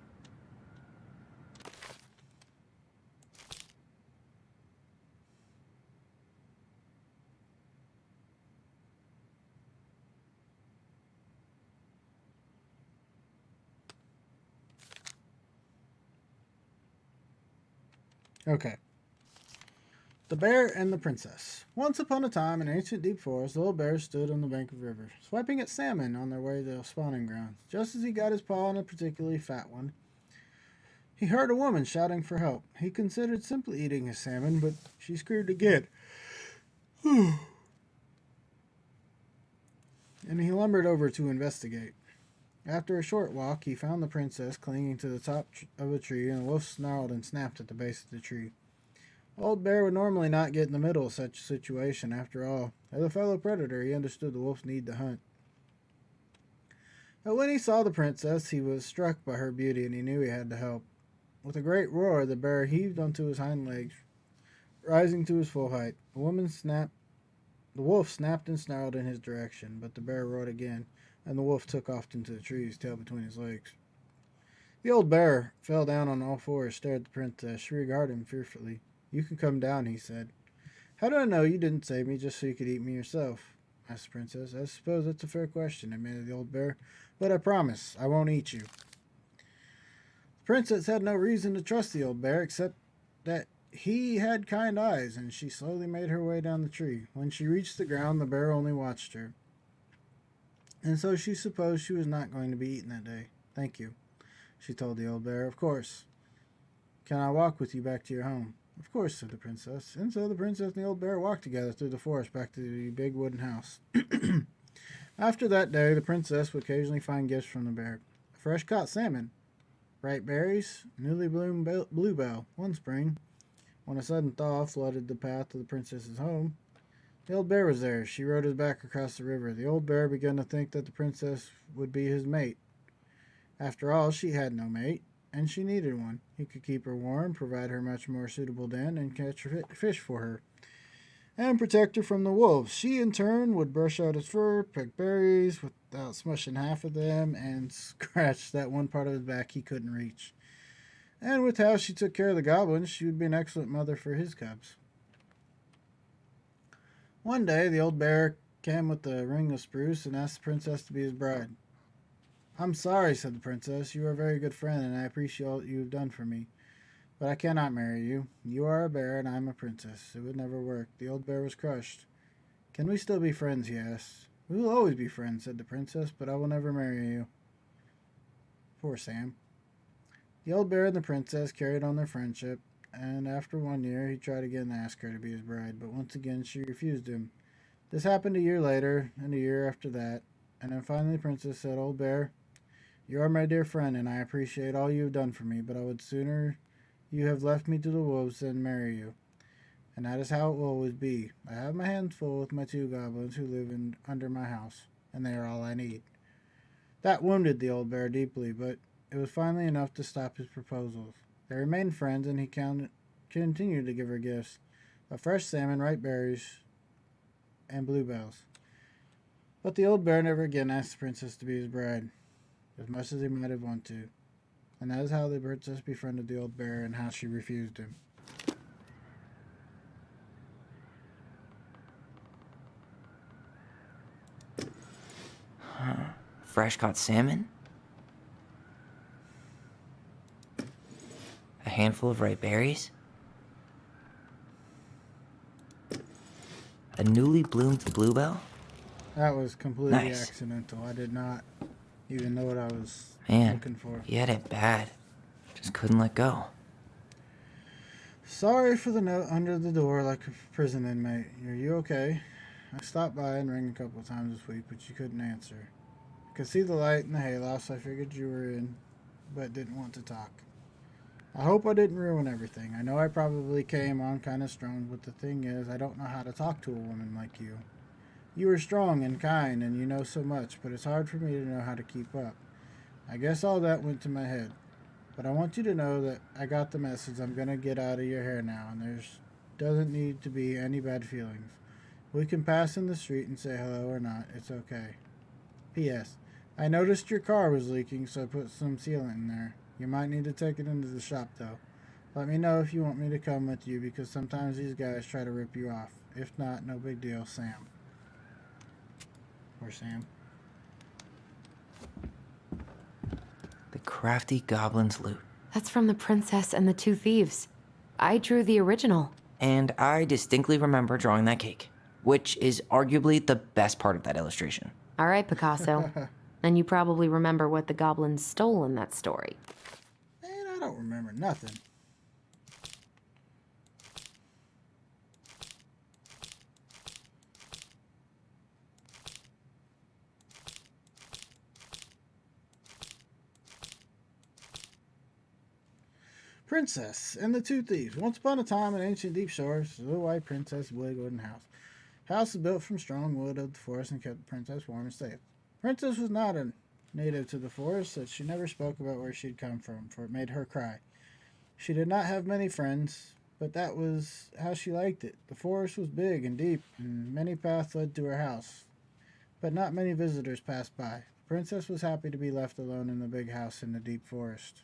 Okay. The Bear and the Princess. Once upon a time, in ancient deep forest, the old bear stood on the bank of a river, swiping at salmon on their way to spawning grounds. Just as he got his paw on a particularly fat one, he heard a woman shouting for help. He considered simply eating his salmon, but she screamed again. And he lumbered over to investigate. After a short walk, he found the princess clinging to the top of a tree, and the wolf snarled and snapped at the base of the tree. Old Bear would normally not get in the middle of such a situation. After all, as a fellow predator, he understood the wolf's need to hunt. But when he saw the princess, he was struck by her beauty, and he knew he had to help. With a great roar, the bear heaved onto his hind legs, rising to his full height. The wolf snapped and snarled in his direction, but the bear roared again, and the wolf took off into the trees, tail between his legs. The old bear fell down on all fours, stared at the princess. She regarded him fearfully. "You can come down," he said. "How do I know you didn't save me just so you could eat me yourself?" asked the princess. "I suppose that's a fair question," admitted the old bear, "but I promise I won't eat you." The princess had no reason to trust the old bear except that he had kind eyes, and she slowly made her way down the tree. When she reached the ground, the bear only watched her, and so she supposed she was not going to be eaten that day. "Thank you," she told the old bear. "Of course. Can I walk with you back to your home?" "Of course," said the princess. And so the princess and the old bear walked together through the forest back to the big wooden house. After that day, the princess would occasionally find gifts from the bear. Fresh caught salmon, ripe berries, newly bloomed bluebell. One spring, when a sudden thaw flooded the path to the princess's home, the old bear was there. She rode his back across the river. The old bear began to think that the princess would be his mate. After all, she had no mate, and she needed one. He could keep her warm, provide her much more suitable den, and catch fish for her, and protect her from the wolves. She, in turn, would brush out his fur, pick berries without smushing half of them, and scratch that one part of his back he couldn't reach. And with how she took care of the goblins, she would be an excellent mother for his cubs. One day, the old bear came with a ring of spruce and asked the princess to be his bride. "I'm sorry," said the princess. "You are a very good friend, and I appreciate all you have done for me. But I cannot marry you. You are a bear, and I am a princess. It would never work." The old bear was crushed. "Can we still be friends?" he asked. "We will always be friends," said the princess, "but I will never marry you." Poor Sam. The old bear and the princess carried on their friendship, and after 1 year, he tried again to ask her to be his bride, but once again she refused him. This happened a year later, and a year after that, and then finally the princess said, "Old bear, you are my dear friend, and I appreciate all you have done for me, but I would sooner you have left me to the wolves than marry you. And that is how it will always be. I have my hands full with my 2 goblins who live under my house, and they are all I need." That wounded the old bear deeply, but it was finally enough to stop his proposals. They remained friends, and he continued to give her gifts of fresh salmon, ripe berries, and bluebells. But the old bear never again asked the princess to be his bride, as much as he might have wanted to. And that is how the princess befriended the old bear and how she refused him. Fresh caught salmon? A handful of ripe berries? A newly bloomed bluebell? That was completely Nice. accidental. I did not even know what I was Man, looking for. he had it bad. Just couldn't let go. "Sorry for the note under the door like a prison inmate. Are you okay? I stopped by and rang a couple of times this week, but you couldn't answer. I could see the light in the hayloft, so I figured you were in, but didn't want to talk. I hope I didn't ruin everything. I know I probably came on kind of strong, but the thing is, I don't know how to talk to a woman like you. You are strong and kind, and you know so much, but it's hard for me to know how to keep up. I guess all that went to my head. But I want you to know that I got the message. I'm going to get out of your hair now, and there's doesn't need to be any bad feelings. We can pass in the street and say hello or not. It's okay. P.S. I noticed your car was leaking, so I put some sealant in there. You might need to take it into the shop, though. Let me know if you want me to come with you, because sometimes these guys try to rip you off. If not, no big deal, Sam." Poor Sam. The crafty goblin's loot. That's from The Princess and the Two Thieves. I drew the original. and I distinctly remember drawing that cake, which is arguably the best part of that illustration. All right, Picasso. And you probably remember what the goblins stole in that story. Man, I don't remember nothing. Princess and the Two Thieves. Once upon a time in ancient deep shores, the white princess lived in a house. House was built from strong wood of the forest and kept the princess warm and safe. Princess was not a native to the forest, so she never spoke about where she'd come from, for it made her cry. She did not have many friends, but that was how she liked it. The forest was big and deep, and many paths led to her house, but not many visitors passed by. The princess was happy to be left alone in the big house in the deep forest.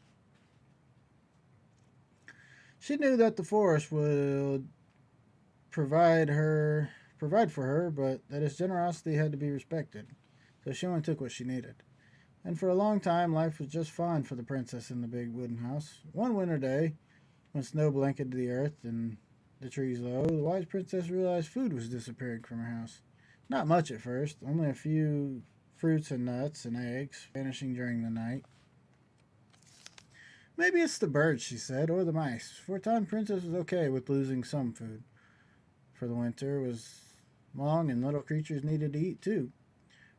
She knew that the forest would provide for her, but that its generosity had to be respected, so she only took what she needed. And for a long time, life was just fine for the princess in the big wooden house. One winter day, when snow blanketed the earth and the trees low, the wise princess realized food was disappearing from her house. Not much at first, only a few fruits and nuts and eggs vanishing during the night. Maybe it's the birds, she said, or the mice. For a time, Princess was okay with losing some food, for the winter was long and little creatures needed to eat too.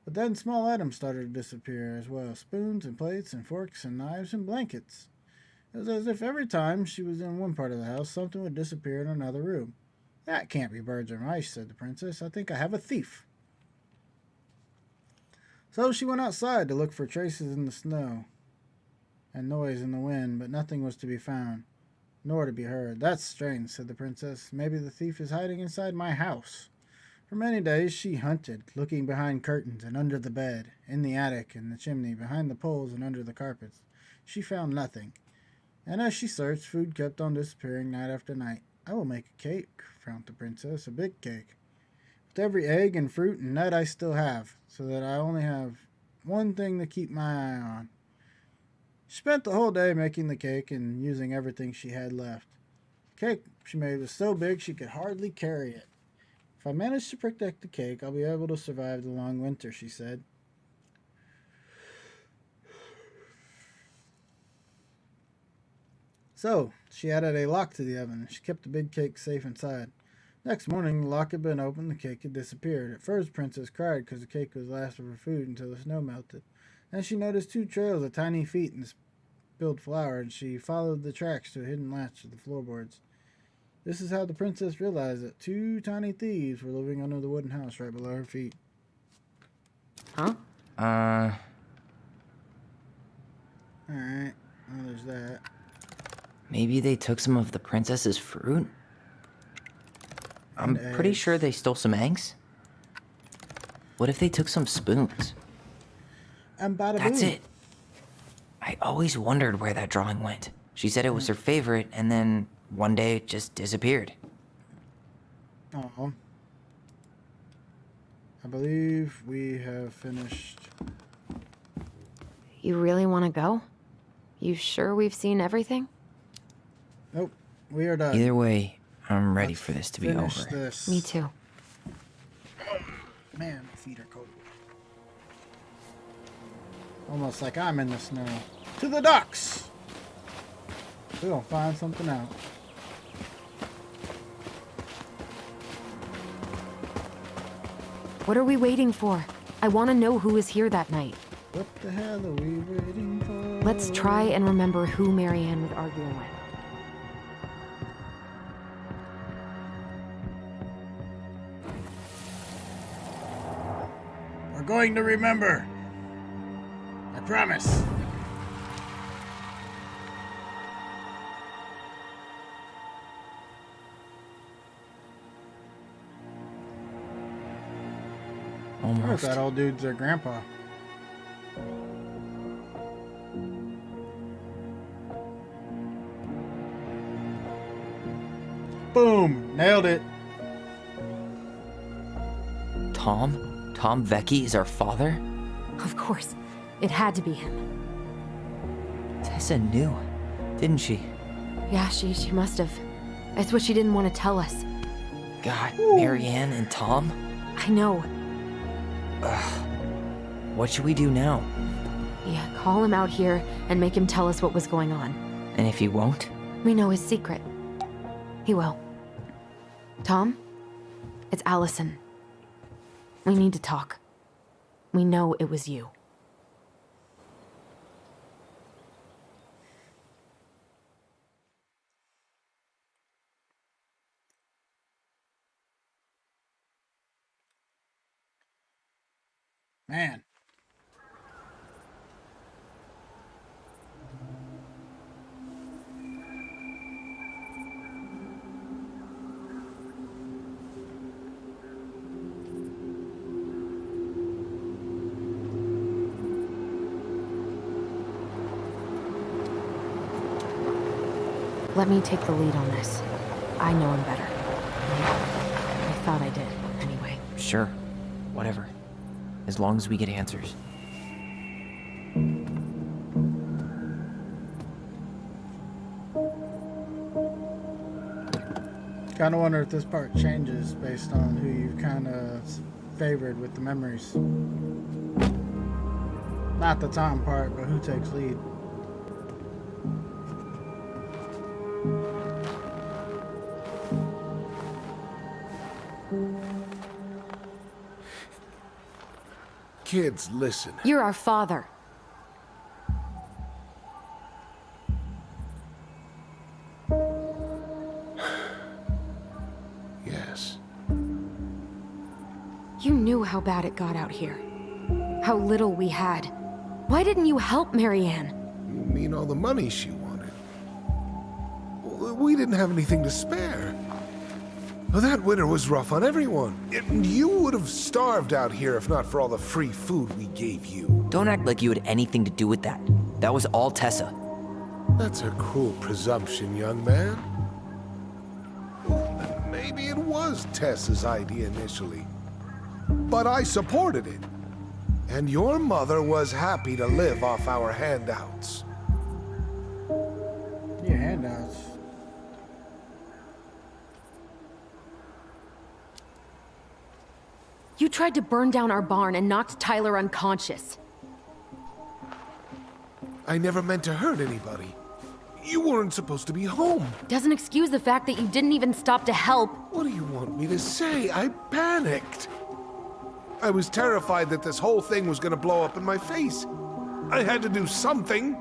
But then small items started to disappear as well, spoons and plates and forks and knives and blankets. It was as if every time she was in one part of the house, something would disappear in another room. That can't be birds or mice, said the princess. I think I have a thief. So she went outside to look for traces in the snow and noise in the wind, but nothing was to be found, nor to be heard. That's strange, said the princess. Maybe the thief is hiding inside my house. For many days she hunted, looking behind curtains and under the bed, in the attic and the chimney, behind the poles and under the carpets. She found nothing. And as she searched, food kept on disappearing night after night. I will make a cake, frowned the princess, a big cake, with every egg and fruit and nut I still have, so that I only have one thing to keep my eye on. She spent the whole day making the cake and using everything she had left. The cake she made was so big she could hardly carry it. If I manage to protect the cake, I'll be able to survive the long winter, she said. So, she added a lock to the oven. She kept the big cake safe inside. Next morning, the lock had been opened, the cake had disappeared. At first, Princess cried because the cake was last of her food until the snow melted. Then she noticed 2 trails of tiny feet and spilled flour, and she followed the tracks to a hidden latch to the floorboards. This is how the princess realized that 2 tiny thieves were living under the wooden house right below her feet. Huh? Alright, well, there's that. Maybe they took some of the princess's fruit? I'm pretty sure they stole some eggs. What if they took some spoons? And bada That's boom. it. I always wondered where that drawing went. She said it was her favorite, and then one day it just disappeared. Oh. I believe we have finished. You really want to go? You sure we've seen everything? Nope, we are done. Either way, I'm ready for this to be over. Finish this. Me too. Man, my feet are cold. Almost like I'm in the snow. To the docks! We're gonna find something out. What are we waiting for? I want to know who was here that night. What the hell are we waiting for? Let's try and remember who Marianne was arguing with. We're going to remember. I promise. I wonder if that old dude's their grandpa. Boom! Nailed it. Tom? Tom Vecchi is our father? Of course. It had to be him. Tessa knew, didn't she? Yeah, she must have. It's what she didn't want to tell us. God, Marianne and Tom? I know. What should we do now? Yeah, call him out here and make him tell us what was going on. And if he won't? We know his secret. He will. Tom? It's Allison. We need to talk. We know it was you. Man. Let me take the lead on this. I know him better. I thought I did, anyway. Sure. Whatever. As long as we get answers. Kinda wonder if this part changes based on who you kinda favored with the memories. Not the Tom part, but who takes lead. Kids, listen. You're our father. Yes. You knew how bad it got out here. How little we had. Why didn't you help Marianne? You mean all the money she wanted? We didn't have anything to spare. Well, that winter was rough on everyone. You would have starved out here if not for all the free food we gave you. Don't act like you had anything to do with that. That was all Tessa. That's a cruel presumption, young man. Maybe it was Tessa's idea initially. But I supported it. And your mother was happy to live off our handouts. Yeah, handouts. You tried to burn down our barn and knocked Tyler unconscious. I never meant to hurt anybody. You weren't supposed to be home. Doesn't excuse the fact that you didn't even stop to help. What do you want me to say? I panicked. I was terrified that this whole thing was gonna blow up in my face. I had to do something.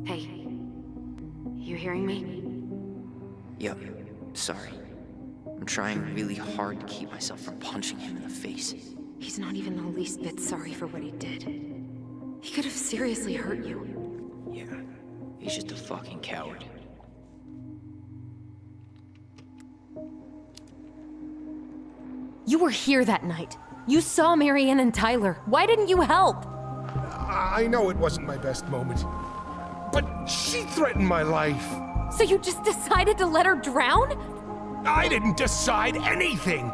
Hey, you hearing me? Yep. Sorry. I'm trying really hard to keep myself from punching him in the face. He's not even the least bit sorry for what he did. He could have seriously hurt you. Yeah. He's just a fucking coward. You were here that night. You saw Marianne and Tyler. Why didn't you help? I know it wasn't my best moment, but she threatened my life. So you just decided to let her drown? I didn't decide anything.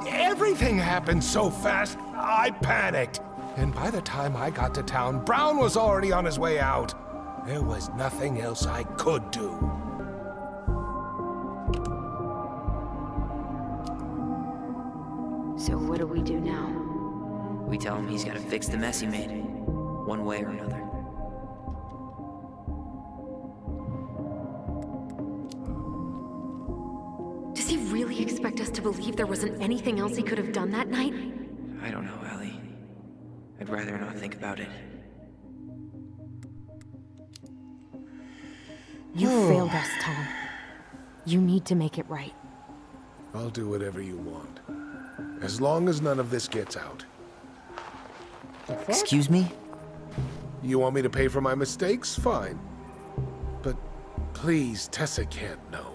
Everything happened so fast, I panicked. And by the time I got to town, Brown was already on his way out. There was nothing else I could do. So what do we do now? We tell him he's gotta fix the mess he made. One way or another. Does he really expect us to believe there wasn't anything else he could have done that night? I don't know, Ellie. I'd rather not think about it. You failed us, Tom. You need to make it right. I'll do whatever you want. As long as none of this gets out. Excuse me? You want me to pay for my mistakes? Fine. But please, Tessa can't know.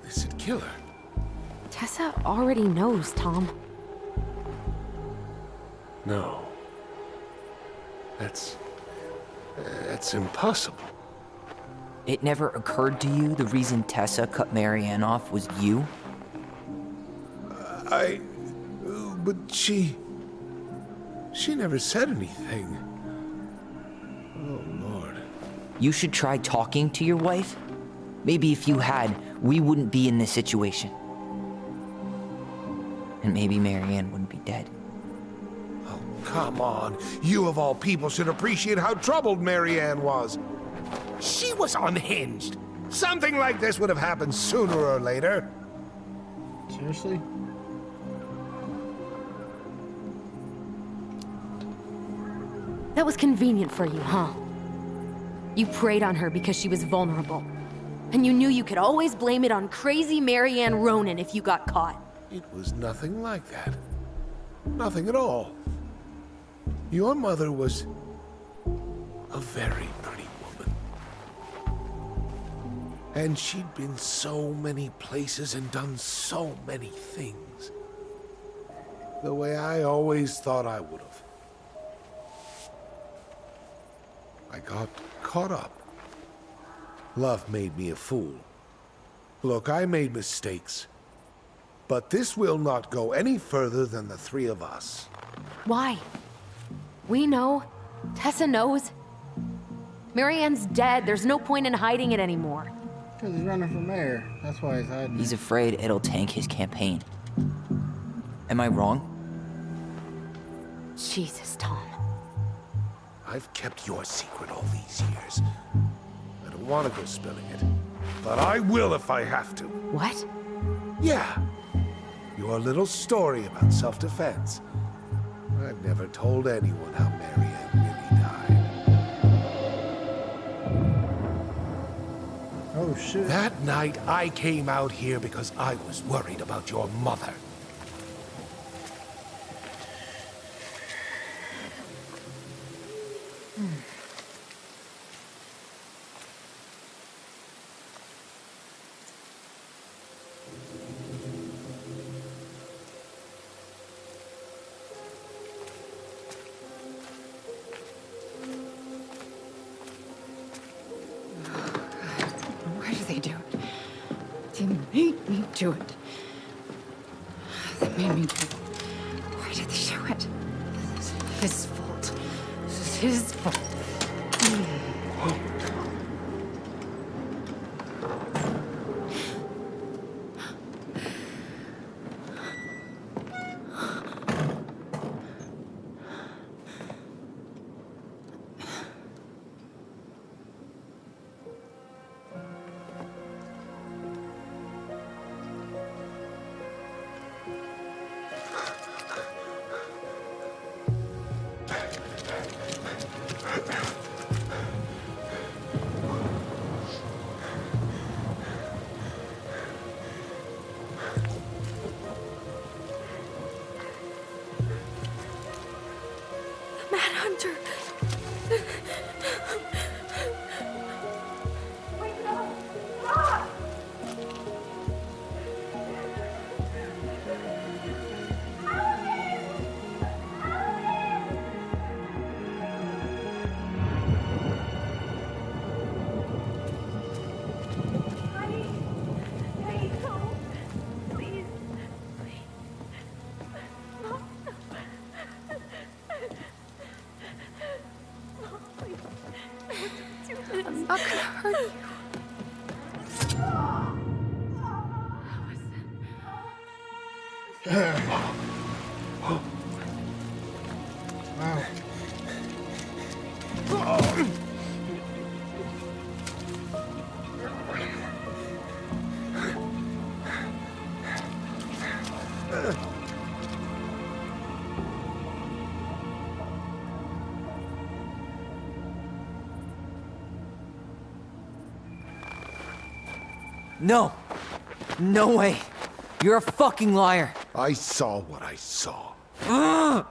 This'd kill her. Tessa already knows, Tom. No. That's impossible. It never occurred to you the reason Tessa cut Marianne off was you? But she never said anything. Oh, Lord. You should try talking to your wife. Maybe if you had, we wouldn't be in this situation. And maybe Marianne wouldn't be dead. Oh, come on. You of all people should appreciate how troubled Marianne was. She was unhinged. Something like this would have happened sooner or later. Seriously? That was convenient for you, huh? You preyed on her because she was vulnerable. And you knew you could always blame it on crazy Marianne Ronan if you got caught. It was nothing like that. Nothing at all. Your mother was a very pretty woman. And she'd been so many places and done so many things. The way I always thought I would have. I got caught up. Love made me a fool. Look, I made mistakes. But this will not go any further than the three of us. Why? We know. Tessa knows. Marianne's dead. There's no point in hiding it anymore. Because he's running for mayor. That's why he's hiding. He's afraid it'll tank his campaign. Am I wrong? Jesus, Tom. I've kept your secret all these years. I don't want to go spilling it. But I will if I have to. What? Yeah. Your little story about self-defense. I've never told anyone how Marianne really died. Oh, shit. That night, I came out here because I was worried about your mother. Why do they do it? They made me do it. They made me do it. Why did they do it? This is his fault. This is his fault. Manhunter! I'm not gonna hurt you. Wow. No. No way. You're a fucking liar. I saw what I saw. Ugh!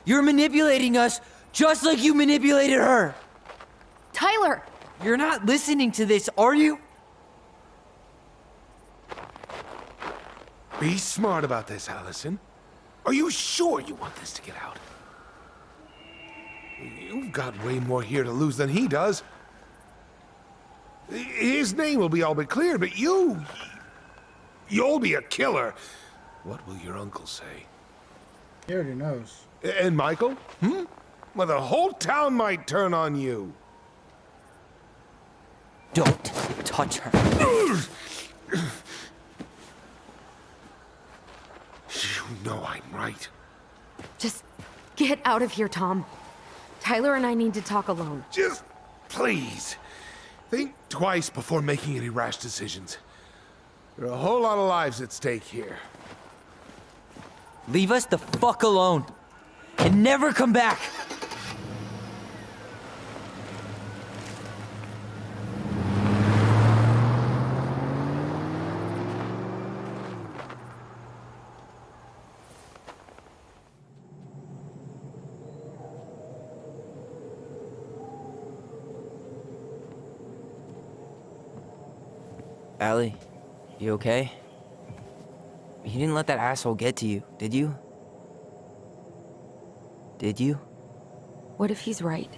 You're manipulating us just like you manipulated her. Tyler! You're not listening to this, are you? Be smart about this, Allison. Are you sure you want this to get out? You've got way more here to lose than he does. His name will be all but cleared, but you'll be a killer. What will your uncle say? He already knows. And Michael? Well, the whole town might turn on you. Don't touch her. You know I'm right. Just get out of here, Tom. Tyler and I need to talk alone. Just please, think twice before making any rash decisions. There are a whole lot of lives at stake here. Leave us the fuck alone. And never come back. Allie, you okay? You didn't let that asshole get to you, did you? Did you? What if he's right?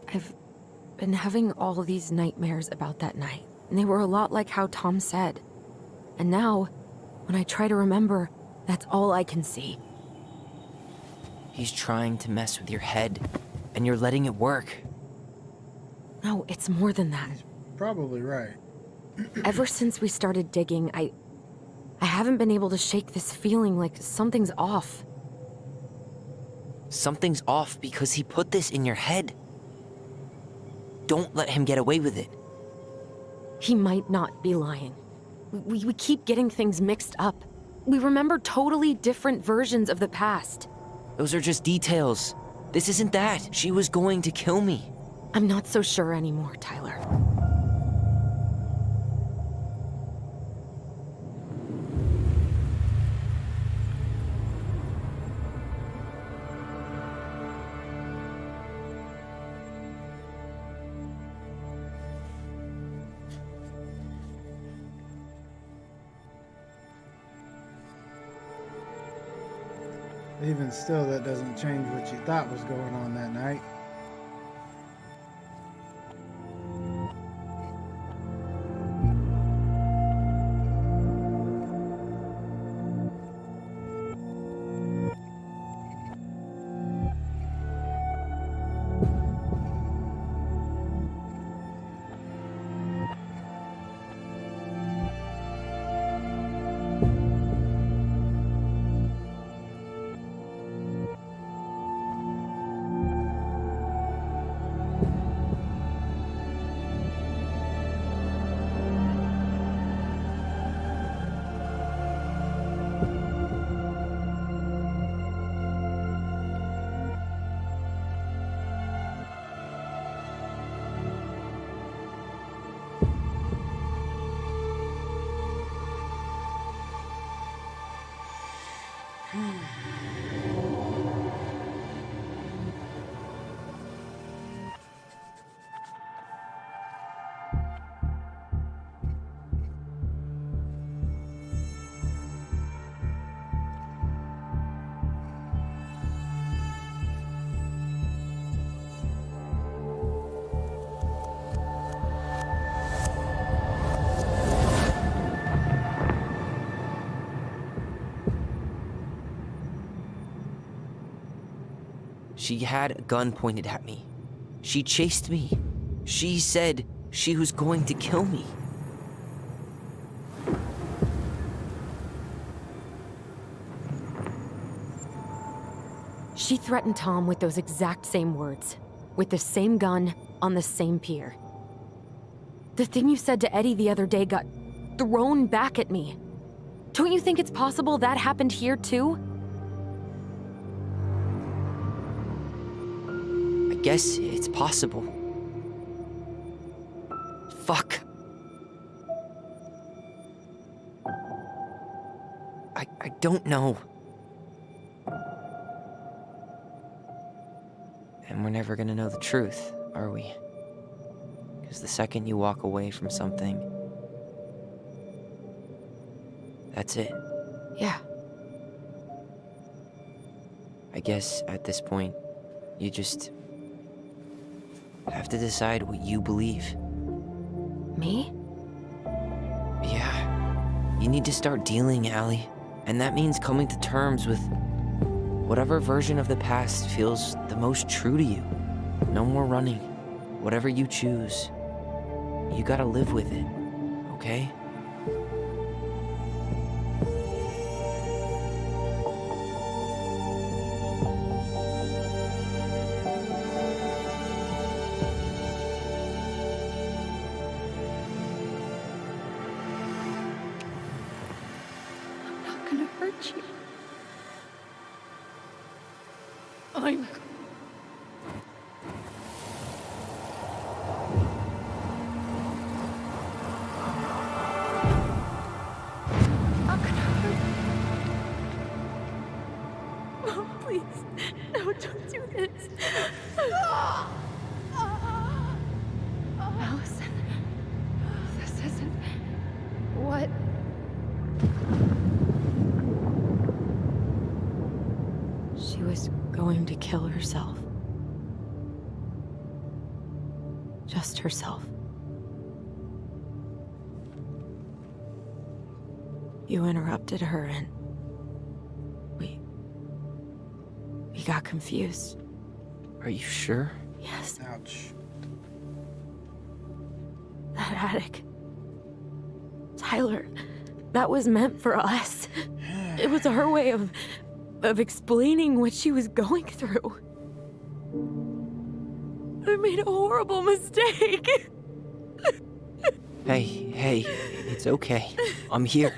I've been having all these nightmares about that night, and they were a lot like how Tom said. And now, when I try to remember, that's all I can see. He's trying to mess with your head, and you're letting it work. No, it's more than that. Probably right. Ever since we started digging, I haven't been able to shake this feeling like something's off. Something's off because he put this in your head. Don't let him get away with it. He might not be lying. We keep getting things mixed up. We remember totally different versions of the past. Those are just details. This isn't that. She was going to kill me. I'm not so sure anymore, Tyler. Even still, that doesn't change what you thought was going on that night. She had a gun pointed at me. She chased me. She said she was going to kill me. She threatened Tom with those exact same words, with the same gun, on the same pier. The thing you said to Eddie the other day got thrown back at me. Don't you think it's possible that happened here too? I guess it's possible. Fuck. I don't know. And we're never gonna know the truth, are we? Because the second you walk away from something, that's it. Yeah. I guess at this point, you just have to decide what you believe. Me? Yeah. You need to start dealing, Allie. And that means coming to terms with whatever version of the past feels the most true to you. No more running. Whatever you choose, you gotta live with it, okay? I'm not gonna hurt you. I'm... Oh, please. No, don't do this. Allison, this isn't what... She was going to kill herself. Just herself. You interrupted her and we got confused. Are you sure? Yes. Ouch. That attic. Tyler, that was meant for us. It was her way of explaining what she was going through. I made a horrible mistake. Hey, it's okay. I'm here.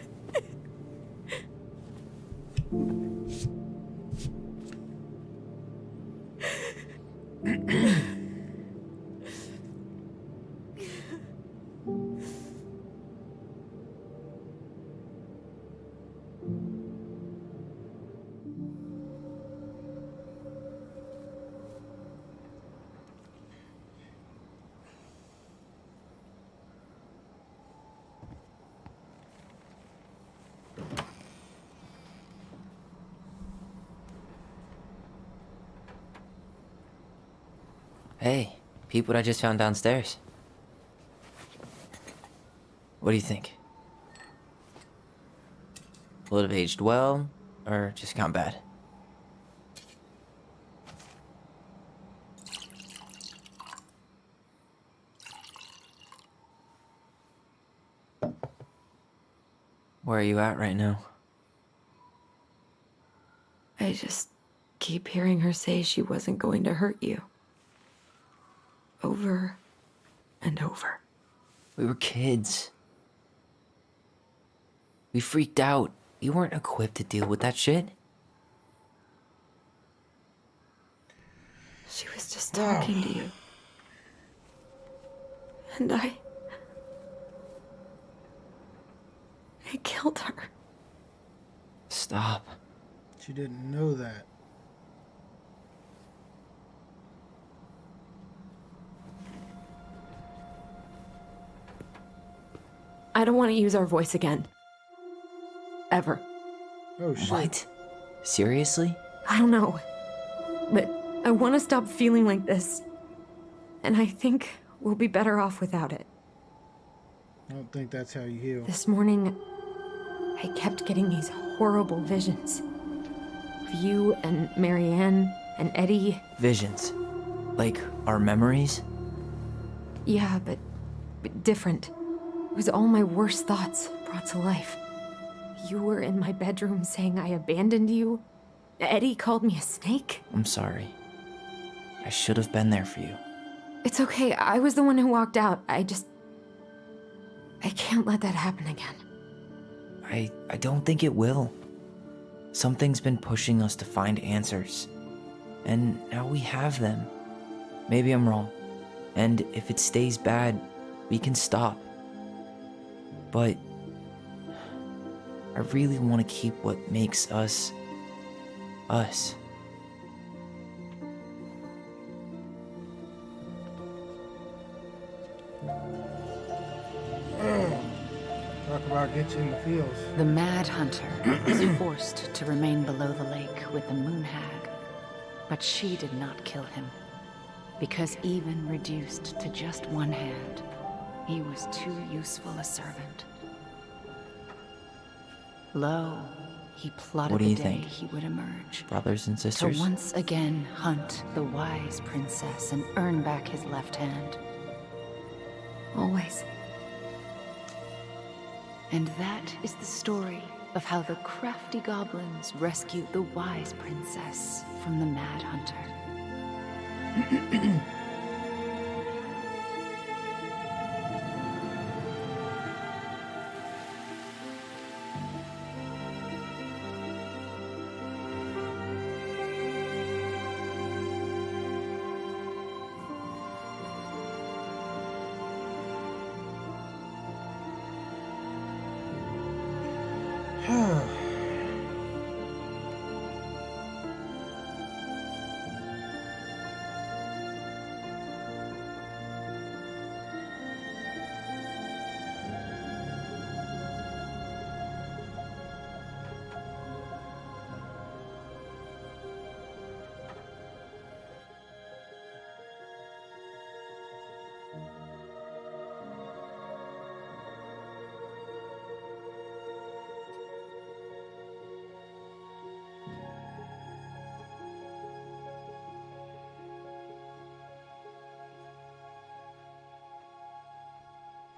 Hey, peep what I just found downstairs. What do you think? Will it have aged well, or just gone bad? Where are you at right now? I just keep hearing her say she wasn't going to hurt you. Over and over. We were kids. We freaked out. You weren't equipped to deal with that shit. She was just talking to you. And I killed her. Stop. She didn't know that. I don't want to use our voice again. Ever. Oh, shit. What? Seriously? I don't know. But I want to stop feeling like this. And I think we'll be better off without it. I don't think that's how you heal. This morning, I kept getting these horrible visions. Of you and Marianne and Eddie. Visions. Like our memories? Yeah, but different. It was all my worst thoughts brought to life. You were in my bedroom saying I abandoned you. Eddie called me a snake. I'm sorry. I should have been there for you. It's okay. I was the one who walked out. I can't let that happen again. I don't think it will. Something's been pushing us to find answers. And now we have them. Maybe I'm wrong. And if it stays bad, we can stop. But I really want to keep what makes us, us. Talk about get you in the feels. The Mad Hunter was forced to remain below the lake with the Moon Hag, but she did not kill him, because even reduced to just one hand, he was too useful a servant. Lo, he plotted What do the you day think? he would emerge. Brothers and To sisters? once again hunt the wise princess and earn back his left hand. Always. And that is the story of how the crafty goblins rescued the wise princess from the Mad Hunter.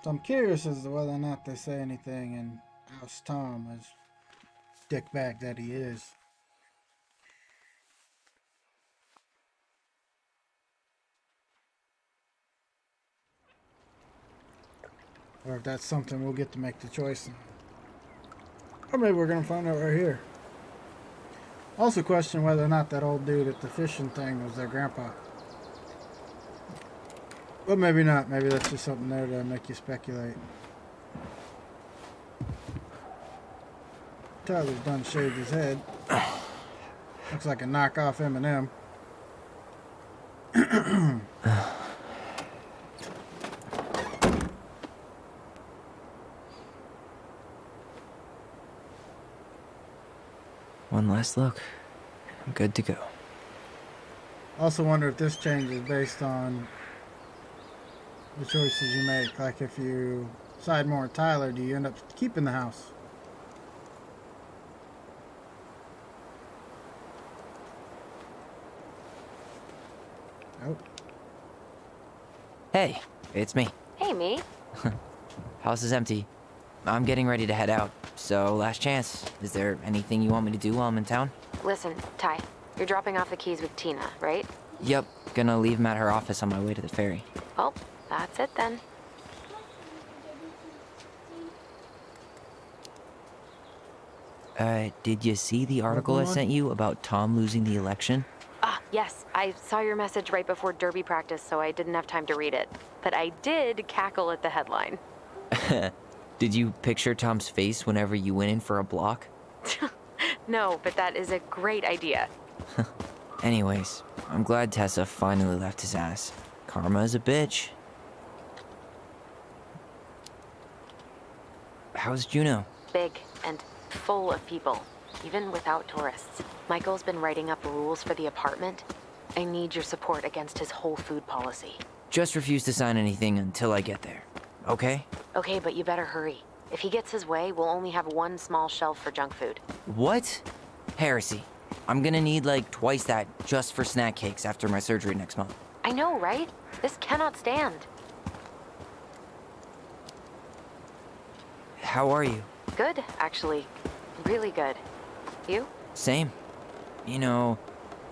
So I'm curious as to whether or not they say anything and oust Tom as dickbag that he is. Or if that's something we'll get to make the choice on. Or maybe we're gonna find out right here. Also question whether or not that old dude at the fishing thing was their grandpa. But maybe not. Maybe that's just something there to make you speculate. Tyler's done shaved his head. Looks like a knockoff Eminem. One last look. I'm good to go. Also wonder if this change is based on the choices you make. Like if you side more with Tyler, do you end up keeping the house? Nope. Hey, it's me. Hey, me. House is empty. I'm getting ready to head out, so last chance. Is there anything you want me to do while I'm in town? Listen, Ty, you're dropping off the keys with Tina, right? Yep, gonna leave them at her office on my way to the ferry. Well, that's it then. Did you see the article I sent you about Tom losing the election? Ah, yes. I saw your message right before derby practice, so I didn't have time to read it. But I did cackle at the headline. Did you picture Tom's face whenever you went in for a block? No, but that is a great idea. Anyways, I'm glad Tessa finally left his ass. Karma is a bitch. How's Juneau? Big and full of people, even without tourists. Michael's been writing up rules for the apartment. I need your support against his whole food policy. Just refuse to sign anything until I get there, okay? Okay, but you better hurry. If he gets his way, we'll only have one small shelf for junk food. What? Heresy. I'm gonna need like twice that just for snack cakes after my surgery next month. I know, right? This cannot stand. How are you? Good, actually. Really good. You? Same. You know,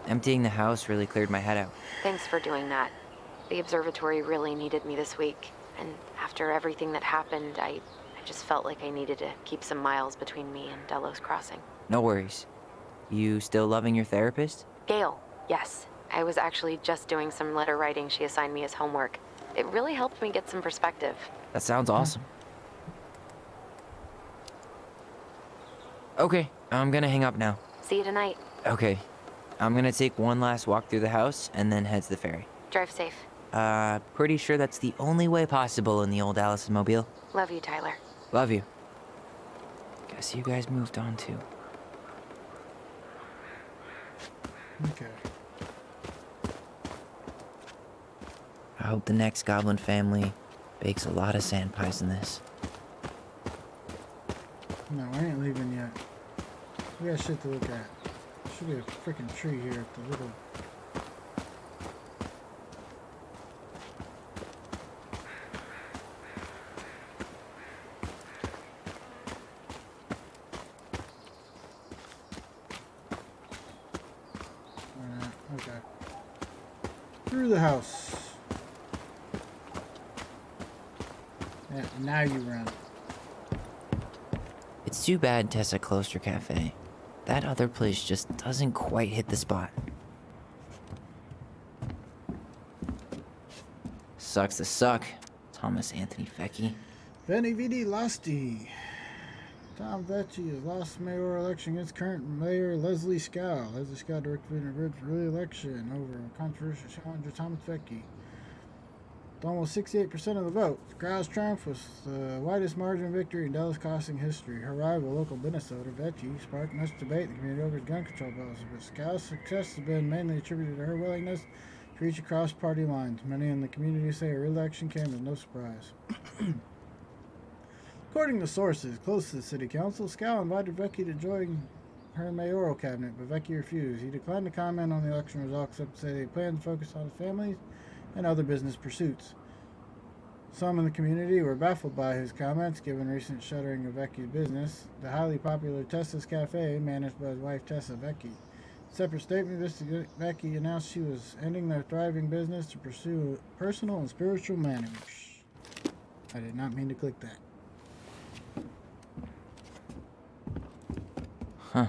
emptying the house really cleared my head out. Thanks for doing that. The observatory really needed me this week. And after everything that happened, I just felt like I needed to keep some miles between me and Delos Crossing. No worries. You still loving your therapist? Gail, yes. I was actually just doing some letter writing she assigned me as homework. It really helped me get some perspective. That sounds awesome. Okay, I'm gonna hang up now. See you tonight. Okay. I'm gonna take one last walk through the house and then head to the ferry. Drive safe. Pretty sure that's the only way possible in the old Allison Mobile. Love you, Tyler. Love you. Guess you guys moved on too. Okay. I hope the next goblin family bakes a lot of sand pies in this. No, I ain't leaving yet. We got shit to look at. Should be a freaking tree here at the little. Okay. Through the house. Yeah, now you run. It's too bad Tessa closed her cafe. That other place just doesn't quite hit the spot. Sucks to suck, Thomas Anthony Vecchi. Veni Vidi Lasti. Tom Vecchi has lost the mayoral election against current mayor Leslie Scow. Leslie Scow directly in a bid for re-election over a controversial challenger Thomas Vecchi. With almost 68% of the vote, Scow's triumph was the widest margin of victory in Dallas crossing history. Her rival, local Minnesota, Vecchi, sparked much debate in the community over his gun control policy, but Scow's success has been mainly attributed to her willingness to reach across party lines. Many in the community say her re-election came as no surprise. According to sources close to the city council, Scow invited Vecchi to join her mayoral cabinet, but Vecchi refused. He declined to comment on the election results, except to say they plan to focus on his families and other business pursuits. Some in the community were baffled by his comments, given recent shuttering of Vecchi's business, the highly popular Tessa's Cafe, managed by his wife Tessa Vecchi. In a separate statement, Mr. Vecchi announced she was ending their thriving business to pursue personal and spiritual matters. I did not mean to click that. Huh.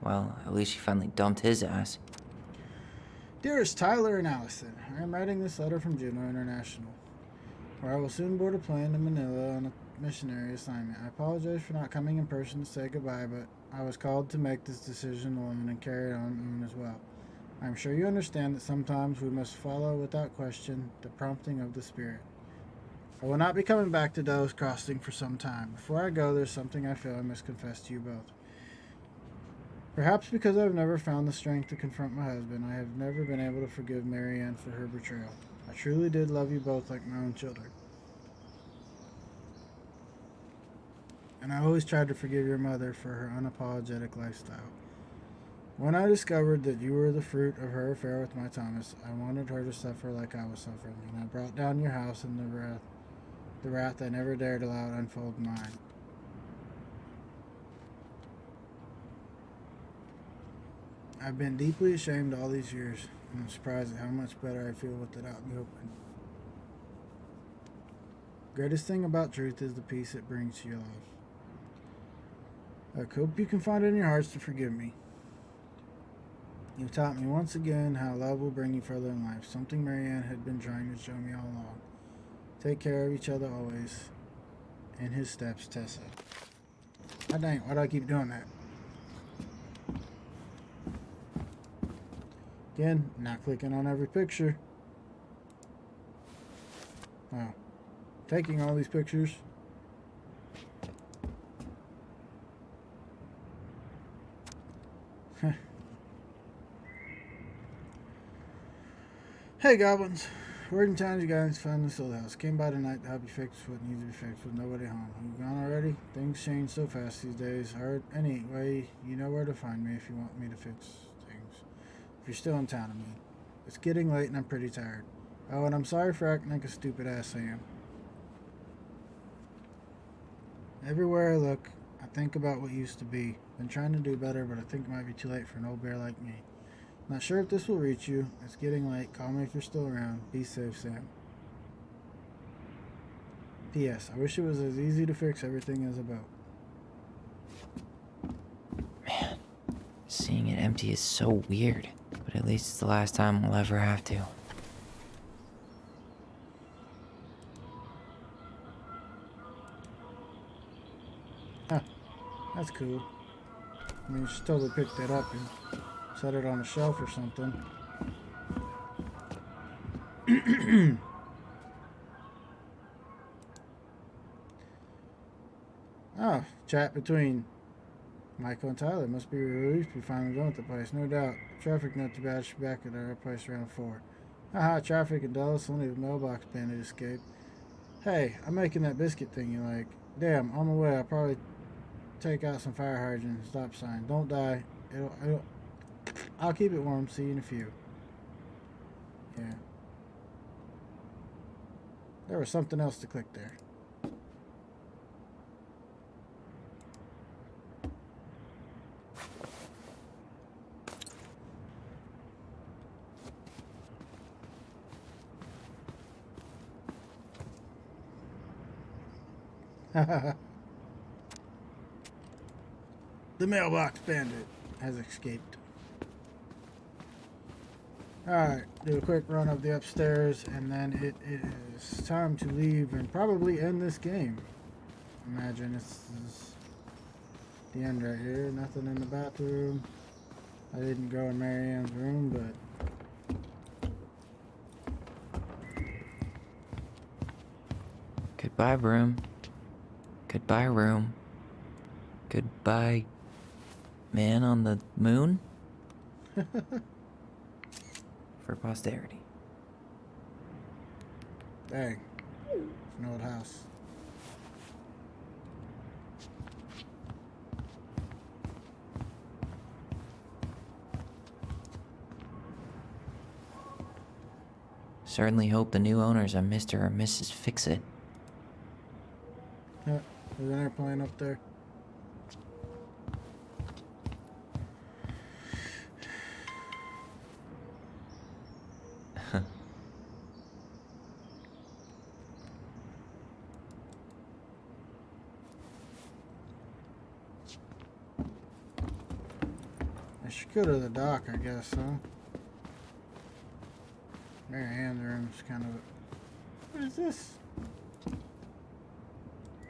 Well, at least she finally dumped his ass. Dearest Tyler and Allison, I am writing this letter from Juneau International, where I will soon board a plane to Manila on a missionary assignment. I apologize for not coming in person to say goodbye, but I was called to make this decision alone and carry it on alone as well. I am sure you understand that sometimes we must follow without question the prompting of the Spirit. I will not be coming back to Dallas Crossing for some time. Before I go, there's something I feel I must confess to you both. Perhaps because I've never found the strength to confront my husband, I have never been able to forgive Marianne for her betrayal. I truly did love you both like my own children. And I always tried to forgive your mother for her unapologetic lifestyle. When I discovered that you were the fruit of her affair with my Thomas, I wanted her to suffer like I was suffering, and I brought down your house in the wrath I never dared allow to unfold in mine. I've been deeply ashamed all these years, and I'm surprised at how much better I feel with it out in the open. Greatest thing about truth is the peace it brings to your life. I hope you can find it in your hearts to forgive me. You've taught me once again how love will bring you further in life, something Marianne had been trying to show me all along. Take care of each other always. In his steps, Tessa. God dang, why do I keep doing that? Again, not clicking on every picture. Wow. Taking all these pictures. Hey goblins, word in town you guys found this old house. Came by tonight to help you fix what needs to be fixed with nobody home. You gone already? Things change so fast these days. Anyway, you know where to find me if you want me to fix things. If you're still in town, I mean. It's getting late and I'm pretty tired. Oh, and I'm sorry for acting like a stupid ass I am. Everywhere I look, I think about what used to be. Been trying to do better, but I think it might be too late for an old bear like me. Not sure if this will reach you. It's getting late. Call me if you're still around. Be safe, Sam. P.S. I wish it was as easy to fix everything as a boat. Man, seeing it empty is so weird. But at least it's the last time we'll ever have to. Huh. That's cool. I mean, you should totally pick that up and set it on a shelf or something. Oh, chat between Michael and Tyler. Must be relieved to be finally done with the place, no doubt. Traffic not too bad. She'll be back at our place around 4. Haha, traffic in Dallas, only the mailbox bandit escaped. Hey, I'm making that biscuit thing you like. Damn, on my way. I'll probably take out some fire hydrants, stop sign. Don't die. I'll keep it warm. See you in a few. Yeah. There was something else to click there. The mailbox bandit has escaped. Alright, do a quick run of the upstairs, and then it is time to leave and probably end this game. Imagine this is the end right here. Nothing in the bathroom. I didn't go in Marianne's room, but Goodbye, room. Goodbye, room. Goodbye, man on the moon? For posterity. Dang. It's an old house. Certainly hope the new owners are Mr. or Mrs. Fix-It. Yeah, there's an airplane up there. I should go to the dock, I guess, huh? Mary Ann's room's kind of... What is this?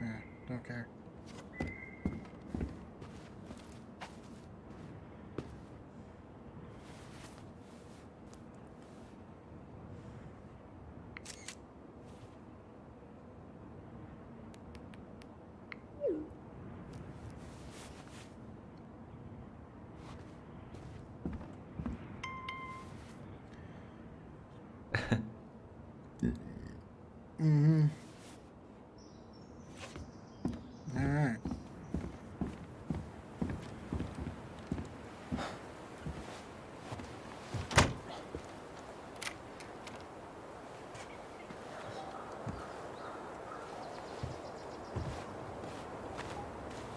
Yeah, don't care. Mm-hmm. All right.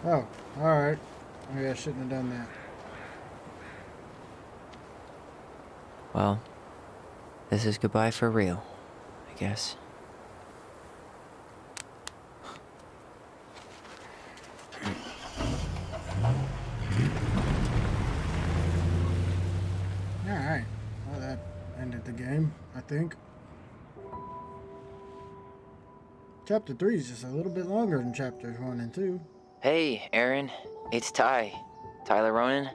Oh, all right. Maybe I shouldn't have done that. Well, this is goodbye for real, I guess. Alright. Well, that ended the game, I think. Chapter 3 is just a little bit longer than chapters 1 and 2. Hey, Aaron. It's Ty. Tyler Ronan.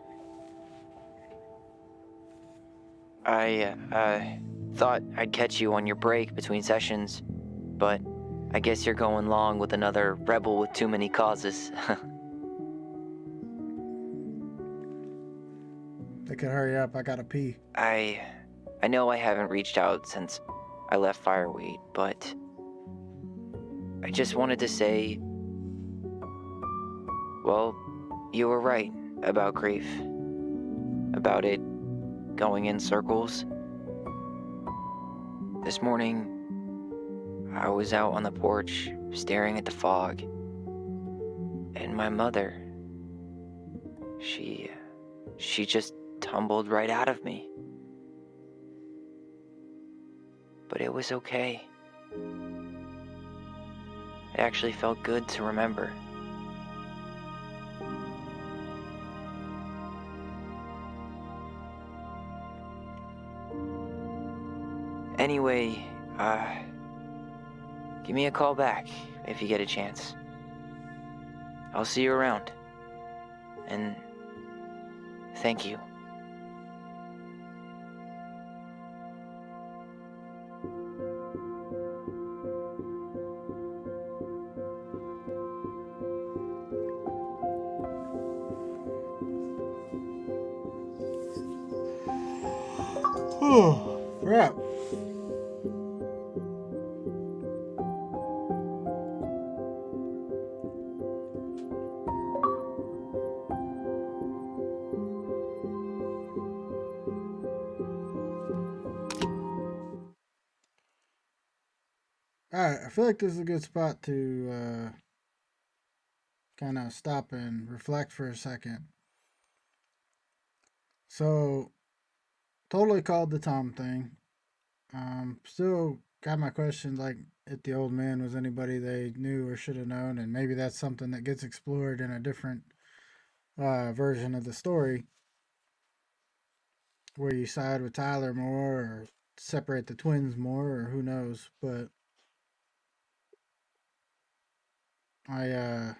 I thought I'd catch you on your break between sessions, but I guess you're going long with another rebel with too many causes. They could hurry up, I gotta pee. I know I haven't reached out since I left Fireweed, but I just wanted to say, well, you were right about grief. About it going in circles. This morning, I was out on the porch staring at the fog, and my mother, she just tumbled right out of me. But it was okay. It actually felt good to remember. Anyway, give me a call back if you get a chance. I'll see you around. And thank you. Oh, crap. Alright, I feel like this is a good spot to kind of stop and reflect for a second. So, totally called the Tom thing. Still got my questions like if the old man was anybody they knew or should have known, and maybe that's something that gets explored in a different version of the story where you side with Tyler more or separate the twins more, or who knows. But I